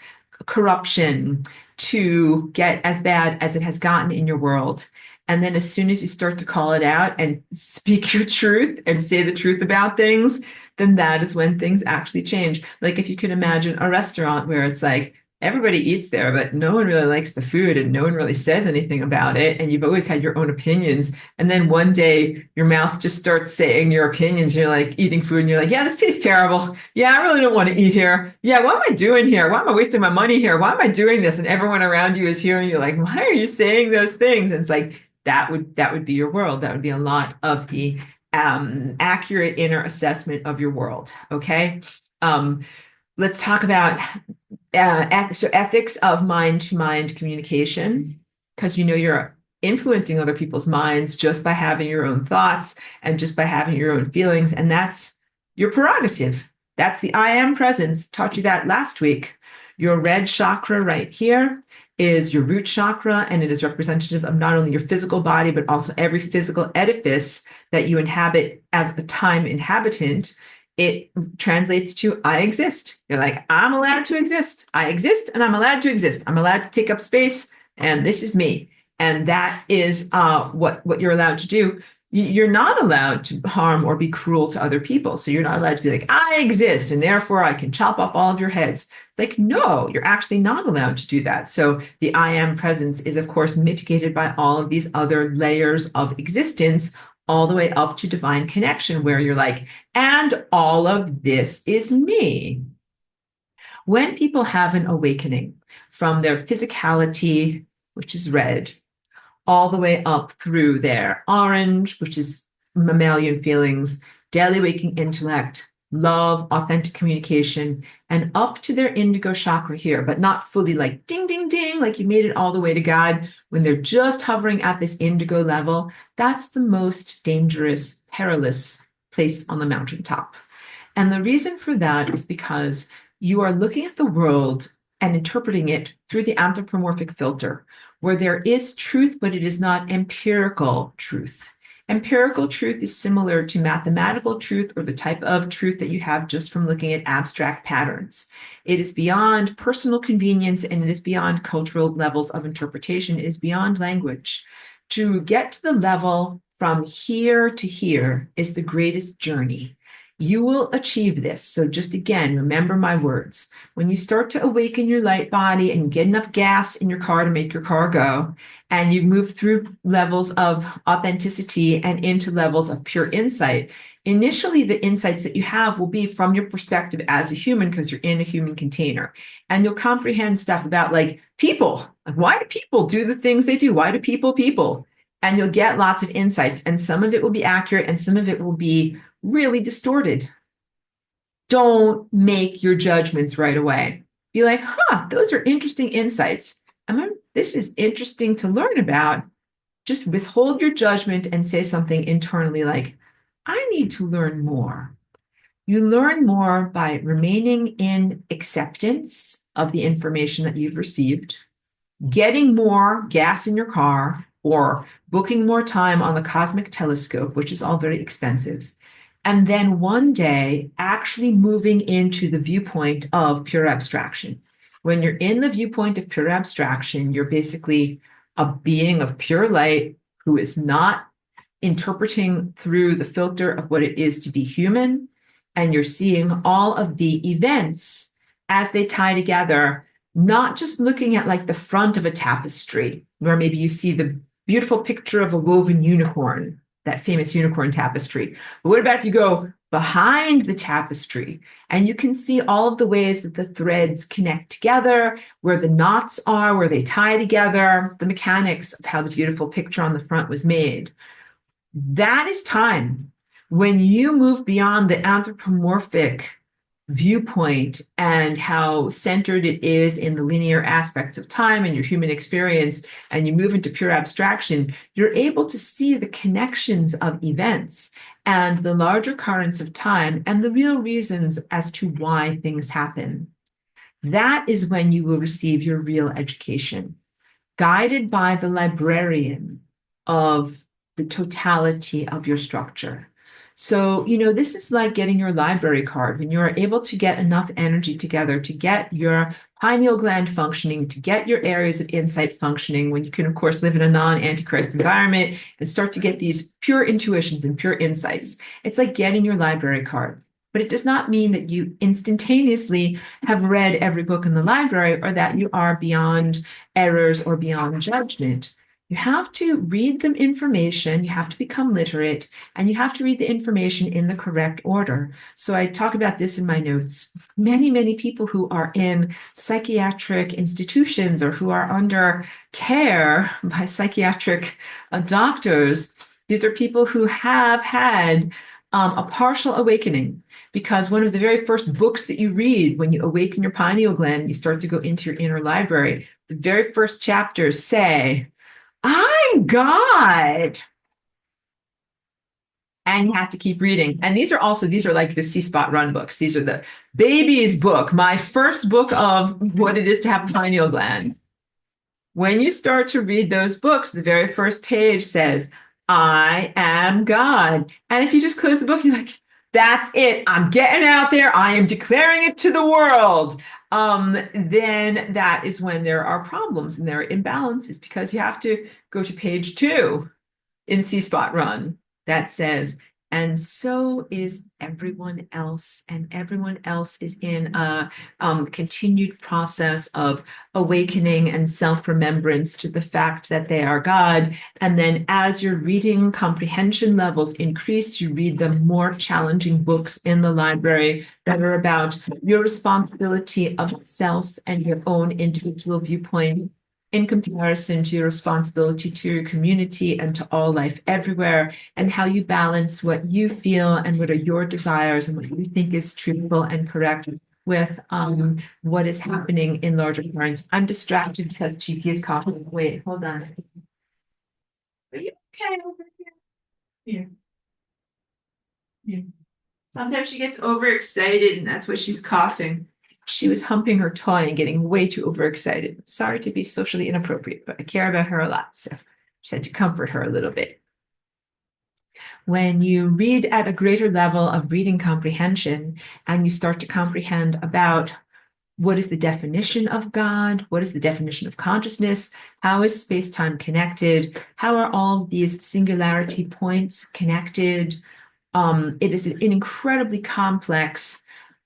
corruption to get as bad as it has gotten in your world. And then as soon as you start to call it out and speak your truth and say the truth about things, then that is when things actually change. Like if you can imagine a restaurant where it's like, everybody eats there, but no one really likes the food and no one really says anything about it. And you've always had your own opinions. And then one day your mouth just starts saying your opinions. You're like eating food and you're like, yeah, this tastes terrible. Yeah, I really don't want to eat here. Yeah, what am I doing here? Why am I wasting my money here? Why am I doing this? And everyone around you is hearing you like, why are you saying those things? And it's like, that would be your world. That would be a lot of the accurate inner assessment of your world. Okay. Let's talk about ethics of mind-to-mind communication, because you're influencing other people's minds just by having your own thoughts and just by having your own feelings, and that's your prerogative. That's the I am presence. Taught you that last week. Your red chakra right here is your root chakra, and it is representative of not only your physical body, but also every physical edifice that you inhabit as a time inhabitant. it translates to I exist. You're like, I'm allowed to exist. I exist and I'm allowed to exist. I'm allowed to take up space and this is me. And that is what you're allowed to do. You're not allowed to harm or be cruel to other people. So you're not allowed to be like, I exist and therefore I can chop off all of your heads. Like, no, you're actually not allowed to do that. So the I am presence is, of course, mitigated by all of these other layers of existence, all the way up to divine connection, where you're like, and all of this is me. When people have an awakening from their physicality, which is red, all the way up through their orange, which is mammalian feelings, daily waking intellect, love, authentic communication, and up to their indigo chakra here, but not fully like ding, ding, ding, like you made it all the way to God. When they're just hovering at this indigo level, that's the most dangerous, perilous place on the mountaintop. And the reason for that is because you are looking at the world and interpreting it through the anthropomorphic filter, where there is truth, but it is not empirical truth. Empirical truth is similar to mathematical truth or the type of truth that you have just from looking at abstract patterns. It is beyond personal convenience and it is beyond cultural levels of interpretation. It is beyond language. To get to the level from here to here is the greatest journey. You will achieve this. So just again, remember my words. When you start to awaken your light body and get enough gas in your car to make your car go, and you move through levels of authenticity and into levels of pure insight, initially the insights that you have will be from your perspective as a human because you're in a human container. And you'll comprehend stuff about like people. Like, why do people do the things they do? Why do people? And you'll get lots of insights. And some of it will be accurate and some of it will be really distorted. Don't make your judgments right away. Be like, those are interesting insights. This is interesting to learn about. Just withhold your judgment and say something internally like, I need to learn more. You learn more by remaining in acceptance of the information that you've received, getting more gas in your car, or booking more time on the cosmic telescope, which is all very expensive. And then one day actually moving into the viewpoint of pure abstraction. When you're in the viewpoint of pure abstraction, you're basically a being of pure light who is not interpreting through the filter of what it is to be human. And you're seeing all of the events as they tie together, not just looking at like the front of a tapestry, where maybe you see the beautiful picture of a woven unicorn, that famous unicorn tapestry. But what about if you go behind the tapestry and you can see all of the ways that the threads connect together, where the knots are, where they tie together, the mechanics of how the beautiful picture on the front was made. That is time. When you move beyond the anthropomorphic viewpoint and how centered it is in the linear aspects of time and your human experience, and you move into pure abstraction, you're able to see the connections of events and the larger currents of time and the real reasons as to why things happen. That is when you will receive your real education, guided by the librarian of the totality of your structure. So, this is like getting your library card. When you are able to get enough energy together to get your pineal gland functioning, to get your areas of insight functioning, when you can, of course, live in a non-Antichrist environment and start to get these pure intuitions and pure insights. It's like getting your library card. But it does not mean that you instantaneously have read every book in the library or that you are beyond errors or beyond judgment. You have to read the information, you have to become literate, and you have to read the information in the correct order. So I talk about this in my notes. Many, many people who are in psychiatric institutions or who are under care by psychiatric doctors, these are people who have had a partial awakening, because one of the very first books that you read when you awaken your pineal gland, you start to go into your inner library, the very first chapters say, I'm God. And you have to keep reading. And these are like the C-Spot Run books. These are the baby's book, my first book of what it is to have a pineal gland. When you start to read those books, the very first page says, I am God. And if you just close the book, you're like, That's it. I'm getting out there. I am declaring it to the world. Then that is when there are problems and there are imbalances because you have to go to page 2 in C Spot Run that says, and so is everyone else, and everyone else is in a continued process of awakening and self-remembrance to the fact that they are God. And then as your reading comprehension levels increase, you read the more challenging books in the library that are about your responsibility of self and your own individual viewpoint in comparison to your responsibility to your community and to all life everywhere, and how you balance what you feel and what are your desires and what you think is truthful and correct with what is happening in larger currents. I'm distracted because GP is coughing. Wait, hold on. Are you okay over here? Yeah. Sometimes she gets overexcited and that's why she's coughing. She was humping her toy and getting way too overexcited. Sorry to be socially inappropriate, but I care about her a lot. So just had to comfort her a little bit. When you read at a greater level of reading comprehension and you start to comprehend about what is the definition of God? What is the definition of consciousness? How is space-time connected? How are all these singularity points connected? It is an incredibly complex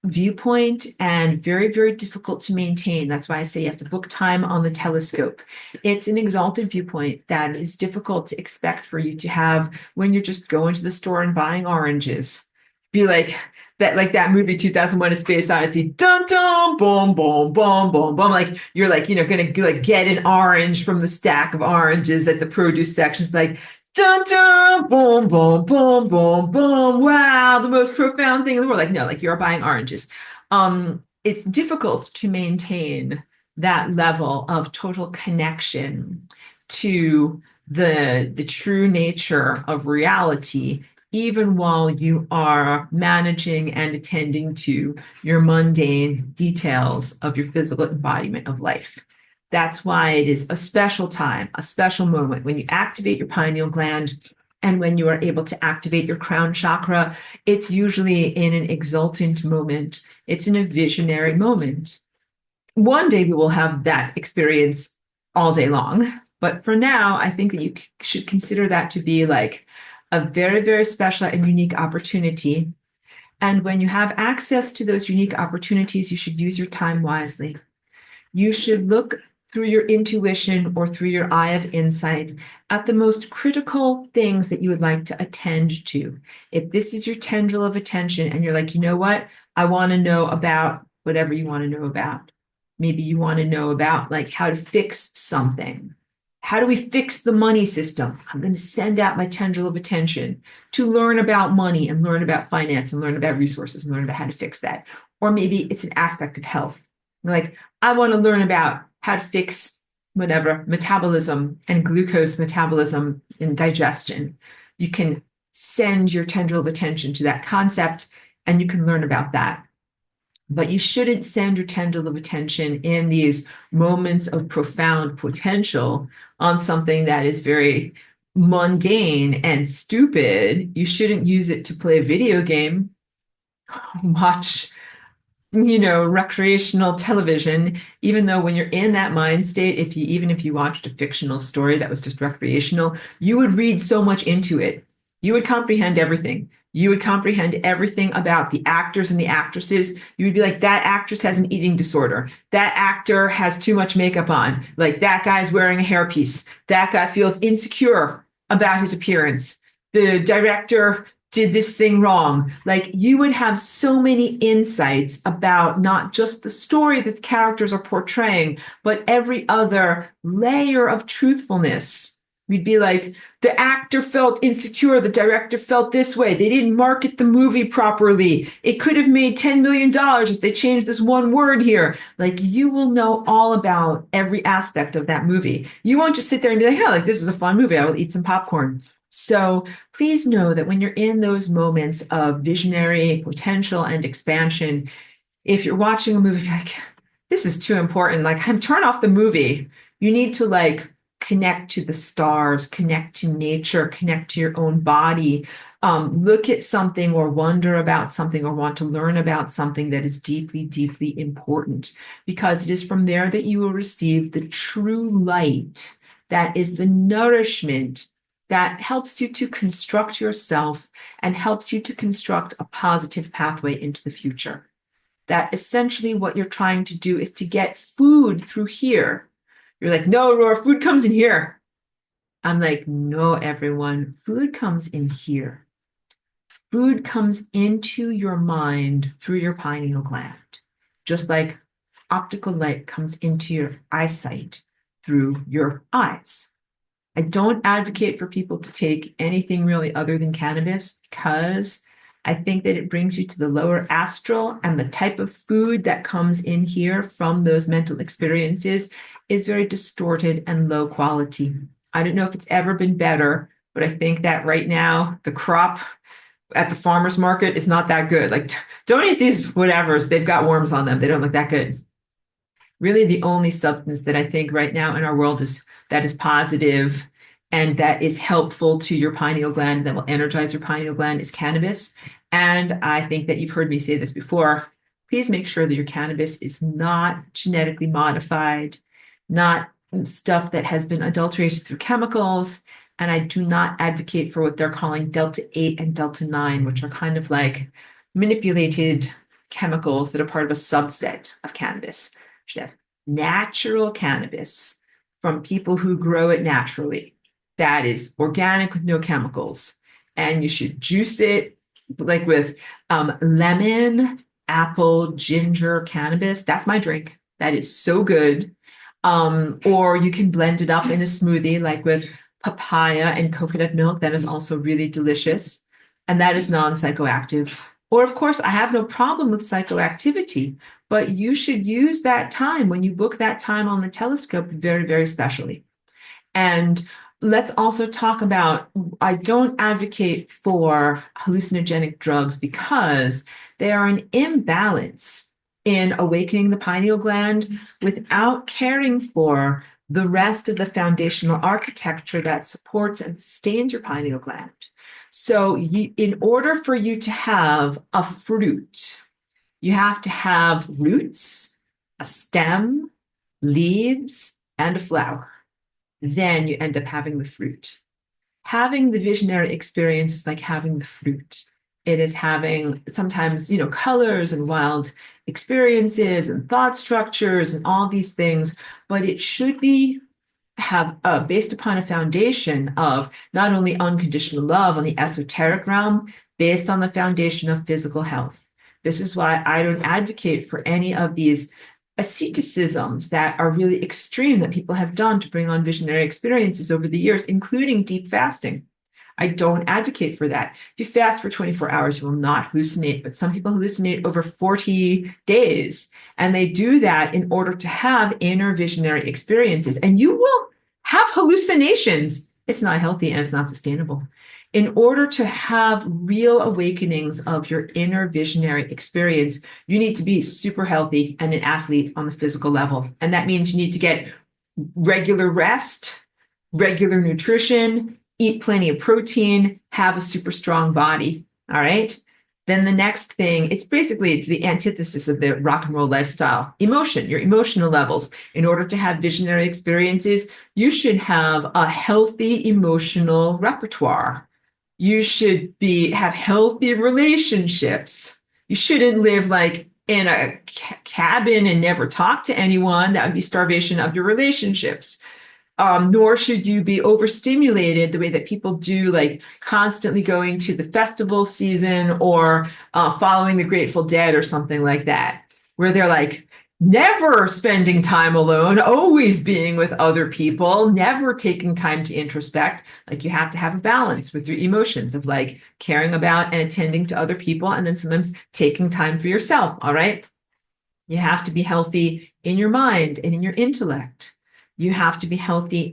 viewpoint and very, very difficult to maintain. That's why I say you have to book time on the telescope. It's an exalted viewpoint that is difficult to expect for you to have when you're just going to the store and buying oranges. Be like that movie 2001: A Space Odyssey, dun dun, boom, boom, boom, boom, boom. Like you're like, gonna like get an orange from the stack of oranges at the produce section. It's like, dun dun, boom, boom, boom, boom, boom. Wow, the most profound thing in the world. Like, no, like you're buying oranges. It's difficult to maintain that level of total connection to the true nature of reality, even while you are managing and attending to your mundane details of your physical embodiment of life. That's why it is a special time, a special moment when you activate your pineal gland and when you are able to activate your crown chakra. It's usually in an exultant moment. It's in a visionary moment. One day we will have that experience all day long. But for now, I think that you should consider that to be like a very, very special and unique opportunity. And when you have access to those unique opportunities, you should use your time wisely. You should look through your intuition or through your eye of insight at the most critical things that you would like to attend to. If this is your tendril of attention and you're like, you know what? I want to know about whatever you want to know about. Maybe you want to know about like how to fix something. How do we fix the money system? I'm going to send out my tendril of attention to learn about money and learn about finance and learn about resources and learn about how to fix that. Or maybe it's an aspect of health. Like, I want to learn about how to fix whatever metabolism and glucose metabolism and digestion. You can send your tendril of attention to that concept and you can learn about that. But you shouldn't send your tendril of attention in these moments of profound potential on something that is very mundane and stupid. You shouldn't use it to play a video game, watch recreational television, even though when you're in that mind state, even if you watched a fictional story that was just recreational, you would read so much into it. You would comprehend everything. You would comprehend everything about the actors and the actresses. You would be like, that actress has an eating disorder. That actor has too much makeup on. Like, that guy's wearing a hairpiece. That guy feels insecure about his appearance. The director did this thing wrong. Like, you would have so many insights about not just the story that the characters are portraying, but every other layer of truthfulness. We'd be like, the actor felt insecure, the director felt this way. They didn't market the movie properly. It could have made $10 million if they changed this one word here. Like, you will know all about every aspect of that movie. You won't just sit there and be like, oh, like, this is a fun movie. I will eat some popcorn. So please know that when you're in those moments of visionary potential and expansion, if you're watching a movie, like, this is too important, like, turn off the movie. You need to like connect to the stars, connect to nature, connect to your own body, look at something or wonder about something or want to learn about something that is deeply, deeply important, because it is from there that you will receive the true light that is the nourishment that helps you to construct yourself and helps you to construct a positive pathway into the future. That essentially what you're trying to do is to get food through here. You're like, no, Aurora, food comes in here. I'm like, no, everyone, food comes in here. Food comes into your mind through your pineal gland, just like optical light comes into your eyesight through your eyes. I don't advocate for people to take anything really other than cannabis because I think that it brings you to the lower astral, and the type of food that comes in here from those mental experiences is very distorted and low quality. I don't know if it's ever been better, but I think that right now the crop at the farmer's market is not that good. Like, don't eat these whatevers. They've got worms on them. They don't look that good. Really, the only substance that I think right now in our world is positive and that is helpful to your pineal gland, that will energize your pineal gland, is cannabis. And I think that you've heard me say this before. Please make sure that your cannabis is not genetically modified, not stuff that has been adulterated through chemicals. And I do not advocate for what they're calling Delta 8 and Delta 9, which are kind of like manipulated chemicals that are part of a subset of cannabis. You should have natural cannabis from people who grow it naturally. That is organic with no chemicals. And you should juice it like with lemon, apple, ginger, cannabis. That's my drink. That is so good. Or you can blend it up in a smoothie, like with papaya and coconut milk. That is also really delicious. And that is non-psychoactive. Or, of course, I have no problem with psychoactivity, but you should use that time when you book that time on the telescope very, very specially. And let's also talk about, I don't advocate for hallucinogenic drugs because they are an imbalance in awakening the pineal gland without caring for the rest of the foundational architecture that supports and sustains your pineal gland. So in order for you to have a fruit, you have to have roots, a stem, leaves, and a flower. Then you end up having the fruit. Having the visionary experience is like having the fruit. It is having sometimes, colors and wild experiences and thought structures and all these things, but it should be based upon a foundation of not only unconditional love on the esoteric realm, based on the foundation of physical health. This is why I don't advocate for any of these asceticisms that are really extreme that people have done to bring on visionary experiences over the years, including deep fasting. I don't advocate for that. If you fast for 24 hours, you will not hallucinate, but some people hallucinate over 40 days, and they do that in order to have inner visionary experiences, and you will have hallucinations. It's not healthy and it's not sustainable. In order to have real awakenings of your inner visionary experience, you need to be super healthy and an athlete on the physical level. And that means you need to get regular rest, regular nutrition, eat plenty of protein, have a super strong body. All right. Then the next thing, it's the antithesis of the rock and roll lifestyle. Emotion, your emotional levels. In order to have visionary experiences, you should have a healthy emotional repertoire. You should have healthy relationships. You shouldn't live like in a cabin and never talk to anyone. That would be starvation of your relationships. Nor should you be overstimulated the way that people do, like constantly going to the festival season or following the Grateful Dead or something like that, where they're like never spending time alone, always being with other people, never taking time to introspect. Like, you have to have a balance with your emotions of like caring about and attending to other people, and then sometimes taking time for yourself. All right. You have to be healthy in your mind and in your intellect. You have to be healthy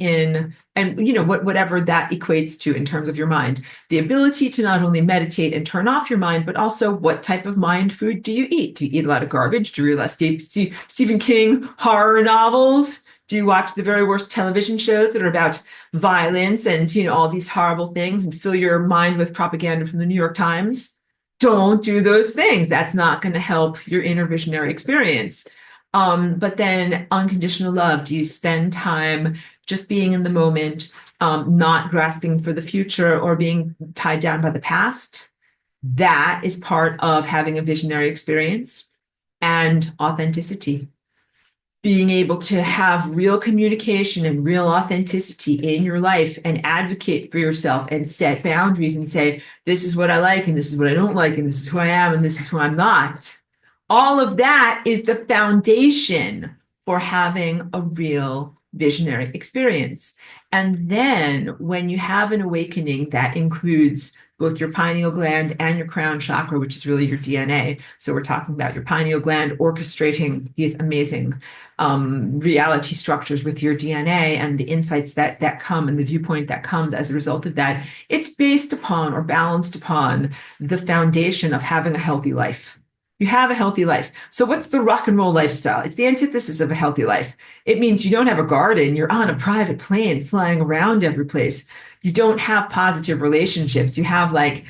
whatever that equates to in terms of your mind. The ability to not only meditate and turn off your mind, but also what type of mind food do you eat? Do you eat a lot of garbage? Do you read a lot of Stephen King horror novels? Do you watch the very worst television shows that are about violence and, all these horrible things and fill your mind with propaganda from the New York Times? Don't do those things. That's not going to help your inner visionary experience. But then unconditional love, do you spend time just being in the moment, not grasping for the future or being tied down by the past? That is part of having a visionary experience. And authenticity, being able to have real communication and real authenticity in your life and advocate for yourself and set boundaries and say, this is what I like and this is what I don't like and this is who I am and this is who I'm not. All of that is the foundation for having a real visionary experience. And then when you have an awakening that includes both your pineal gland and your crown chakra, which is really your DNA. So we're talking about your pineal gland orchestrating these amazing reality structures with your DNA and the insights that come and the viewpoint that comes as a result of that. It's based upon or balanced upon the foundation of having a healthy life. You have a healthy life. So what's the rock and roll lifestyle? It's the antithesis of a healthy life. It means you don't have a garden. You're on a private plane flying around every place. You don't have positive relationships. You have like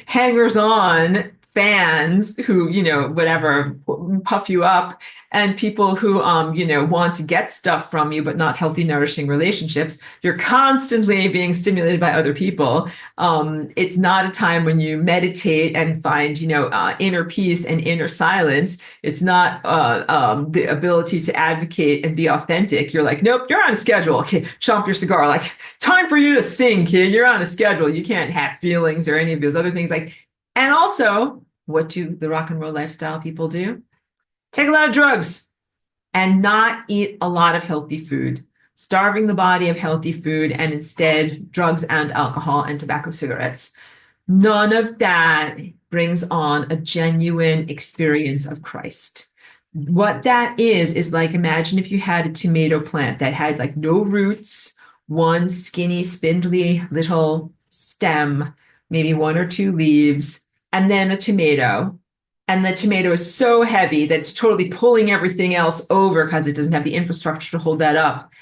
hangers on fans who, whatever, puff you up, and people who, want to get stuff from you, but not healthy, nourishing relationships. You're constantly being stimulated by other people. It's not a time when you meditate and find, inner peace and inner silence. It's not the ability to advocate and be authentic. You're like, nope, you're on a schedule. Okay, chomp your cigar. Like, time for you to sing, kid. You're on a schedule. You can't have feelings or any of those other things. And also, what do the rock and roll lifestyle people do? Take a lot of drugs and not eat a lot of healthy food, starving the body of healthy food, and instead drugs and alcohol and tobacco, cigarettes. None of that brings on a genuine experience of Christ. What that is like, imagine if you had a tomato plant that had like no roots, one skinny, spindly little stem, maybe one or two leaves, and then a tomato. And the tomato is so heavy that it's totally pulling everything else over because it doesn't have the infrastructure to hold that up.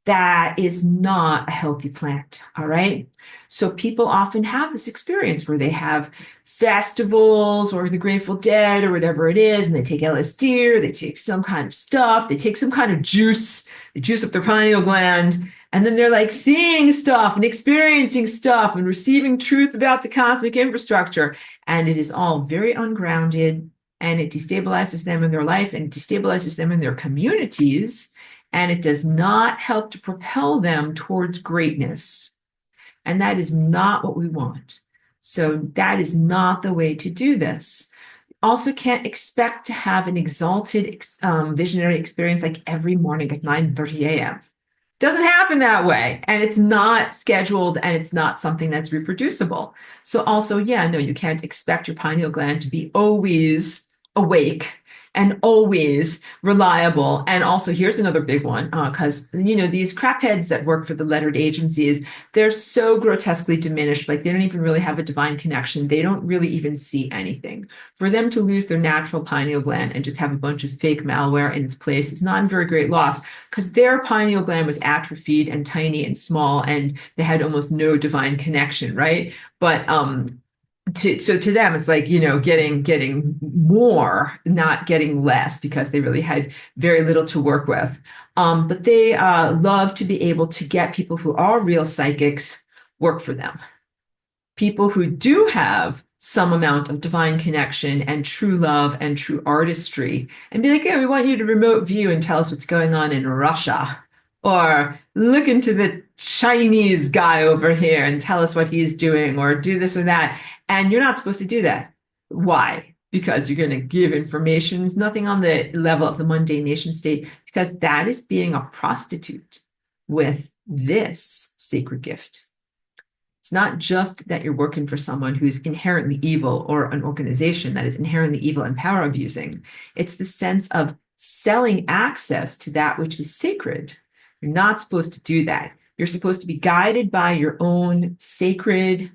That is not a healthy plant. All right. So people often have this experience where they have festivals or the Grateful Dead or whatever it is, and they take LSD or they take some kind of stuff, they take some kind of juice, they juice up their pineal gland, and then they're like seeing stuff and experiencing stuff and receiving truth about the cosmic infrastructure. And it is all very ungrounded, and it destabilizes them in their life and destabilizes them in their communities. And it does not help to propel them towards greatness. And that is not what we want. So that is not the way to do this. Also can't expect to have an exalted visionary experience like every morning at 9:30 a.m. Doesn't happen that way. And it's not scheduled and it's not something that's reproducible. So also, no, you can't expect your pineal gland to be always awake and always reliable. And also, here's another big one, because, these crapheads that work for the lettered agencies, they're so grotesquely diminished. Like, they don't even really have a divine connection. They don't really even see anything. For them to lose their natural pineal gland and just have a bunch of fake malware in its place is not a very great loss, because their pineal gland was atrophied and tiny and small, and they had almost no divine connection, right? But to them, it's like, getting more, not getting less, because they really had very little to work with. But they love to be able to get people who are real psychics work for them. People who do have some amount of divine connection and true love and true artistry, and be like, yeah, we want you to remote view and tell us what's going on in Russia. Or look into the Chinese guy over here and tell us what he's doing, or do this or that. And you're not supposed to do that. Why? Because you're going to give information. There's nothing on the level of the mundane nation state, because that is being a prostitute with this sacred gift. It's not just that you're working for someone who's inherently evil or an organization that is inherently evil and power abusing. It's the sense of selling access to that which is sacred. You're not supposed to do that. You're supposed to be guided by your own sacred,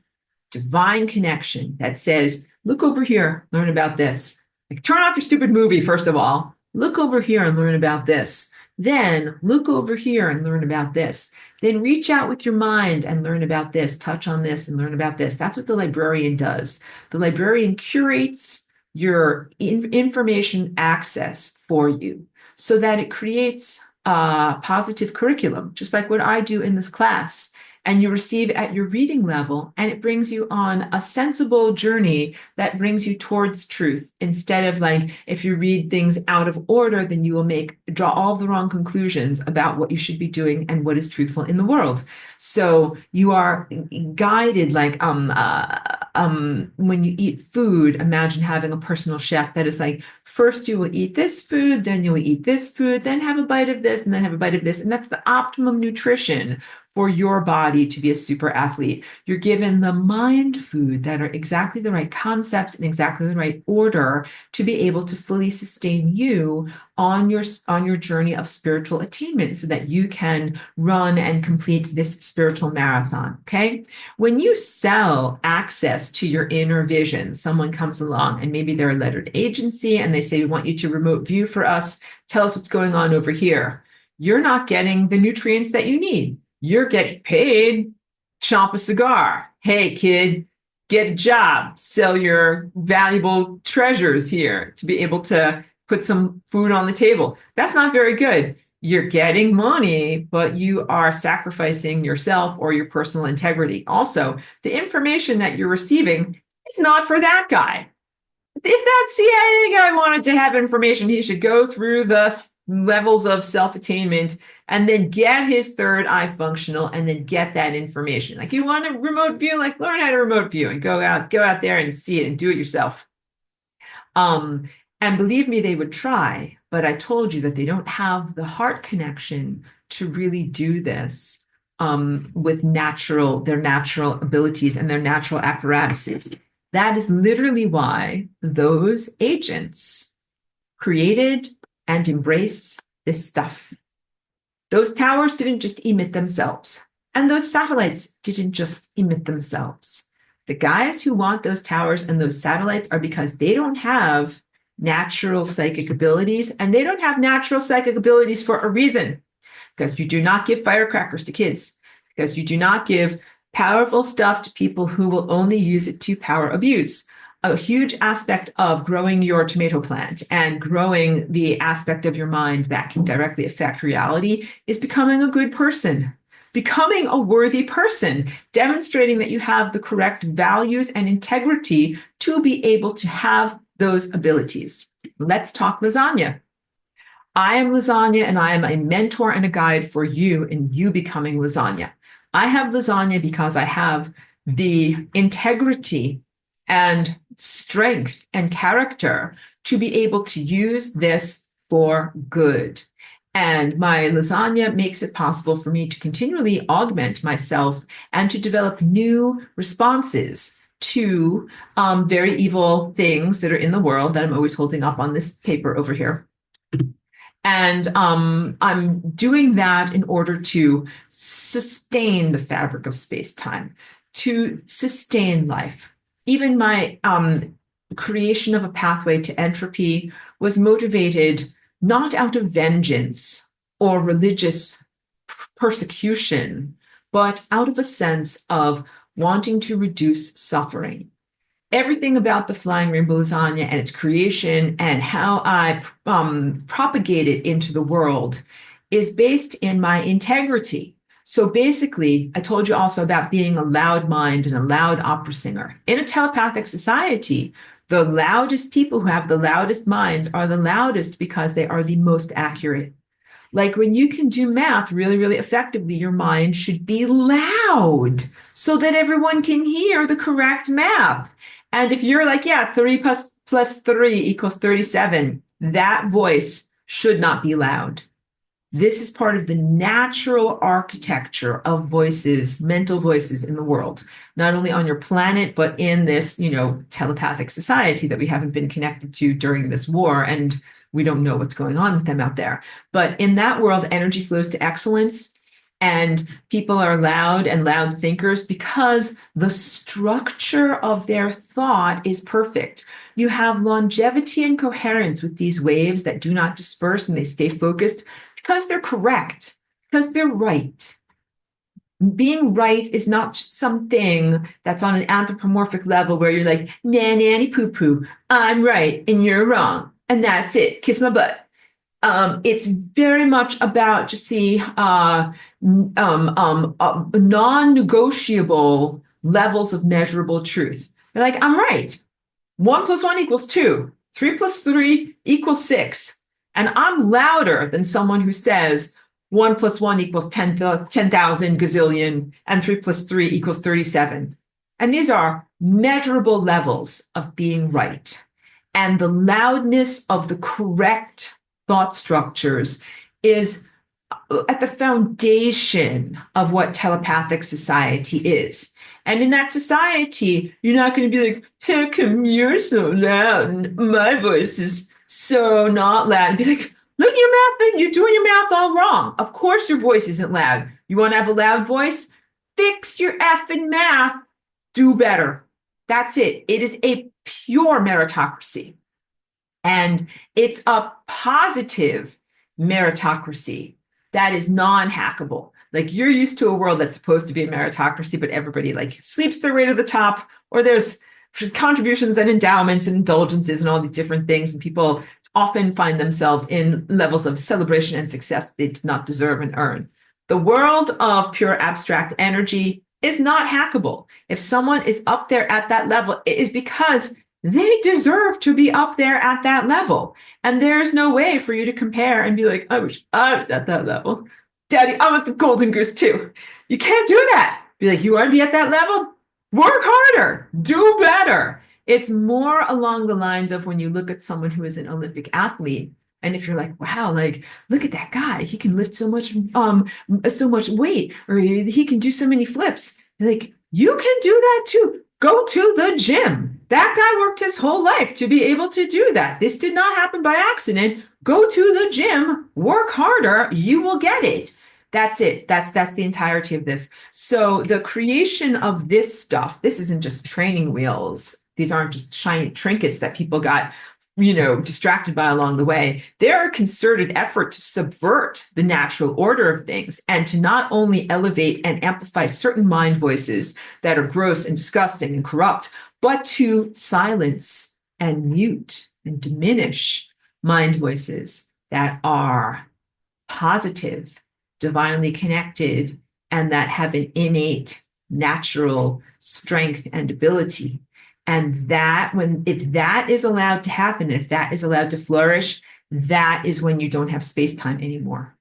divine connection that says, look over here, learn about this. Like, turn off your stupid movie, first of all. Look over here and learn about this. Then look over here and learn about this. Then reach out with your mind and learn about this, touch on this and learn about this. That's what the librarian does. The librarian curates your information access for you so that it creates a positive curriculum, just like what I do in this class. And you receive at your reading level, and it brings you on a sensible journey that brings you towards truth. Instead of like, if you read things out of order, then you will draw all the wrong conclusions about what you should be doing and what is truthful in the world. So you are guided like when you eat food, imagine having a personal chef that is like, first you will eat this food, then you will eat this food, then have a bite of this, and then have a bite of this. And that's the optimum nutrition for your body to be a super athlete. You're given the mind food that are exactly the right concepts and exactly the right order to be able to fully sustain you on your journey of spiritual attainment so that you can run and complete this spiritual marathon. Okay. When you sell access to your inner vision, someone comes along and maybe they're a lettered agency and they say, we want you to remote view for us. Tell us what's going on over here. You're not getting the nutrients that you need. You're getting paid, chomp a cigar. Hey, kid, get a job, sell your valuable treasures here to be able to put some food on the table. That's not very good. You're getting money, but you are sacrificing yourself or your personal integrity. Also, the information that you're receiving is not for that guy. If that CIA guy wanted to have information, he should go through the levels of self-attainment and then get his third eye functional and then get that information. Like you want to remote view, like learn how to remote view and go out there and see it and do it yourself. And believe me, they would try, but I told you that they don't have the heart connection to really do this with their natural abilities and their natural apparatuses. That is literally why those agents created and embrace this stuff. Those towers didn't just emit themselves, and those satellites didn't just emit themselves. The guys who want those towers and those satellites are because they don't have natural psychic abilities, and they don't have natural psychic abilities for a reason. Because you do not give firecrackers to kids, because you do not give powerful stuff to people who will only use it to power abuse. A huge aspect of growing your tomato plant and growing the aspect of your mind that can directly affect reality is becoming a good person, becoming a worthy person, demonstrating that you have the correct values and integrity to be able to have those abilities. Let's talk lasagna. I am lasagna, and I am a mentor and a guide for you in you becoming lasagna. I have lasagna because I have the integrity and strength and character to be able to use this for good. And my lasagna makes it possible for me to continually augment myself and to develop new responses to very evil things that are in the world that I'm always holding up on this paper over here. And I'm doing that in order to sustain the fabric of space-time, to sustain life. Even my creation of a pathway to entropy was motivated not out of vengeance or religious persecution, but out of a sense of wanting to reduce suffering. Everything about the Flying Rainbow Lasagna and its creation and how I propagate it into the world is based in my integrity. So basically, I told you also about being a loud mind and a loud opera singer. In a telepathic society, the loudest people who have the loudest minds are the loudest because they are the most accurate. Like when you can do math really, really effectively, your mind should be loud so that everyone can hear the correct math. And if you're like, yeah, 3 plus 3 equals 37, that voice should not be loud. This is part of the natural architecture of voices, mental voices in the world, not only on your planet, but in this, telepathic society that we haven't been connected to during this war. And we don't know what's going on with them out there. But in that world, energy flows to excellence. And people are loud and loud thinkers because the structure of their thought is perfect. You have longevity and coherence with these waves that do not disperse and they stay focused Because they're correct, because they're right. Being right is not just something that's on an anthropomorphic level where you're like, nah, nanny poo poo, I'm right and you're wrong. And that's it. Kiss my butt. It's very much about just the non-negotiable levels of measurable truth. You're like, I'm right. 1 + 1 = 2. 3 + 3 = 6. And I'm louder than someone who says 1 + 1 = 10,000 gazillion and 3 + 3 = 37. And these are measurable levels of being right. And the loudness of the correct thought structures is at the foundation of what telepathic society is. And in that society, you're not going to be like, how come you're so loud and my voice is so not loud? And be like, look at your mouth and you're doing your mouth all wrong. Of course your voice isn't loud. You want to have a loud voice? Fix your effing math. Do better. That's it. It is a pure meritocracy. And it's a positive meritocracy that is non-hackable. Like you're used to a world that's supposed to be a meritocracy, but everybody like sleeps their way to the top, or there's contributions and endowments and indulgences and all these different things. And people often find themselves in levels of celebration and success they did not deserve and earn. The world of pure abstract energy is not hackable. If someone is up there at that level, it is because they deserve to be up there at that level. And there's no way for you to compare and be like, I wish I was at that level. Daddy, I want the golden goose too. You can't do that. Be like, you want to be at that level? Work harder. Do better. It's more along the lines of when you look at someone who is an Olympic athlete, and if you're like, wow, like, look at that guy. He can lift so much weight, or he can do so many flips. You're like, you can do that too. Go to the gym. That guy worked his whole life to be able to do that. This did not happen by accident. Go to the gym, work harder, you will get it. That's it. That's the entirety of this. So the creation of this stuff, this isn't just training wheels. These aren't just shiny trinkets that people got distracted by along the way. They're a concerted effort to subvert the natural order of things and to not only elevate and amplify certain mind voices that are gross and disgusting and corrupt, but to silence and mute and diminish mind voices that are positive, divinely connected, and that have an innate natural strength and ability. And that if that is allowed to happen, if that is allowed to flourish, that is when you don't have space-time anymore.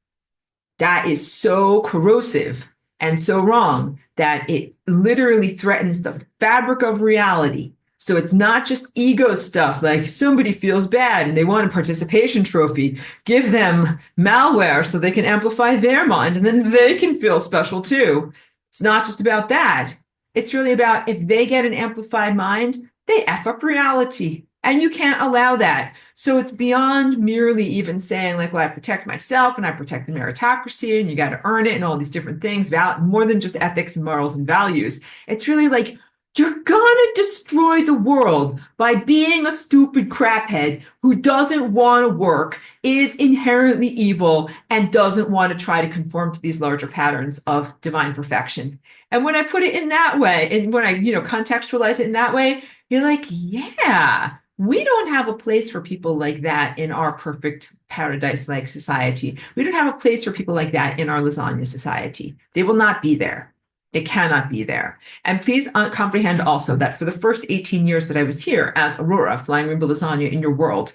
That is so corrosive and so wrong that it literally threatens the fabric of reality. So it's not just ego stuff, like somebody feels bad and they want a participation trophy. Give them malware so they can amplify their mind and then they can feel special too. It's not just about that. It's really about if they get an amplified mind, they F up reality. And you can't allow that. So it's beyond merely even saying like, well, I protect myself and I protect the meritocracy and you got to earn it and all these different things, more than just ethics and morals and values. It's really like, you're gonna destroy the world by being a stupid craphead who doesn't want to work, is inherently evil, and doesn't want to try to conform to these larger patterns of divine perfection. And when I put it in that way, and when I, contextualize it in that way, you're like, yeah, we don't have a place for people like that in our perfect paradise-like society. We don't have a place for people like that in our lasagna society. They will not be there. It cannot be there. And please comprehend also that for the first 18 years that I was here as Aurora, Flying Rainbow Lasagna in your world,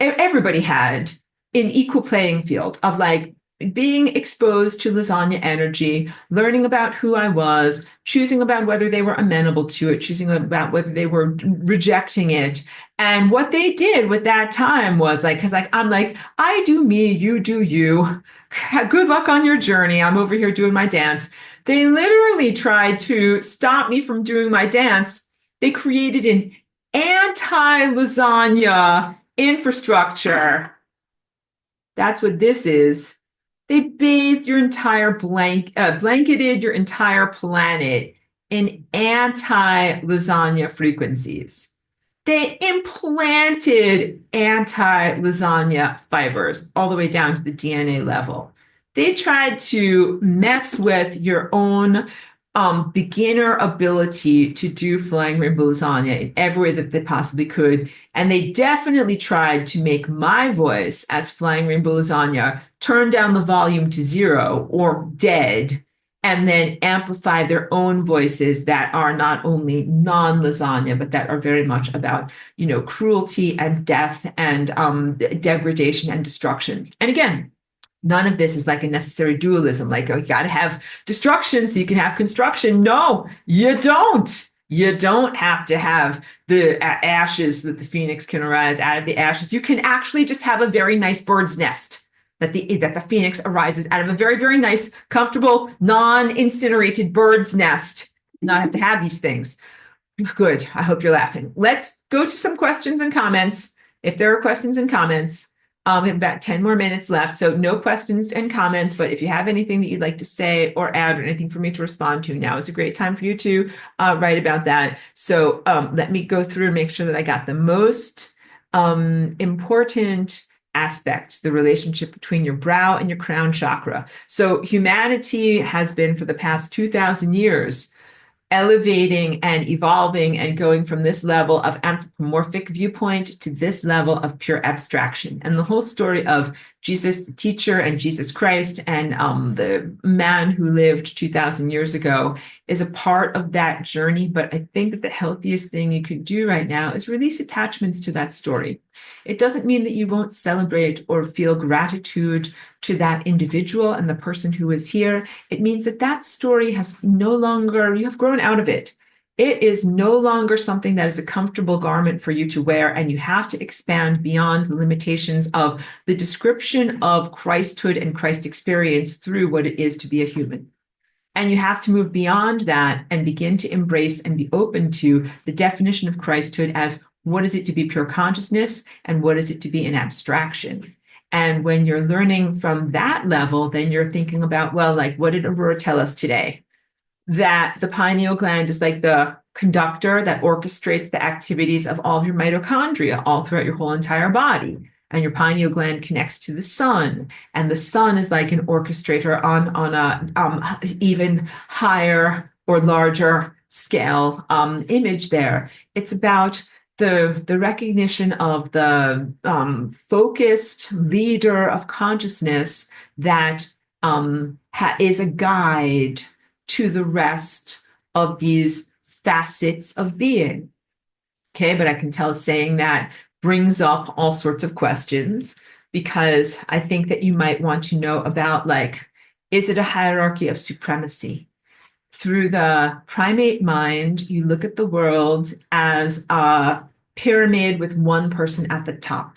everybody had an equal playing field of like being exposed to lasagna energy, learning about who I was, choosing about whether they were amenable to it, choosing about whether they were rejecting it. And what they did with that time was like, because like I'm like, I do me, you do you. Good luck on your journey. I'm over here doing my dance. They literally tried to stop me from doing my dance. They created an anti-lasagna infrastructure. That's what this is. They bathed your entire blanketed your entire planet in anti-lasagna frequencies. They implanted anti-lasagna fibers all the way down to the DNA level. They tried to mess with your own beginner ability to do flying rainbow lasagna in every way that they possibly could. And they definitely tried to make my voice as flying rainbow lasagna turn down the volume to zero or dead, and then amplify their own voices that are not only non-lasagna, but that are very much about, cruelty and death and degradation and destruction. And again, none of this is like a necessary dualism, like, oh, you got to have destruction so you can have construction. No, you don't. You don't have to have the ashes that the phoenix can arise out of the ashes. You can actually just have a very nice bird's nest that the phoenix arises out of a very, very nice, comfortable, non-incinerated bird's nest. Not have to have these things. Good. I hope you're laughing. Let's go to some questions and comments. If there are questions and comments, we have about 10 more minutes left. So no questions and comments, but if you have anything that you'd like to say or add or anything for me to respond to, now is a great time for you to write about that. So let me go through and make sure that I got the most important aspect, the relationship between your brow and your crown chakra. So humanity has been for the past 2,000 years elevating and evolving and going from this level of anthropomorphic viewpoint to this level of pure abstraction. And the whole story of Jesus, the teacher, and Jesus Christ, and the man who lived 2,000 years ago is a part of that journey. But I think that the healthiest thing you could do right now is release attachments to that story. It doesn't mean that you won't celebrate or feel gratitude to that individual and the person who is here. It means that that story has no longer, you have grown out of it. It is no longer something that is a comfortable garment for you to wear, and you have to expand beyond the limitations of the description of Christhood and Christ experience through what it is to be a human. And you have to move beyond that and begin to embrace and be open to the definition of Christhood as what is it to be pure consciousness and what is it to be an abstraction. And when you're learning from that level, then you're thinking about, well, like, what did Aurora tell us today? That the pineal gland is like the conductor that orchestrates the activities of all of your mitochondria all throughout your whole entire body. And your pineal gland connects to the sun. And the sun is like an orchestrator on a even higher or larger scale image there. It's about the recognition of the focused leader of consciousness that is a guide to the rest of these facets of being. Okay, but I can tell saying that brings up all sorts of questions, because I think that you might want to know about, like, is it a hierarchy of supremacy? Through the primate mind, you look at the world as a pyramid with one person at the top.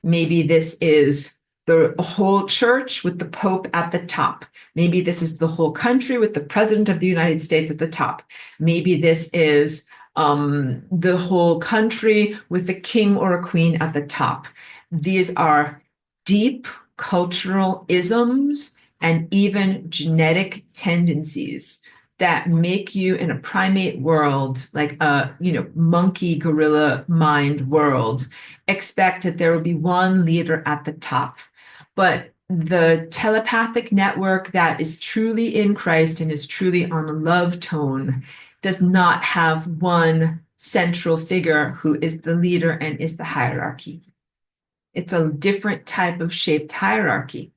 Maybe this is the whole church with the Pope at the top. Maybe this is the whole country with the President of the United States at the top. Maybe this is the whole country with a king or a queen at the top. These are deep cultural isms and even genetic tendencies that make you, in a primate world, like a monkey gorilla mind world, expect that there will be one leader at the top. But the telepathic network that is truly in Christ and is truly on a love tone does not have one central figure who is the leader and is the hierarchy. It's a different type of shaped hierarchy.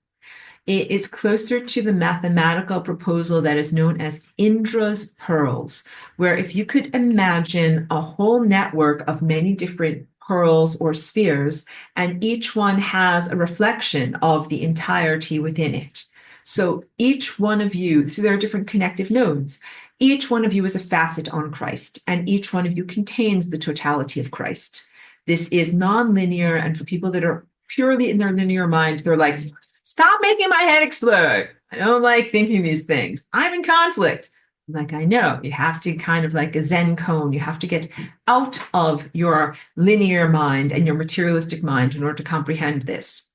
It is closer to the mathematical proposal that is known as Indra's pearls, where if you could imagine a whole network of many different pearls or spheres, and each one has a reflection of the entirety within it. So each one of you, so there are different connective nodes. Each one of you is a facet on Christ, and each one of you contains the totality of Christ. This is non-linear, and for people that are purely in their linear mind, they're like, stop making my head explode. I don't like thinking these things. I'm in conflict. Like, I know, you have to kind of like a Zen cone. You have to get out of your linear mind and your materialistic mind in order to comprehend this.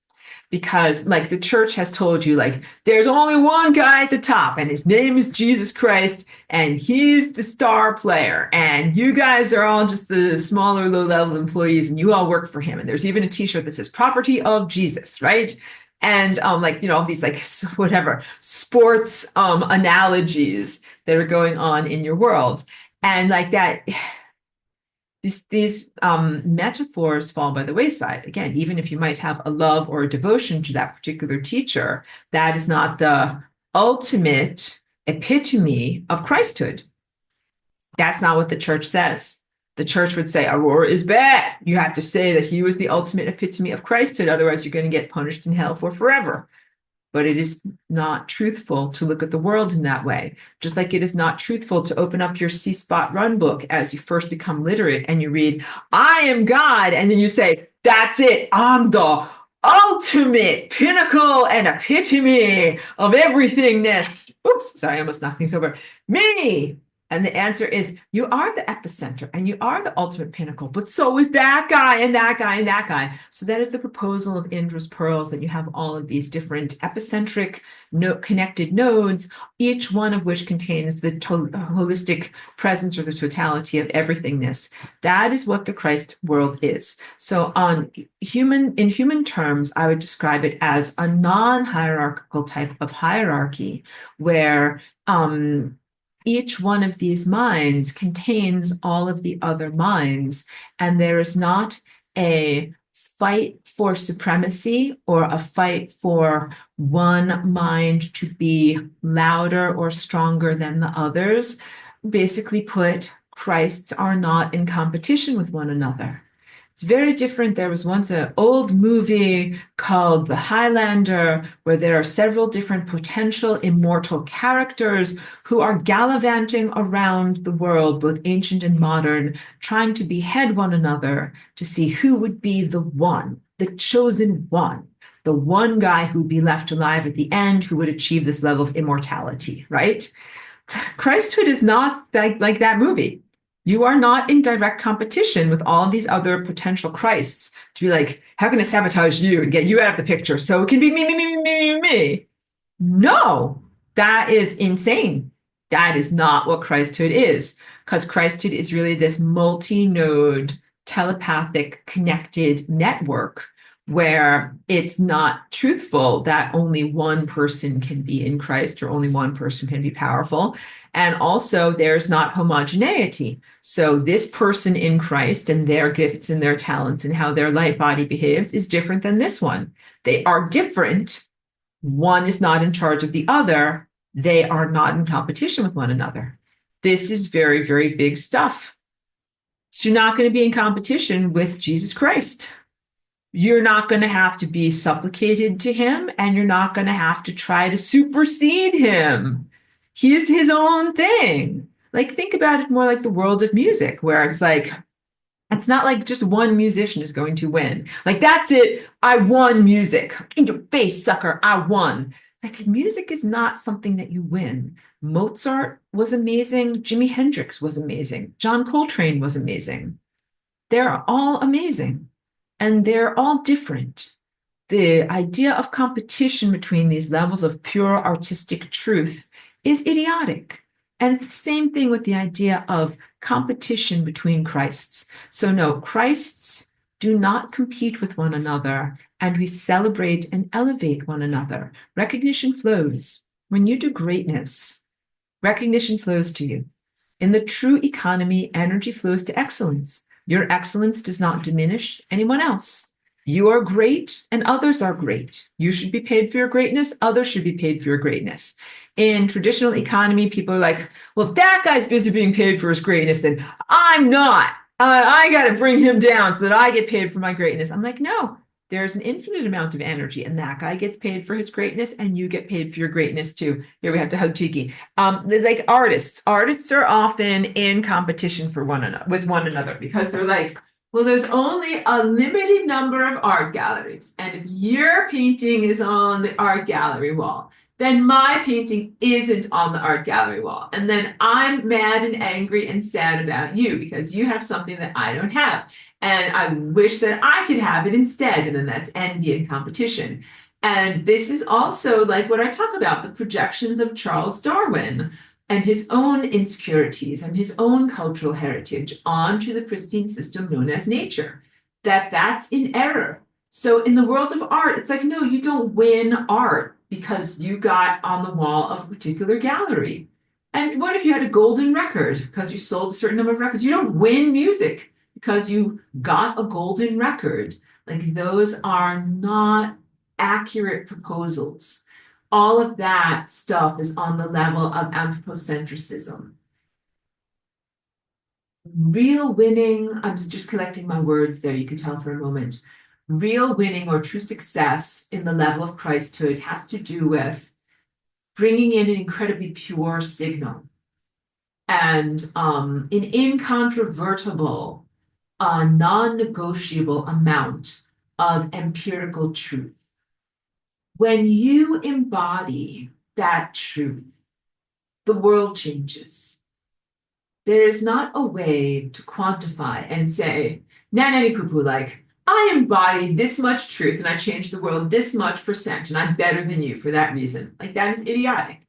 because like the church has told you like there's only one guy at the top and his name is Jesus Christ and he's the star player and you guys are all just the smaller low level employees and you all work for him and there's even a t-shirt that says property of Jesus, right? And like all these like whatever sports analogies that are going on in your world, and like that these metaphors fall by the wayside. Again, even if you might have a love or a devotion to that particular teacher, that is not the ultimate epitome of Christhood. That's not what the church says. The church would say Aurora is bad. You have to say that he was the ultimate epitome of Christhood. Otherwise, you're going to get punished in hell for forever. But it is not truthful to look at the world in that way. Just like it is not truthful to open up your C-Spot Run book as you first become literate and you read, I am God. And then you say, that's it. I'm the ultimate pinnacle and epitome of everythingness. Oops, sorry, I almost knocked things over. Me. And the answer is, you are the epicenter and you are the ultimate pinnacle, but so is that guy and that guy and that guy. So that is the proposal of Indra's pearls, that you have all of these different epicentric connected nodes, each one of which contains the holistic presence or the totality of everythingness. That is what the Christ world is. So in human terms, I would describe it as a non-hierarchical type of hierarchy where each one of these minds contains all of the other minds, and there is not a fight for supremacy or a fight for one mind to be louder or stronger than the others. Basically put, Christs are not in competition with one another. It's very different. There was once an old movie called The Highlander, where there are several different potential immortal characters who are gallivanting around the world, both ancient and modern, trying to behead one another to see who would be the one, the chosen one, the one guy who'd be left alive at the end who would achieve this level of immortality, right? Christhood is not like that movie. You are not in direct competition with all of these other potential Christs to be like, how can I sabotage you and get you out of the picture so it can be me, me, me, me, me, me? No, that is insane. That is not what Christhood is, because Christhood is really this multi-node, telepathic, connected network where it's not truthful that only one person can be in Christ or only one person can be powerful. And also, there's not homogeneity. So this person in Christ and their gifts and their talents and how their light body behaves is different than this one. They are different. One is not in charge of the other. They are not in competition with one another. This is very, very big stuff. So you're not going to be in competition with Jesus Christ. You're not going to have to be supplicated to him, and you're not going to have to try to supersede him. He's his own thing. Like, think about it more like the world of music, where it's like, it's not like just one musician is going to win. Like, that's it. I won music. In your face, sucker. I won. Like, music is not something that you win. Mozart was amazing. Jimi Hendrix was amazing. John Coltrane was amazing. They're all amazing. And they're all different. The idea of competition between these levels of pure artistic truth is idiotic. And it's the same thing with the idea of competition between Christs. So no, Christs do not compete with one another, and we celebrate and elevate one another. Recognition flows. When you do greatness, recognition flows to you. In the true economy, energy flows to excellence. Your excellence does not diminish anyone else. You are great and others are great. You should be paid for your greatness. Others should be paid for your greatness. In traditional economy, people are like, well, if that guy's busy being paid for his greatness, then I'm not. I got to bring him down so that I get paid for my greatness. I'm like, no, there's an infinite amount of energy, and that guy gets paid for his greatness, and you get paid for your greatness too. Here we have to hug Tiki. Like artists are often in competition with one another because they're like, well, there's only a limited number of art galleries, and if your painting is on the art gallery wall, then my painting isn't on the art gallery wall. And then I'm mad and angry and sad about you because you have something that I don't have. And I wish that I could have it instead. And then that's envy and competition. And this is also like what I talk about, the projections of Charles Darwin and his own insecurities and his own cultural heritage onto the pristine system known as nature, that's in error. So in the world of art, it's like, no, you don't win art because you got on the wall of a particular gallery. And what if you had a golden record because you sold a certain number of records? You don't win music because you got a golden record. Like those are not accurate proposals. All of that stuff is on the level of anthropocentrism. Real winning, I'm just collecting my words there, you could tell for a moment. Real winning or true success in the level of Christhood has to do with bringing in an incredibly pure signal and an incontrovertible, non-negotiable amount of empirical truth. When you embody that truth, the world changes. There is not a way to quantify and say, nanny poo poo, like, I embody this much truth and I changed the world this much percent and I'm better than you for that reason. Like, that is idiotic.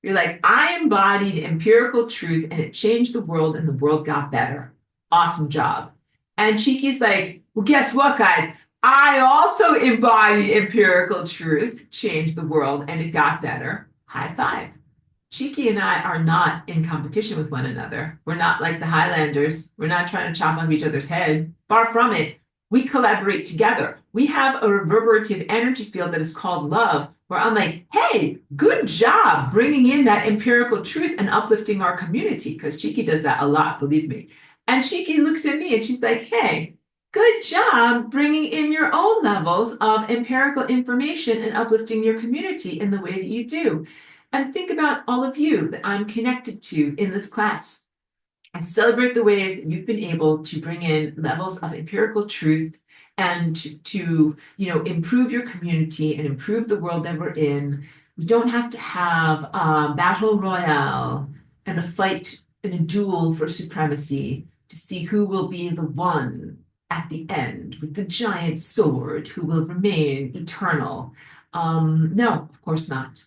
You're like, I embodied empirical truth and it changed the world and the world got better. Awesome job. And Cheeky's like, well, guess what, guys? I also embodied empirical truth, changed the world, and it got better. High five. Cheeky and I are not in competition with one another. We're not like the Highlanders. We're not trying to chop off each other's head. Far from it. We collaborate together. We have a reverberative energy field that is called love, where I'm like, hey, good job bringing in that empirical truth and uplifting our community, because Cheeky does that a lot, believe me. And Cheeky looks at me and she's like, hey, good job bringing in your own levels of empirical information and uplifting your community in the way that you do. And think about all of you that I'm connected to in this class. I celebrate the ways that you've been able to bring in levels of empirical truth and to improve your community and improve the world that we're in. We don't have to have a battle royale and a fight and a duel for supremacy to see who will be the one at the end with the giant sword who will remain eternal. No, of course not.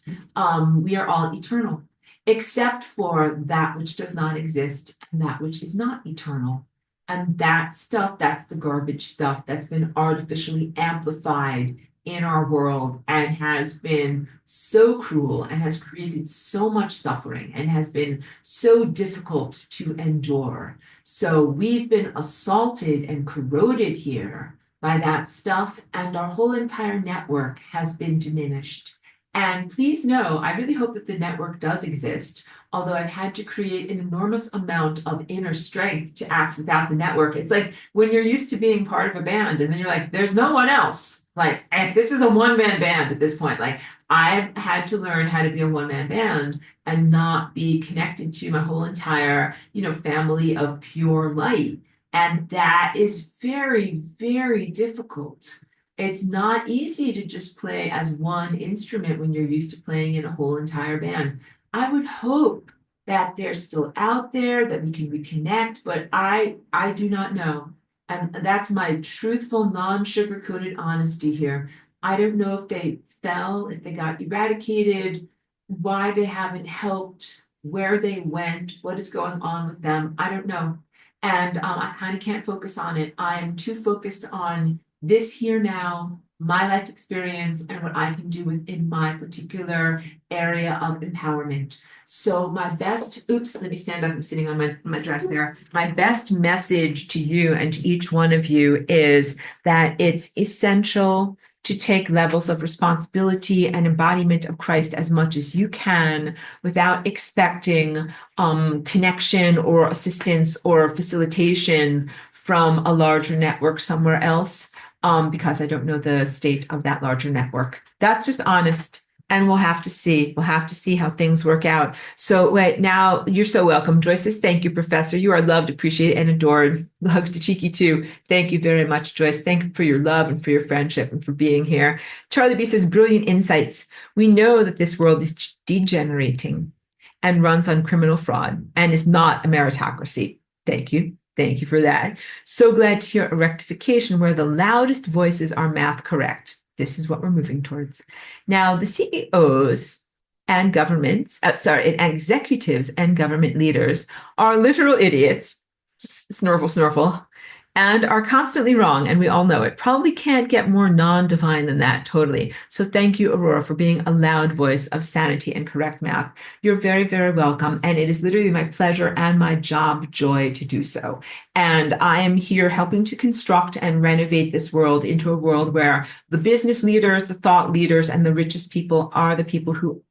We are all eternal, except for that which does not exist and that which is not eternal. And that stuff, that's the garbage stuff that's been artificially amplified in our world and has been so cruel and has created so much suffering and has been so difficult to endure. So we've been assaulted and corroded here by that stuff, and our whole entire network has been diminished. And please know, I really hope that the network does exist, although I've had to create an enormous amount of inner strength to act without the network. It's like when you're used to being part of a band and then you're like, there's no one else. Like, and this is a one-man band at this point. Like, I've had to learn how to be a one-man band and not be connected to my whole entire, family of pure light. And that is very, very difficult. It's not easy to just play as one instrument when you're used to playing in a whole entire band. I would hope that they're still out there, that we can reconnect, but I do not know. And that's my truthful, non-sugar-coated honesty here. I don't know if they fell, if they got eradicated, why they haven't helped, where they went, what is going on with them. I don't know. And I kind of can't focus on it. I am too focused on this here now, my life experience, and what I can do within my particular area of empowerment. So my best, oops, let me stand up. I'm sitting on my dress there. My best message to you and to each one of you is that it's essential to take levels of responsibility and embodiment of Christ as much as you can without expecting connection or assistance or facilitation from a larger network somewhere else, because I don't know the state of that larger network. That's just honest. And we'll have to see. We'll have to see how things work out. So wait, now you're so welcome. Joyce says, thank you, Professor. You are loved, appreciated, and adored. Hugs to Cheeky too. Thank you very much, Joyce. Thank you for your love and for your friendship and for being here. Charlie B says, brilliant insights. We know that this world is degenerating and runs on criminal fraud and is not a meritocracy. Thank you. Thank you for that. So glad to hear a rectification where the loudest voices are math correct. This is what we're moving towards. Now, the CEOs and governments, and executives and government leaders are literal idiots, snorkel, snorkel, and are constantly wrong. And we all know it. Probably can't get more non-divine than that, totally. So thank you, Aurora, for being a loud voice of sanity and correct math. You're very, very welcome. And it is literally my pleasure and my job joy to do so. And I am here helping to construct and renovate this world into a world where the business leaders, the thought leaders, and the richest people are the people who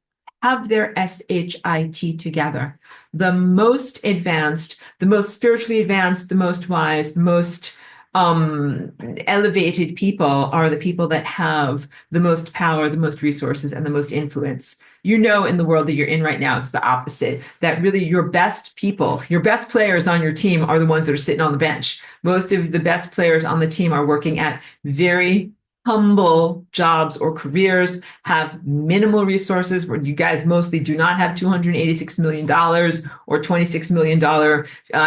have their SHIT together. The most advanced, the most spiritually advanced, the most wise, the most elevated people are the people that have the most power, the most resources, and the most influence. You know, in the world that you're in right now, it's the opposite. That really your best people, your best players on your team are the ones that are sitting on the bench. Most of the best players on the team are working at very humble jobs or careers, have minimal resources, where you guys mostly do not have $286 million or $26 million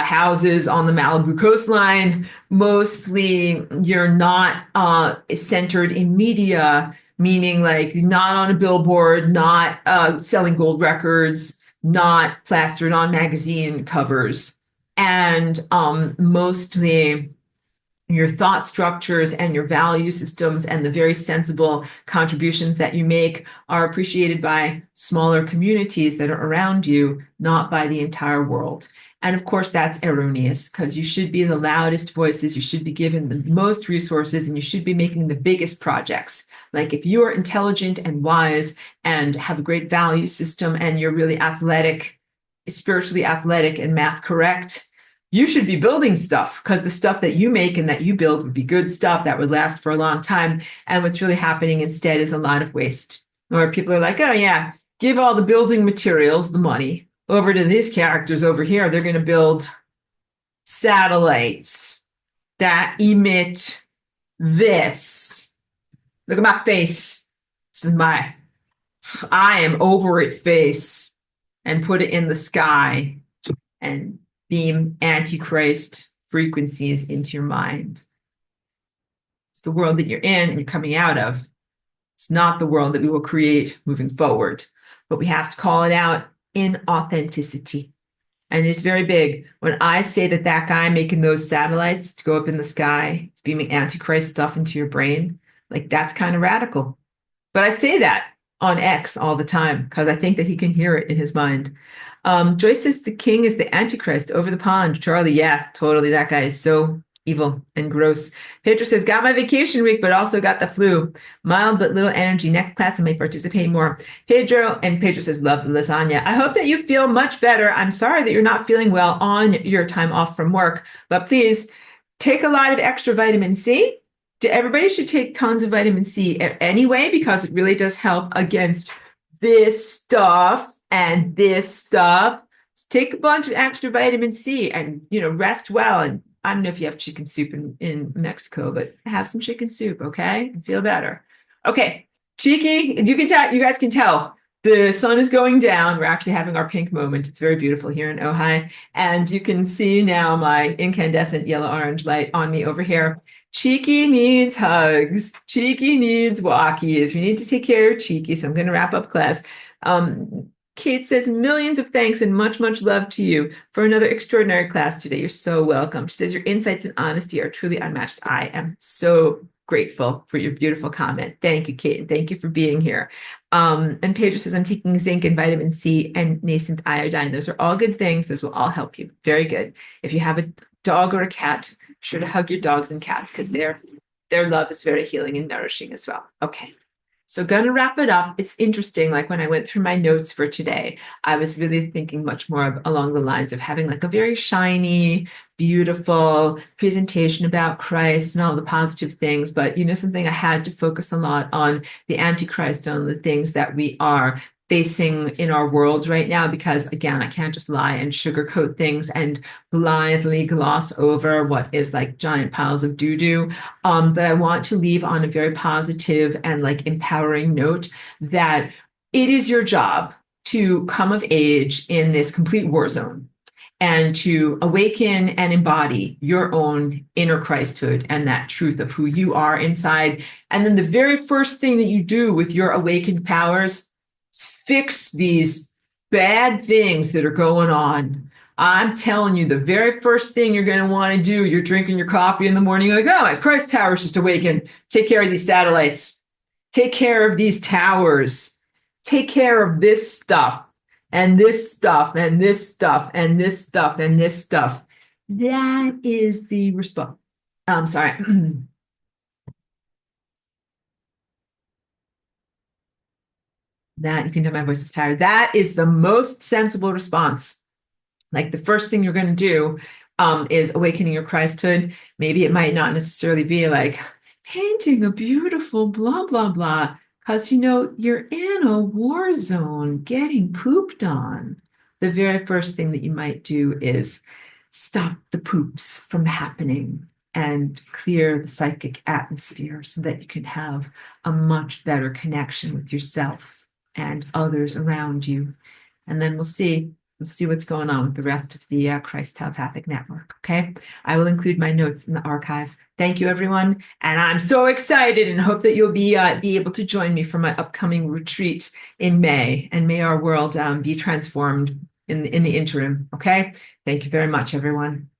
houses on the Malibu coastline. Mostly you're not centered in media, meaning like not on a billboard, not selling gold records, not plastered on magazine covers, and mostly your thought structures and your value systems and the very sensible contributions that you make are appreciated by smaller communities that are around you, not by the entire world. And of course, that's erroneous, because you should be the loudest voices, you should be given the most resources, and you should be making the biggest projects. Like if you are intelligent and wise and have a great value system and you're really athletic, spiritually athletic and math correct, you should be building stuff, because the stuff that you make and that you build would be good stuff that would last for a long time. And what's really happening instead is a lot of waste, where people are like, oh yeah, give all the building materials, the money, over to these characters over here. They're going to build satellites that emit this. Look at my face. This is my I am over it face, and put it in the sky and beam antichrist frequencies into your mind. It's the world that you're in and you're coming out of. It's not the world that we will create moving forward, but we have to call it out in authenticity. And it's very big. When I say that that guy making those satellites to go up in the sky is beaming antichrist stuff into your brain, like that's kind of radical. But I say that on X all the time because I think that he can hear it in his mind. Joyce says the king is the Antichrist over the pond. Charlie, yeah, totally. That guy is so evil and gross. Pedro says, got my vacation week, but also got the flu. Mild but little energy. Next class, I may participate more. Pedro says, love the lasagna. I hope that you feel much better. I'm sorry that you're not feeling well on your time off from work, but please take a lot of extra vitamin C. Everybody should take tons of vitamin C anyway, because it really does help against this stuff and this stuff. Take a bunch of extra vitamin C and, rest well. And I don't know if you have chicken soup in Mexico, but have some chicken soup, okay? And feel better. Okay, Cheeky, you guys can tell the sun is going down. We're actually having our pink moment. It's very beautiful here in Ojai. And you can see now my incandescent yellow-orange light on me over here. Cheeky needs hugs. Cheeky needs walkies. We need to take care of Cheeky. So I'm going to wrap up class. Kate says, millions of thanks and much, much love to you for another extraordinary class today. You're so welcome. She says, your insights and honesty are truly unmatched. I am so grateful for your beautiful comment. Thank you, Kate. And thank you for being here. And Pedro says, I'm taking zinc and vitamin C and nascent iodine. Those are all good things. Those will all help you. Very good. If you have a dog or a cat, be sure to hug your dogs and cats, because their love is very healing and nourishing as well. Okay. So gonna wrap it up. It's interesting, like when I went through my notes for today, I was really thinking much more along the lines of having like a very shiny, beautiful presentation about Christ and all the positive things. But something, I had to focus a lot on the Antichrist, on the things that we are facing in our world right now, because again, I can't just lie and sugarcoat things and blithely gloss over what is like giant piles of doo-doo. But I want to leave on a very positive and like empowering note that it is your job to come of age in this complete war zone. and to awaken and embody your own inner Christhood and that truth of who you are inside. And then the very first thing that you do with your awakened powers is fix these bad things that are going on. I'm telling you, the very first thing you're going to want to do, you're drinking your coffee in the morning, you're like, oh, my Christ powers just awakened. Take care of these satellites. Take care of these towers. Take care of this stuff and this stuff and this stuff and this stuff and this stuff. That is the response. I'm sorry. That you can tell my voice is tired. That is the most sensible response. Like the first thing you're going to do is awakening your Christhood. Maybe it might not necessarily be like painting a beautiful blah, blah, blah, because you're in a war zone getting pooped on. The very first thing that you might do is stop the poops from happening and clear the psychic atmosphere so that you can have a much better connection with yourself and others around you. And then we'll see what's going on with the rest of the Christ Telepathic Network. Okay. I will include my notes in the archive. Thank you, everyone. And I'm so excited and hope that you'll be able to join me for my upcoming retreat in May. And may our world be transformed in the interim. Okay. Thank you very much, everyone.